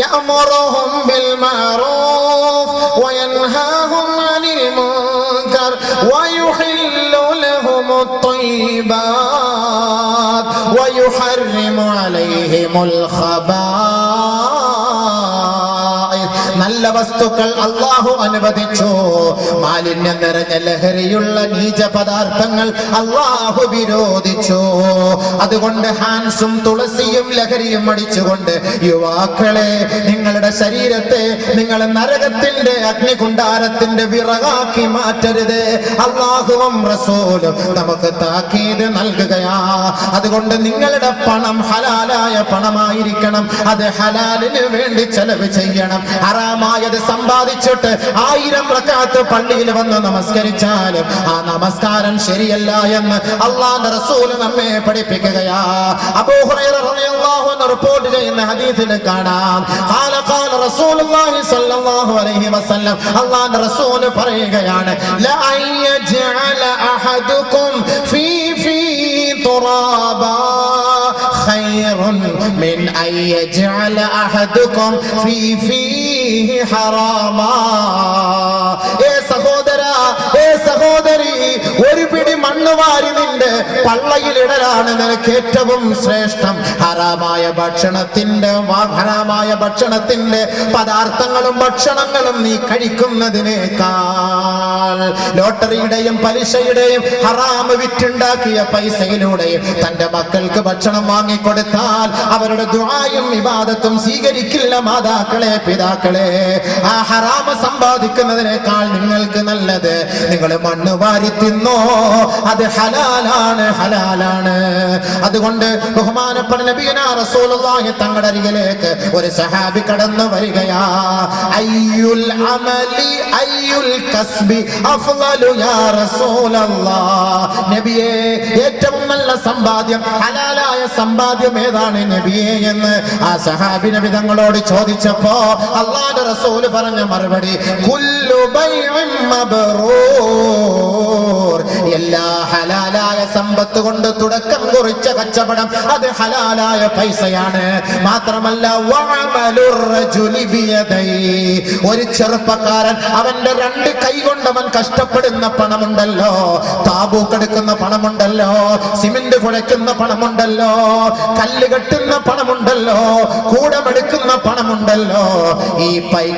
യഅമുറുഹും ബിൽ മഅറൂഫ് വയൻഹാഹും അനിൽ മുൻകർ വയുഹില്ലു ലഹുമുത് ത്വയ്യിബാത് വയുഹർരിമു അലൈഹിമുൽ ഖബായിസ്, നല്ല വസ്തുക്കൾ അല്ലാഹു അനുവദിച്ചു, മാലിന്യം നിറഞ്ഞ ലഹരിയുള്ള നീച പദാർത്ഥങ്ങൾ അല്ലാഹു വിരോധിച്ചു. അതുകൊണ്ട് ഹാൻസും തുളസിയും ലഹരിയും അടിച്ചുകൊണ്ട് യുവാക്കളെ, നിങ്ങളുടെ ശരീരത്തെ നിങ്ങൾ നരകത്തിന്റെ അഗ്നികുണ്ഡാരത്തിന്റെ വിറകാക്കി മാറ്റരുത്. അല്ലാഹുവും റസൂലും നമുക്ക് താക്കീത് നൽകുകയാ. അതുകൊണ്ട് നിങ്ങളുടെ പണം ഹലാലായ പണമായിരിക്കണം, അത് ഹലാലിന് വേണ്ടി ചെലവ് ചെയ്യണം. ഹറാമായ ഹലാലായത് സമ്പാദിച്ചിട്ട് 1000 റക്അത്ത് പള്ളിയിൽ വന്ന് നമസ്കരിച്ചാലും ആ നമസ്കാരം ശരിയല്ല എന്ന് അല്ലാഹുവിന്റെ റസൂൽ നമ്മെ പഠിപ്പിക്കുകയാ. അബൂ ഹുറൈറ റളിയല്ലാഹു അൻഹു റിപ്പോർട്ട് ചെയ്യുന്ന ഹദീസിൽ കാണാം, ഖാല റസൂലുള്ളാഹി സ്വല്ലല്ലാഹു അലൈഹി വസല്ലം, അല്ലാഹുവിന്റെ റസൂൽ പറയുകയാണ്, ലാ യജ്അല അഹദുകും ഫീ തുറാബാ ഖൈറുൻ മിൻ അൻ യജ്അല അഹദുകും ഫീ ഹറാമാ. സഹോദരി, ഒരു പിടി മണ്ണ് വാരി നിന്റെ പള്ളയിലിടലാണ് നിനക്ക് ഏറ്റവും ശ്രേഷ്ഠം. ഹറാമായ ഭക്ഷണത്തിന്റെ പദാർത്ഥങ്ങളും ഭക്ഷണങ്ങളും നീ കഴിക്കുന്നതിനേക്കാൾ ലോട്ടറിയുടെയും പലിശയുടെയും ഹറാമ് വിറ്റുണ്ടാക്കിയ പൈസയിലൂടെയും തന്റെ മക്കൾക്ക് ഭക്ഷണം വാങ്ങിക്കൊടുത്താൽ അവരുടെ ദുആയും ഇബാദത്തും സ്വീകരിക്കില്ല മാതാക്കളെ, പിതാക്കളെ. ആ ഹറാമ് സമ്പാദിക്കുന്നതിനേക്കാൾ നിങ്ങൾക്ക് നല്ലത് നിങ്ങൾ മണ്ണ് വാരി തിന്നോ, അത് ഹലാലാണ്. അതുകൊണ്ട് ബഹുമാനപ്പെട്ട നബിയുനാ റസൂലുള്ളാഹി തങ്ങളുടെ അരികിലേക്ക് ഒരു സഹാബി കടന്നു വരികയാ. അയ്യുൽ അമലി അയ്യുൽ കസ്ബി അഫ്ളലു യാ റസൂലല്ലാഹ്. നബിയേ, ഏറ്റവും നല്ല സമ്പാദ്യം, ഹലാലായ സമ്പാദ്യം ഏതാണ് നബിയേ എന്ന് ആ സഹാബി നബി തങ്ങളോട് ചോദിച്ചപ്പോ അല്ലാഹുവിന്റെ റസൂൽ പറഞ്ഞ മറുപടി, കുല്ലു ബൈഇൻ മബ്റൂർ. എല്ലാ ഹലാലായ സമ്പത്ത് കൊണ്ട് തുടക്കം കുറിച്ച കച്ചവടം അത് ഹലാലായ പൈസയാണ്. മാത്രമല്ല, വഅമലുർ റജുലി ബിയദൈഹി. ഒരു ചെറുപ്പക്കാരൻ അവന്റെ 2 കൈ കൊണ്ട് അവൻ കഷ്ടപ്പെടുന്ന പണമുണ്ടല്ലോ, താബൂക്കെടുക്കുന്ന പണമുണ്ടല്ലോ, സിമന്റ് കുഴയ്ക്കുന്ന പണമുണ്ടല്ലോ, കല്ല് കെട്ടുന്ന പണമുണ്ടല്ലോ, കൂടമെടുക്കുന്ന പണമുണ്ടല്ലോ, ഈ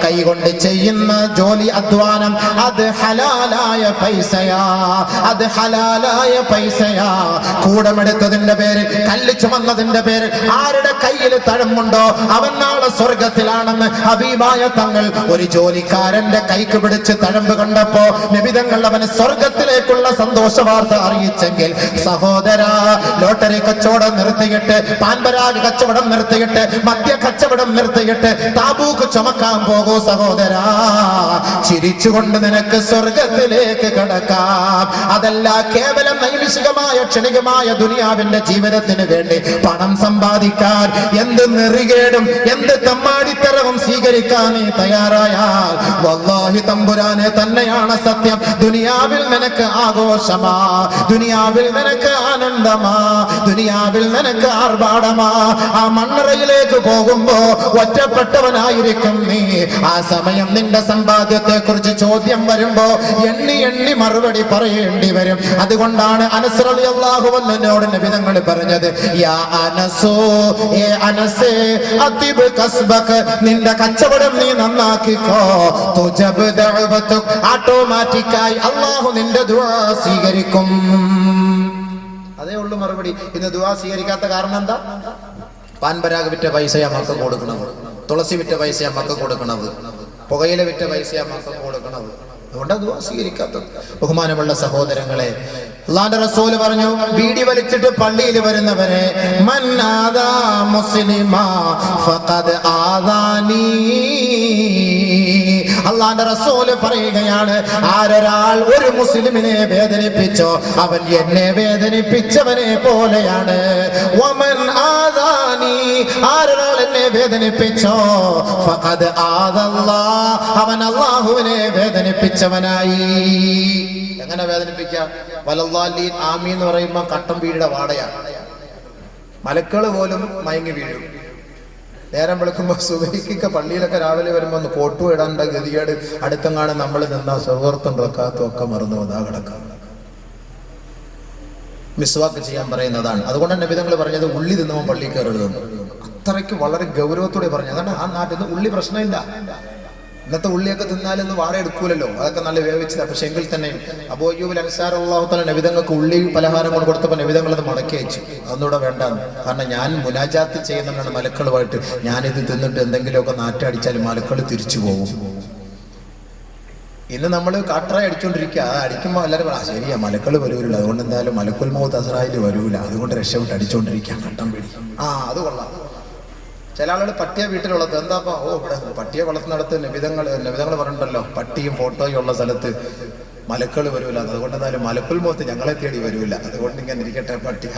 കൈ കൊണ്ട് ചെയ്യുന്ന ജോലി, അധ്വാനം അത് ഹലാലായ പൈസയാ. കൂടമെടുത്തതിന്റെ പേരിൽ, കല്ല് ചുമന്നതിന്റെ പേരിൽ ആരുടെ കയ്യിൽ തഴമ്പുണ്ടോ അവൻ നാളെ സ്വർഗത്തിലാണെന്ന് ഹബീബായ തങ്ങൾ ഒരു ജോലിക്കാരന്റെ കൈക്ക് പിടിച്ച് തഴമ്പ് കണ്ടപ്പോ നബി തങ്ങൾ അവന് സ്വർഗത്തിലേക്കുള്ള സന്തോഷ വാർത്ത അറിയിച്ചെങ്കിൽ, സഹോദരാ, ലോട്ടറി കച്ചവടം നിർത്തിയിട്ട്, പാൻപരാഗ് കച്ചവടം നിർത്തിയിട്ട്, മദ്യ കച്ചവടം നിർത്തിയിട്ട് താബൂക്ക് ചുമക്കാൻ പോകൂ സഹോദരാ. ചിരിച്ചുകൊണ്ട് നിനക്ക് സ്വർഗത്തിലേക്ക് കടക്കാം. അതല്ല കേവലം നൈമിഷികമായ ക്ഷണികമായ ദുനിയാവിന്റെ ജീവിതത്തിന് വേണ്ടി പണം സമ്പാദിക്കാൻ എന്ത് നെറികേടും എന്ത് തെമ്മാടിത്തരവും സ്വീകരിക്കാൻ നീ തയ്യാറായാൽ വല്ലാഹി തമ്പുരാനെ തന്നെയാണ് സത്യം. ദുനിയാവിൽ നിനക്ക് ആഘോഷമാ, ദുനിയാവിൽ നിനക്ക് ആനന്ദമാ, ദുനിയാവിൽ നിനക്ക് ആർഭാടമാ. ആ മണ്ണറയിലേക്ക് പോകുമ്പോ ഒറ്റപ്പെട്ടവനായിരിക്കും നീ. ആ സമയം നിന്റെ സമ്പാദ്യത്തെ കുറിച്ച് ചോദ്യം വരുമ്പോ എണ്ണി എണ്ണി മറുപടി പറയേണ്ടി വരും. അതുകൊണ്ടാണ് അനസ് റളിയല്ലാഹു അൻഹുവിനോട് നബി തങ്ങൾ പറഞ്ഞത്, യാ അനസോ, ഏ അനസേ, അതിബ് കസ്ബക, നിന്റെ കച്ചവടം നീ നന്നാക്കിക്കോ. തുജബ് ദഅവതുക, ഓട്ടോമാറ്റിക്കായി അല്ലാഹു നിന്റെ ദുആ സ്വീകരിക്കും. അതേ ഉള്ളൂ മറുപടി. ഇന്ന് ദുആ സ്വീകരിക്കാത്ത കാരണം എന്താ? പാൻപരാഗ് വിറ്റ പൈസയാ മക്കൾക്ക് കൊടുക്കണത്, തുളസി വിറ്റ പൈസയാ മക്കൾക്ക് കൊടുക്കണത്, പുകയില വിറ്റ പൈസയാ മക്കൾക്ക് കൊടുക്കണത്. അതുകൊണ്ട് ദുആ സ്വീകരിക്കാത്തത്. ബഹുമാനമുള്ള സഹോദരങ്ങളെ, അല്ലാഹുവിന്റെ റസൂൽ പറഞ്ഞു, ബീഡി വലിച്ചിട്ട് പള്ളിയിൽ വരുന്നവരെ, മൻ ആദാ മുസ്ലിമാ ഫഖദ് ആദാനി. അല്ലാഹുവിന്റെ റസൂൽ പറയുകയാണ്, ആരൊരാൾ ഒരു മുസ്ലിമിനെ വേദനിപ്പിച്ചോ അവൻ എന്നെ വേദനിപ്പിച്ചവനെ പോലെയാണ്. വമൻ ആദാനി, ആരൊരാൾ എന്നെ വേദനിപ്പിച്ചോ ഫഖദ് ആദല്ലാഹ്, അവൻ അല്ലാഹുവിനെ വേദനിപ്പിച്ചവനായി. എങ്ങനെ വേദനിപ്പിക്കാം? വലല്ലാഹീൻ ആമീൻ എന്ന് പറയുമ്പോ കട്ടം വീടിയുടെ വാടയാണ്. മലക്കള് പോലും മയങ്ങി വീഴും. നേരം വെളുക്കുമ്പോ സുബഹിക്ക് പള്ളിയിലൊക്കെ രാവിലെ വരുമ്പോ ഒന്ന് കോട്ടു ഇടാണ്ട ഗതികേട് അടുത്തെങ്ങാണ് നമ്മൾ നിന്നാ സുഹൃത്തും റക്കാത്തും ഒക്കെ മറന്നു വന്നാ കിടക്കാം. മിസ്വാക്ക് ചെയ്യാൻ പറയുന്നതാണ്. അതുകൊണ്ട് നബി തങ്ങൾ പറഞ്ഞത് ഉള്ളി തിന്നുമ്പോൾ പള്ളി കയറരുതെന്ന്. അത്രയ്ക്ക് വളരെ ഗൗരവത്തോടെ പറഞ്ഞു. അതാണ് ആ നാട്ടിൽ നിന്ന് ഉള്ളി പ്രശ്നമില്ല. ഇന്നത്തെ ഉള്ളിയൊക്കെ തിന്നാലൊന്നും വാട എടുക്കൂലല്ലോ, അതൊക്കെ നല്ല വേവിച്ചത്. പക്ഷെ എങ്കിൽ തന്നെയും അബൂ അയ്യൂബ് അൻസാരി റളിയല്ലാഹു തആല നബിതങ്ങൾക്ക് ഉള്ളി പലഹാരം കൊണ്ട് കൊടുത്തപ്പോൾ നബിതങ്ങൾ അത് മടക്കി അയച്ചു. അതൊന്നുകൂടെ വേണ്ടാന്ന്. കാരണം ഞാൻ മുനാജാത്ത് ചെയ്യുന്നതാണ് മലക്കളുമായിട്ട്. ഞാനിത് തിന്നിട്ട് എന്തെങ്കിലുമൊക്കെ നാറ്റടിച്ചാൽ മലക്കൾ തിരിച്ചു പോകും. ഇന്ന് നമ്മൾ കാട്ടറായി അടിച്ചോണ്ടിരിക്കുക. അത് അടിക്കുമ്പോൾ എല്ലാവരും ശരിയാ മലക്കൾ വരൂല, അതുകൊണ്ട് എന്തായാലും മലക്കുൽ മൗത്ത് അസ്രായിൽ വരൂല, അതുകൊണ്ട് രക്ഷപ്പെട്ട് അടിച്ചോണ്ടിരിക്കാം കട്ടം പിടി. അത് കൊള്ളാം. ചില ആളുകൾ പട്ടിയെ വീട്ടിലുള്ളത് എന്താ ഇവിടെ പട്ടിയെ വളർത്തുന്നിടത്ത് നബിതങ്ങൾ പറഞ്ഞിട്ടുണ്ടല്ലോ, പട്ടിയും ഫോട്ടോയും ഉള്ള സ്ഥലത്ത് മലക്കൾ വരൂല, അതുകൊണ്ട് എന്തായാലും മലക്കുൽ മൗത്ത് ഞങ്ങളെ തേടി വരൂല, അതുകൊണ്ട് ഇങ്ങനെ ഇരിക്കട്ടെ പട്ടി.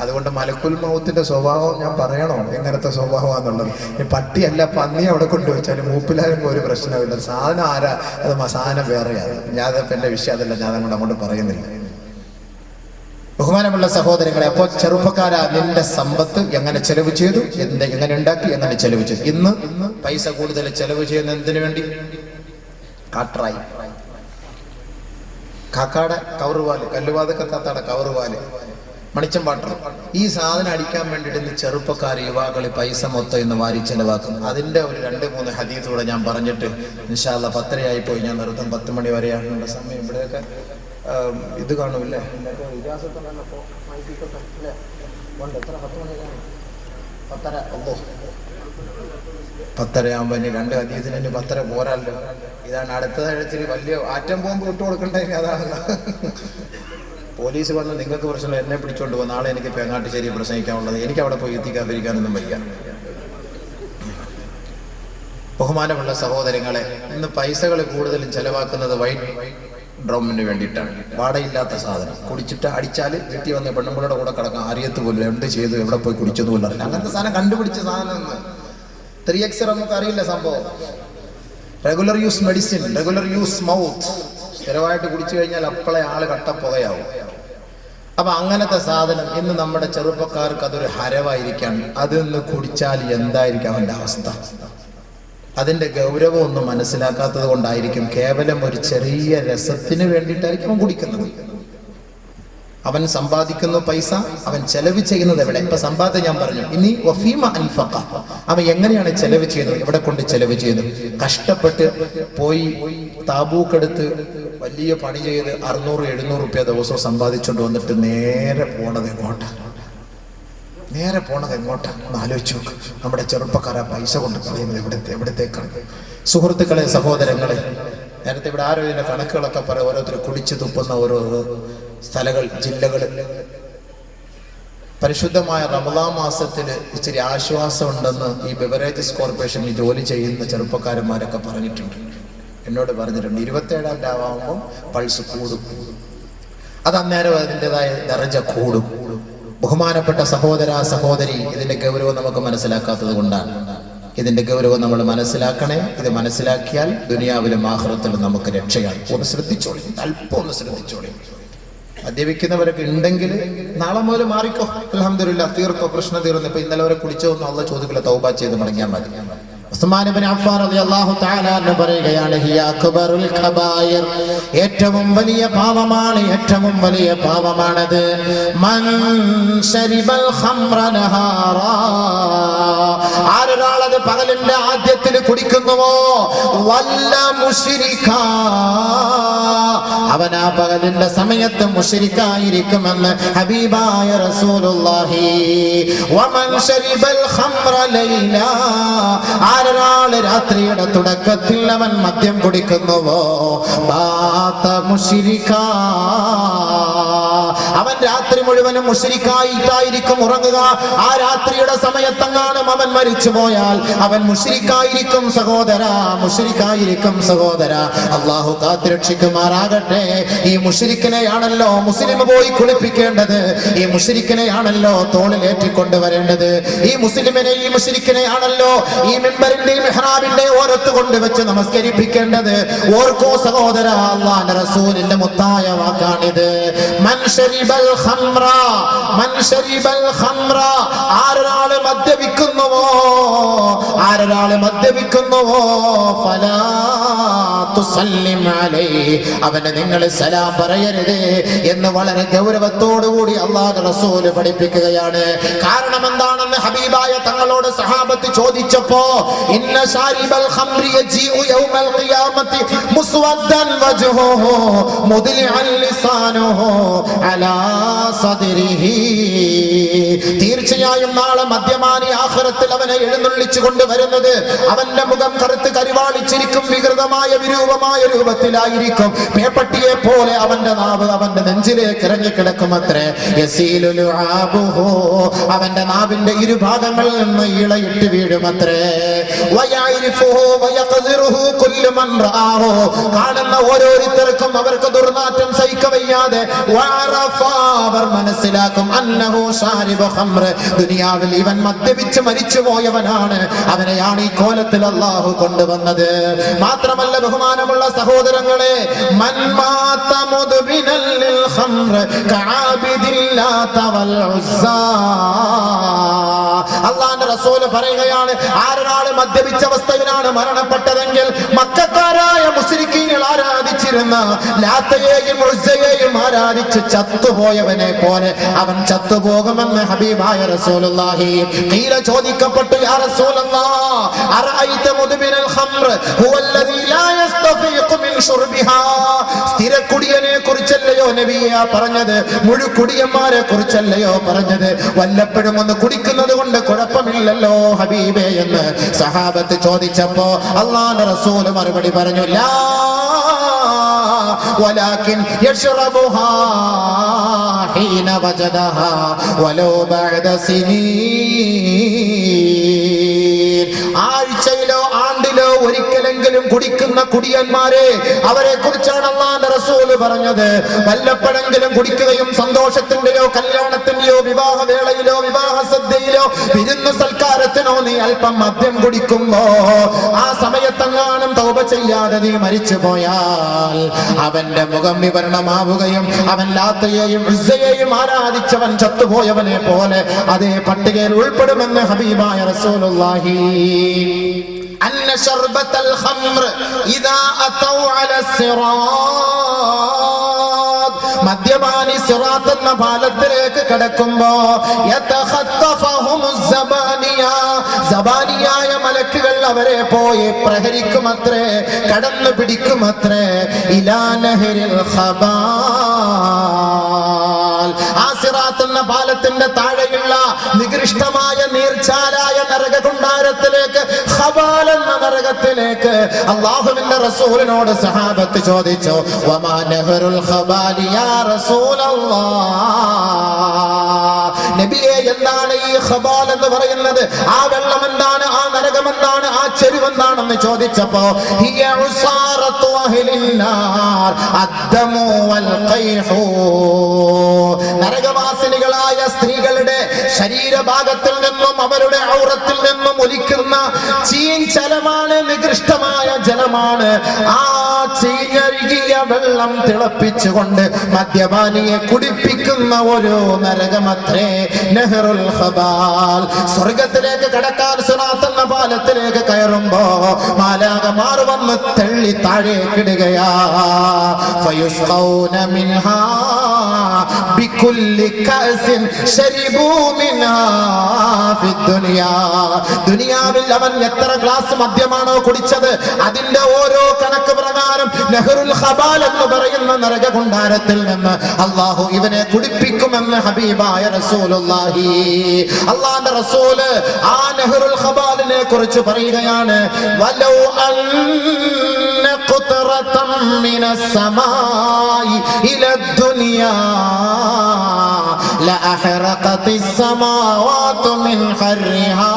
അതുകൊണ്ട് മലക്കുൽ മൗത്തിന്റെ സ്വഭാവം ഞാൻ പറയണോ എങ്ങനത്തെ സ്വഭാവമാണെന്നുള്ളത്? ഈ പട്ടിയല്ല പന്നി അവിടെ കൊണ്ടുവച്ചാലും മൂപ്പിലാരും ഒരു പ്രശ്നമില്ല. സാധനം ആരാ, അത് സാധനം വേറെയാണ്. ഞാൻ എന്റെ വിഷയം അതല്ല, ഞാൻ അങ്ങോട്ട് പറയുന്നില്ല. ബഹുമാനമുള്ള സഹോദരങ്ങളെ, അപ്പോൾ ചെറുപ്പക്കാരാ, നിന്റെ സമ്പത്ത് എങ്ങനെ ചെലവ് ചെയ്തു, എങ്ങനെ ഉണ്ടാക്കി, എങ്ങനെ ചെലവ് ചെയ്തു? ഇന്ന് പൈസ കൂടുതൽ ചെലവ് ചെയ്യുന്ന എന്തിനു വേണ്ടി? കാട്രായി, കാക്കാടെ കവറുപാല്, കല്ലുവാതൊക്കെ കാത്താടെ കവറുപാല്, മണിച്ചമ്പാട്ടർ, ഈ സാധനം അടിക്കാൻ വേണ്ടിയിട്ട് ഇന്ന് ചെറുപ്പക്കാർ യുവാക്കൾ പൈസ മൊത്തം ഇന്ന് വാരി ചെലവാക്കും. അതിന്റെ ഒരു 2-3 ഹദീസ് കൂടെ ഞാൻ പറഞ്ഞിട്ട് ഇൻഷാ അല്ലാഹ് 10:30 പോയി, ഞാൻ നിർത്തും. 10 മണി വരെയാണ് സമയം. ഇവിടെയൊക്കെ ഇത് കാണൂല്ലേ, 10:30 ആകുമ്പോ ഇനി 2 ഹദീസിന് 10:30 പോരാല്ലോ. ഇതാണ് അടുത്തതാഴ്ചയിൽ വലിയ ആറ്റം ബോംബ് ഇട്ട് കൊടുക്കണ്ടേ. അതാണ് പോലീസ് വന്ന് നിങ്ങൾക്ക് പ്രശ്നം, എന്നെ പിടിച്ചോണ്ട് പോകും, നാളെ എനിക്ക് പേങ്ങാട്ടുശ്ശേരി പ്രസംഗിക്കാനുള്ളത്, എനിക്ക് അവിടെ പോയി എത്തിക്കാതിരിക്കാനൊന്നും വയ്യ. ബഹുമാനമുള്ള സഹോദരങ്ങളെ, ഇന്ന് പൈസകൾ കൂടുതലും ചെലവാക്കുന്നത് വൈറ്റ് ഡ്രമ്മിന് വേണ്ടിയിട്ടാണ്. വാടയില്ലാത്ത സാധനം കുടിച്ചിട്ട് അടിച്ചാൽ വീട്ടിൽ വന്ന് പെണ്ണുമ്പിളുടെ കൂടെ കിടക്കാം, അറിയത്ത് പോലും എന്ത് ചെയ്തു, എവിടെ പോയി കുടിച്ചെന്ന് പോലും അറിയില്ല. അങ്ങനത്തെ സാധനം കണ്ടുപിടിച്ച സാധനം 3x നമുക്ക് അറിയില്ല സംഭവം. Regular use medicine, regular use mouth, സ്ഥിരമായിട്ട് കുടിച്ചു കഴിഞ്ഞാൽ അപ്പോളെ ആള് കട്ടപ്പുകയാവും. അപ്പൊ അങ്ങനത്തെ സാധനം ഇന്ന് നമ്മുടെ ചെറുപ്പക്കാർക്ക് അതൊരു ഹരവായിരിക്കാണ്. അതൊന്ന് കുടിച്ചാൽ എന്തായിരിക്കും അവന്റെ അവസ്ഥ? അതിന്റെ ഗൗരവം ഒന്നും മനസ്സിലാക്കാത്തത് കൊണ്ടായിരിക്കും, കേവലം ഒരു ചെറിയ രസത്തിന് വേണ്ടിയിട്ടായിരിക്കും അവൻ കുടിക്കുന്നത്. അവൻ സമ്പാദിക്കുന്നു പൈസ, അവൻ ചെലവ് ചെയ്യുന്നത് എവിടെ? ഇപ്പൊ സമ്പാദ്യം ഞാൻ പറഞ്ഞു. ഇനി വഫീമ അൻഫഖ, അവൻ എങ്ങനെയാണ് ചെലവ് ചെയ്യുന്നത്, എവിടെ കൊണ്ട് ചെലവ് ചെയ്യുന്നു? കഷ്ടപ്പെട്ട് പോയി താബൂക്കെടുത്ത് വലിയ പണി ചെയ്ത് 600-700 രൂപ ദിവസവും സമ്പാദിച്ചുകൊണ്ട് വന്നിട്ട് നേരെ പോണത് എങ്ങോട്ടാണ്? ഒന്ന് ആലോചിച്ച് നോക്ക്. നമ്മുടെ ചെറുപ്പക്കാരാ പൈസ കൊണ്ട് കളയുന്നത് എവിടത്തേക്കാണ്? സുഹൃത്തുക്കളെ, സഹോദരങ്ങളെ, നേരത്തെ ഇവിടെ ആരോ ഇതിന്റെ കണക്കുകളൊക്കെ പറയാം. ഓരോരുത്തർ കുടിച്ചു തുപ്പുന്ന ഓരോ സ്ഥലങ്ങൾ, ജില്ലകൾ. പരിശുദ്ധമായ റമദാൻ മാസത്തില് ഇച്ചിരി ആശ്വാസം ഉണ്ടെന്ന് ഈ ബെവറേജസ് കോർപ്പറേഷനിൽ ജോലി ചെയ്യുന്ന ചെറുപ്പക്കാരന്മാരൊക്കെ പറഞ്ഞിട്ടുണ്ട്, എന്നോട് പറഞ്ഞിട്ടുണ്ട്. 27-ാം രാവാകുമ്പോൾ പൾസ് കൂടും, അത് അന്നേരം അതിൻ്റെതായ ദർജ കൂടും. ബഹുമാനപ്പെട്ട സഹോദര സഹോദരി, ഇതിന്റെ ഗൗരവം നമുക്ക് മനസ്സിലാക്കാത്തത് കൊണ്ടാണ്. ഇതിന്റെ ഗൗരവം നമ്മൾ മനസ്സിലാക്കണേ. ഇത് മനസ്സിലാക്കിയാൽ ദുനിയാവിലും ആഖിറത്തിലും നമുക്ക് രക്ഷയാണ്. ഒന്ന് ശ്രദ്ധിച്ചോളി, അല്പം ഒന്ന് ശ്രദ്ധിച്ചോളി. മദ്യപിക്കുന്നവരൊക്കെ ഉണ്ടെങ്കിൽ നാളെ മുതൽ മാറിക്കോ, അൽഹംദുലില്ലാ, തീർത്തോ, പ്രശ്നം തീർന്നു. ഇപ്പൊ ഇന്നലെ വരെ കുടിച്ചതൊന്നും അള്ളാഹ് ചോദിക്കില്ല, തൗബ ചെയ്ത് മടങ്ങിയാൽ മതി. ഉസ്മാൻ ഇബ്നു അഫ്ഫാൻ റളിയല്ലാഹു തആല അൻഹു പറയുകയാണ്, ഹിയ അക്ബറുൽ കബായിർ, ഏറ്റവും വലിയ പാപമാണ്, ഏറ്റവും വലിയ പാപമാണത്. മൻ ശരിബൽ ഖംറ നഹാറാ, ആരൊരാളത് പകലിന്റെ ആദ്യത്തിൽ കുടിക്കുന്നുവോ, വല്ല മുശ്രിക്കാ, അവൻ ആ പകലിന്റെ സമയത്ത് മുശ്രിക്കായിരിക്കുമെന്ന് ഹബീബായ റസൂലുള്ളാഹി. വമൻ ശരിബൽ ഖംറ ലൈലാ, ആരൊരാള് രാത്രിയുടെ തുടക്കത്തിൽ അവൻ മദ്യം കുടിക്കുന്നുവോ, ബാത മുശ്രിക്കാ, അവൻ രാത്രി മുഴുവനും മുശ്രിക്കായിട്ടായിരിക്കും ഉറങ്ങുക. ആ രാത്രിയുടെ സമയത്തെങ്ങാനും അവൻ മരിച്ചു പോയാൽ അവൻ മുശ്രിക്കായിരിക്കും സഹോദര, മുശ്രിക്കായിരിക്കും സഹോദര. അള്ളാഹു കാത്തുരക്ഷിക്കുമാറാകട്ടെ. ഈ മുശ്രിക്കിനെയാണല്ലോ മുസ്ലിം പോയി കുളിപ്പിക്കേണ്ടത്, ഈ മുശ്രിക്കിനെയാണല്ലോ തോളിലേറ്റിക്കൊണ്ടുവരേണ്ടത്, ഈ മുസ്ലിമിനെ, ഈ മുശ്രിക്കിനെയാണല്ലോ ഈ മിമ്പറിന്റെ മെഹ്റാബിന്റെ ഓരത്ത് കൊണ്ടുവച്ച് നമസ്കരിപ്പിക്കേണ്ടത്. ഓർക്കോ സഹോദര, അല്ലാഹുവിന്റെ റസൂലിന്റെ മുത്തായ വാക്കാണിത്. മൻ ശരിബൽ ഖംറ, മൻ ശരിബൽ ഖംറ, ആരൊരാള് മദ്യപിക്കുന്നുവോ, ആരൊരാള് മദ്യപിക്കുന്നുവോ, ഫലാ തുസല്ലിം അലൈഹി, അവന് നിങ്ങൾ സലാം പറയരുത് എന്ന് വളരെ ഗൗരവത്തോടുകൂടി അല്ലാഹുവിന്റെ റസൂൽ പഠിപ്പിക്കുകയാണ്. കാരണം എന്താണെന്ന് ഹബീബായ തങ്ങളോട് സഹാബത്ത് ചോദിച്ചപ്പോ, ഇന്ന ശാരിബൽ ഖംറി യജീഉ യൗമൽ ഖിയാമത്തി മുസ്വദ്ദൻ വജ്ഹുഹു മുദ്ലിഅൻ ലിസാനുഹു അലാ സദ്രിഹി. തീർച്ചയായും നാളെ മദ്യപാനി ആഖിറത്തിൽ അവനെ എഴുന്നള്ളിച്ചു കൊണ്ടുവരുന്നത് അവന്റെ മുഖം കറുത്ത് കരിവാളിച്ചിരിക്കും, വികൃതമായ വിരൂപമായ രൂപത്തിലായിരിക്കും. പേപ്പട്ടിയെ പോലെ അവന്റെ നാവ് അവന്റെ നെഞ്ചിലേക്ക് ഇറങ്ങിക്കിടക്കുമത്രേ. യസീലു ലുആബുഹു, അവന്റെ നാവിന്റെ ഇരുഭാഗങ്ങളിൽ നിന്ന് ഇളയിട്ട് വീഴുമത്രേ. വയഅരിഫുഹു വയഖദിറുഹു കുല്ലു മൻ റആഹു, കാണുന്ന ഓരോരുത്തർക്കും അവർക്ക് ദുർനാറ്റം സഹിക്കവയ്യാതെ വഅറഫ, അവർ മനസ്സിലാക്കും അന്നഹു ശാരിബു ഖംർ, ദുനിയാവിൽ ഇവൻ മദ്യപിച്ച് മരിച്ചു പോയവനാണ്, അവനെയാണ് ഈ കോലത്തിൽ അല്ലാഹു കൊണ്ടുവന്നത്. മാത്രമല്ല ബഹുമാനമുള്ള സഹോദരങ്ങളെ, മൻ മാത മുദ്ബിനൽ ലിൽ ഖംർ കആബിദില്ലാത വൽ ഉസ്സാ, അല്ലാഹുവിന്റെ റസൂൽ പറയുകയാണ്, ആരൊരാൾ മദ്യപിച്ച അവസ്ഥയിലാണ് മരണപ്പെട്ടതെങ്കിൽ മക്കക്കാരായ മുശ്രിക്കീങ്ങൾ ആരാധിച്ചിരുന്ന ലാത്തയെയും ഉസ്സയെയും ആരാധിച്ച് ചത്തുപോയവനെ പോലെ അവൻ ചത്തുപോകുമെന്ന് ഹബീബായ റസൂലുള്ളാഹി. ഖീല, ചോദിക്കപ്പെട്ടു, യാ റസൂലല്ലാഹ് അറഅയ്ത മുദ്ബിനൽ ഖംർ ഹുവല്ലദീ ലാ യസ്തഫീഖു മിൻ ശുർബിഹാ, സ്ഥിരകുടിയനെ കുറിച്ചല്ലയോ നബിയെ പറഞ്ഞത്, മുഴുക്കുടിയന്മാരെ കുറിച്ചല്ലയോ പറഞ്ഞത്? വല്ലപ്പോഴും ഒന്ന് കുടിക്കുന്നത് കൊണ്ട് കുഴപ്പമില്ലല്ലോ ഹബീബേ എന്ന് സഹാബത്ത് ചോദിച്ചപ്പോ അല്ലാഹുവിന്റെ റസൂൽ മറുപടി പറഞ്ഞു, ലാ വലാകിൻ യശ്റബുഹാ ഹീന വജദഹാ വലൗ ബഅദ സിനീൻ. ആഴ്ചയിലോ ആണ്ടിലോ ഒരിക്കലെങ്കിലും കുടിക്കുന്ന കുടിയന്മാരെ, അവരെ കുറിച്ചാണ് അല്ലാഹുവിന്റെ റസൂല് പറഞ്ഞത്. വല്ലപ്പോഴെങ്കിലും കുടിക്കുകയും സന്തോഷത്തിന്റെയോ കല്യാണത്തിന്റെയോ വിവാഹവേളയിലോ വിവാഹ സദ്യയിലോ വിരുന്ന് സൽക്കാരത്തിനോ നീ അല്പം മദ്യം കുടിക്കുമ്പോ ആ സമയത്തെങ്ങാനും തൗബ ചെയ്യാതെ നീ മരിച്ചു പോയാൽ അവന്റെ മുഖം വിവരണമാവുകയും അവൻ ലാത്തയെയും ഉസ്സയെയും ആരാധിച്ചവൻ ചത്തുപോയവനെ പോലെ അതേ പട്ടികയിൽ ഉൾപ്പെടുമെന്ന് ഹബീബായ റസൂലുള്ളാഹി. അന്ന ശർബത്തൽ ഖംർ ഇദാ അതൗ അലാ സിറാത്ത്, മദ്യപാനി സിറാത്ത് എന്ന പാലത്തിലേക്ക് കടക്കുമ്പോ യതഖത്തഫഹുമുസ് സബാനിയ, സബാനിയായ മലക്കുകൾ അവരെ പോയി പ്രഹരിക്കുമത്രേ, കടന്നു പിടിക്കുമത്രേ. ഇലാ നഹരിൽ ഖബാൽ, ആ സിറാത്ത് എന്ന പാലത്തിന്റെ താഴെയുള്ള നികൃഷ്ടമായ നീർച്ചാലായ നരകകുണ്ടാരത്തിലേക്ക്, ഖബാൽ എന്ന നരകത്തിലേക്ക് അല്ലാഹുവിന്റെ റസൂലിനോട് സഹാബത്ത് ചോദിച്ചു, വമാ നഹറുൽ ഖബാലി യാ റസൂലല്ലാഹ്, നബിയെ എന്താണ് ഈ ഖബാൽ എന്ന് പറയുന്നത്? ആ വെള്ളം എന്താണ്? ആ നരകം എന്താണ്? ആ ചെരുവെന്താണെന്ന് ചോദിച്ചപ്പോ ഹിയ ഉസാറത്തു അഹ്ലിന്നാർ അദ്ദമു വൽ ഖൈഹു, നരകവാസിനികളായ സ്ത്രീകളുടെ ശരീരഭാഗത്തിൽ നിന്നും അവരുടെ ഔറത്തിൽ നിന്നും ഒലിക്കുന്ന ചീഞ്ചലമാണ്, നികൃഷ്ടമായ ജലമാണ്. ആ ചീഞ്ഞഴുകിയ വെള്ളം തിളപ്പിച്ചുകൊണ്ട് മദ്യപാനിയെ കുടിപ്പിക്കുന്ന ഒരു നരകമത്രേ നെഹ്റുൽ ഖബാൽ. സ്വർഗത്തിലേക്ക് കടക്കാൻ സിറാത്ത് എന്ന പാലത്തിലേക്ക് കയറുമ്പോ മാലാഖമാർ വന്ന് തള്ളി താഴേക്കിടുകയാ. ഫയുസ്ഖൗന മിൻഹാ ബികുല്ലി കഅസിൻ ശരിബൂ മിൻഹാ ഫിദ്ദുനിയാ, ദുനിയാവിൽ അവൻ എത്ര ഗ്ലാസ് മദ്യമാണോ കുടിച്ചത് അതിന്റെ ഓരോ കണക്ക് പ്രകാരം നെഹ്റുൽ ഖബാൽ എന്ന് പറയുന്ന നരകകുണ്ടാരത്തിൽ നിന്ന് അല്ലാഹു ഇവനെ കുടിപ്പിക്കുമെന്ന് ഹബീബായ റസൂലുള്ളാഹി. അല്ലാഹുവിന്റെ റസൂല് ആ നെഹ്റുൽ ഖബാലിനെ കുറിച്ച് പറയുകയാണ്, വലൗ അന്ന ഖുത്രതം മിനസ് സമായി ഇലദ് ദുനിയാ ലഅഹറഖതിസ് സമാവാതു മിൻ ഹർരിഹാ,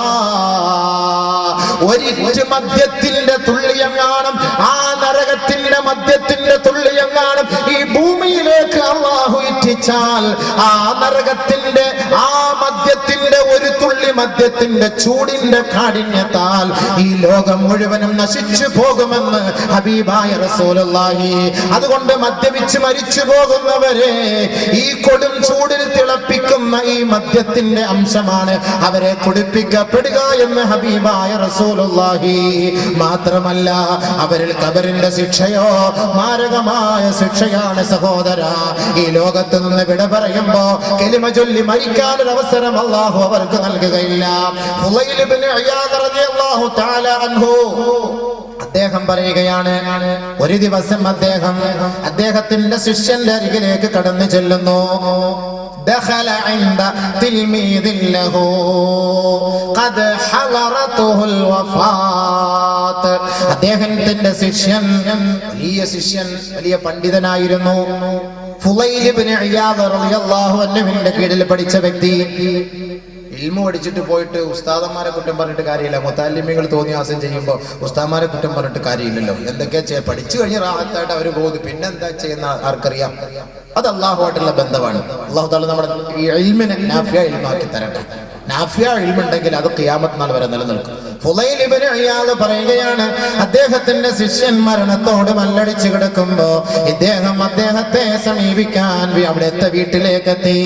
ഒരിറ്റ് മദ്യത്തിന്റെ തുള്ളിയെങ്ങാനും, ആ നരകത്തിന്റെ മദ്യത്തിന്റെ തുള്ളിയെങ്ങാനും ഈ ഭൂമിയിലേക്ക് അല്ലാഹു ഇറ്റിച്ചാൽ ആ നരകത്തിന്റെ ആ മദ്യത്തിന്റെ ഒരു തുള്ളി മദ്യത്തിന്റെ ചൂടിന്റെ കാഠിന്യത്താൽ ഈ ലോകം മുഴുവനും നശിച്ചു പോകുമെന്ന് ഹബീബായ റസൂലുള്ളാഹി. അതുകൊണ്ട് മദ്യപിച്ച് മരിച്ചു പോകുന്നവരെ ഈ കൊടും ചൂടിൽ തിളപ്പിക്കുന്ന ഈ മദ്യത്തിന്റെ അംശമാണ് അവരെ കുടിപ്പിക്കപ്പെടുക എന്ന് ഹബീബായ റസൂലുള്ളാഹി. മാത്രമല്ല അവരിൽ ഖബറിന്റെ ശിക്ഷയോ മാരകമായ ശിക്ഷയാണ് സഹോദര. ഈ ലോകത്ത് നിന്ന് വിട പറയുമ്പോ കലിമ ചൊല്ലി മരിക്കാൻ ഒരു അവസരം അല്ലാഹു അവർക്ക് നൽകുകയില്ല. ഫുളൈൽ ഇബ്നു ഇയാദ് റളിയല്ലാഹു തആല അൻഹു അദ്ദേഹം പറയുകയാണ്, ഒരു ദിവസം അദ്ദേഹത്തിന്റെ ശിഷ്യന്റെ അരികിലേക്ക് കടന്നു ചെല്ലുന്നു. دخل عند تلميذ له قد حضرته الوفاة. അദ്ദേഹത്തിന്റെ ശിഷ്യൻ വലിയ പണ്ഡിതനായിരുന്നു. ഫുളൈൽ ഇബ്നു ഇയാദ് റളിയല്ലാഹു അൻഹുവിന്റെ കീഴിൽ പഠിച്ച വ്യക്തി. ഇൽമു പഠിച്ചിട്ട് പോയിട്ട് ഉസ്താദന്മാരെ കുറ്റം പറഞ്ഞിട്ട് കാര്യമില്ല. മുതല്ലിമീങ്ങൾ തോന്നിയാസം ചെയ്യുമ്പോൾ ഉസ്താദന്മാരെ കുറ്റം പറഞ്ഞിട്ട് കാര്യമില്ലല്ലോ. എന്തൊക്കെയാ പഠിച്ചു കഴിഞ്ഞ റാഹത്തായിട്ട് അവർ പോകുന്നു, പിന്നെന്താ ചെയ്യുന്ന ആർക്കറിയാം. അത് അള്ളാഹുമായിട്ടുള്ള ബന്ധമാണ്. അള്ളാഹു താല നമ്മുടെ ഈ ഇൽമിനെ നാഫിയ ഇൽമാക്കി തരട്ടെ. നാഫിയ ഇൽമുണ്ടെങ്കിൽ അത് ഖിയാമത്ത് നാൾ വരെ നിലനിൽക്കും. ഫുളൈൽ ഇബ്നു ഇയാദ് പറയുകയാണ്, അദ്ദേഹത്തിന്റെ ശിഷ്യൻ മരണത്തോട് മല്ലടിച്ചു കിടക്കുമ്പോ ഇദ്ദേഹം അദ്ദേഹത്തെ സമീപിക്കാൻ അവിടുത്തെ വീട്ടിലേക്ക് എത്തി.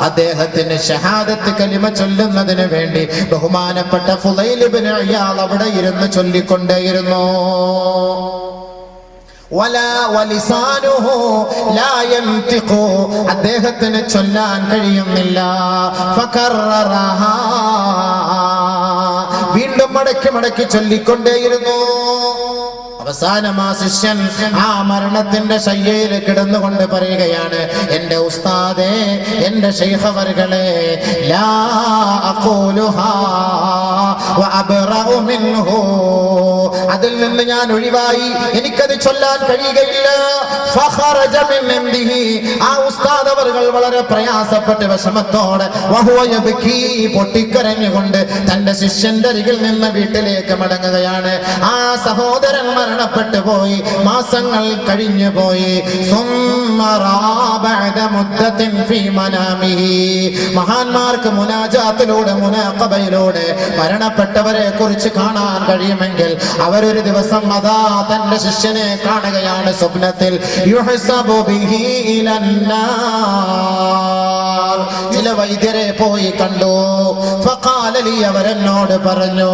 അദ്ദേഹത്തിന് ഷഹാദത്ത് കലിമ ചൊല്ലുന്നതിന് വേണ്ടി ബഹുമാനപ്പെട്ട ഫുളൈൽ ഇബ്നു ഇയാദ് അവിടെ ഇരുന്ന് ചൊല്ലിക്കൊണ്ടേയിരുന്നു. അദ്ദേഹത്തിന് ചൊല്ലാൻ കഴിയുന്നില്ല. വീണ്ടും മടക്കി ചൊല്ലിക്കൊണ്ടേയിരുന്നു. അവസാനം ആ ശിഷ്യൻ ആ മരണത്തിന്റെ ശയ്യയിൽ കിടന്നുകൊണ്ട് പറയുകയാണ്, എന്റെ ഉസ്താദേ, എന്റെ ശൈഖ് അവർകളെ, ലാ അഖൂലുഹാ വഅബ്റഉ മിൻഹു, അതിൽ നിന്ന് ഞാൻ ഒഴിവായി, എനിക്കത് ചൊല്ലാൻ കഴിയുകയില്ല. ഫഖറജ മിൻ ഇൻദിഹി, ആ ഉസ്താദ് അവർകൾ വളരെ പ്രയാസപ്പെട്ട് വിഷമത്തോടെ വഹുവ യബ്കി, പൊട്ടിക്കരഞ്ഞുകൊണ്ട് തന്റെ ശിഷ്യന്റെ അരികിൽ നിന്ന് വീട്ടിലേക്ക് മടങ്ങുകയാണ്. ആ സഹോദരൻ മരണപ്പെട്ടു പോയി, മാസങ്ങൾ കഴിഞ്ഞു പോയി. മഹാന്മാർക്ക് മുനാജാത്തിലൂടെ മുനാഖബയിലൂടെ മരണപ്പെട്ടവരെ കുറിച്ച് കാണാൻ കഴിയുമെങ്കിൽ അവരൊരു ദിവസം അതാ തന്റെ ശിഷ്യനെ കാണുകയാണ് സ്വപ്നത്തിൽ. ചില വൈദ്യരെ പോയി കണ്ടു. ഫഖാലലി, അവരെന്നോട് പറഞ്ഞു,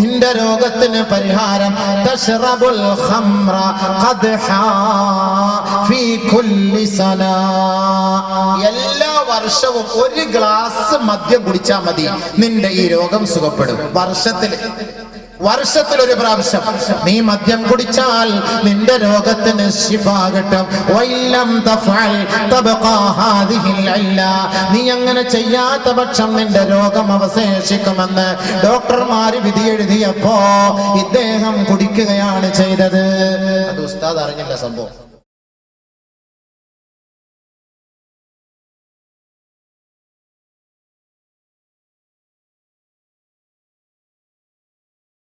നിന്റെ രോഗത്തിന് പരിഹാരം തശ്റബുൽ ഖംറ ഖദ്ഹാ ഫീ കുല്ലി സനാ, എല്ലാ വർഷവും ഒരു ഗ്ലാസ് മദ്യം കുടിച്ചാൽ മതി, നിന്റെ ഈ രോഗം സുഖപ്പെടും. വർഷത്തിലൊരു പ്രാവശ്യം നീ മദ്യം കുടിച്ചാൽ നിന്റെ രോഗത്തിന് ശിഫ കിട്ടും. നീ അങ്ങനെ ചെയ്യാത്ത പക്ഷം നിന്റെ രോഗം അവശേഷിക്കുമെന്ന് ഡോക്ടർമാര് വിധി എഴുതിയപ്പോ ഇദ്ദേഹം കുടിക്കുകയാണ് ചെയ്തത്. അത് ഉസ്താദ് അറിഞ്ഞില്ല സംഭവം.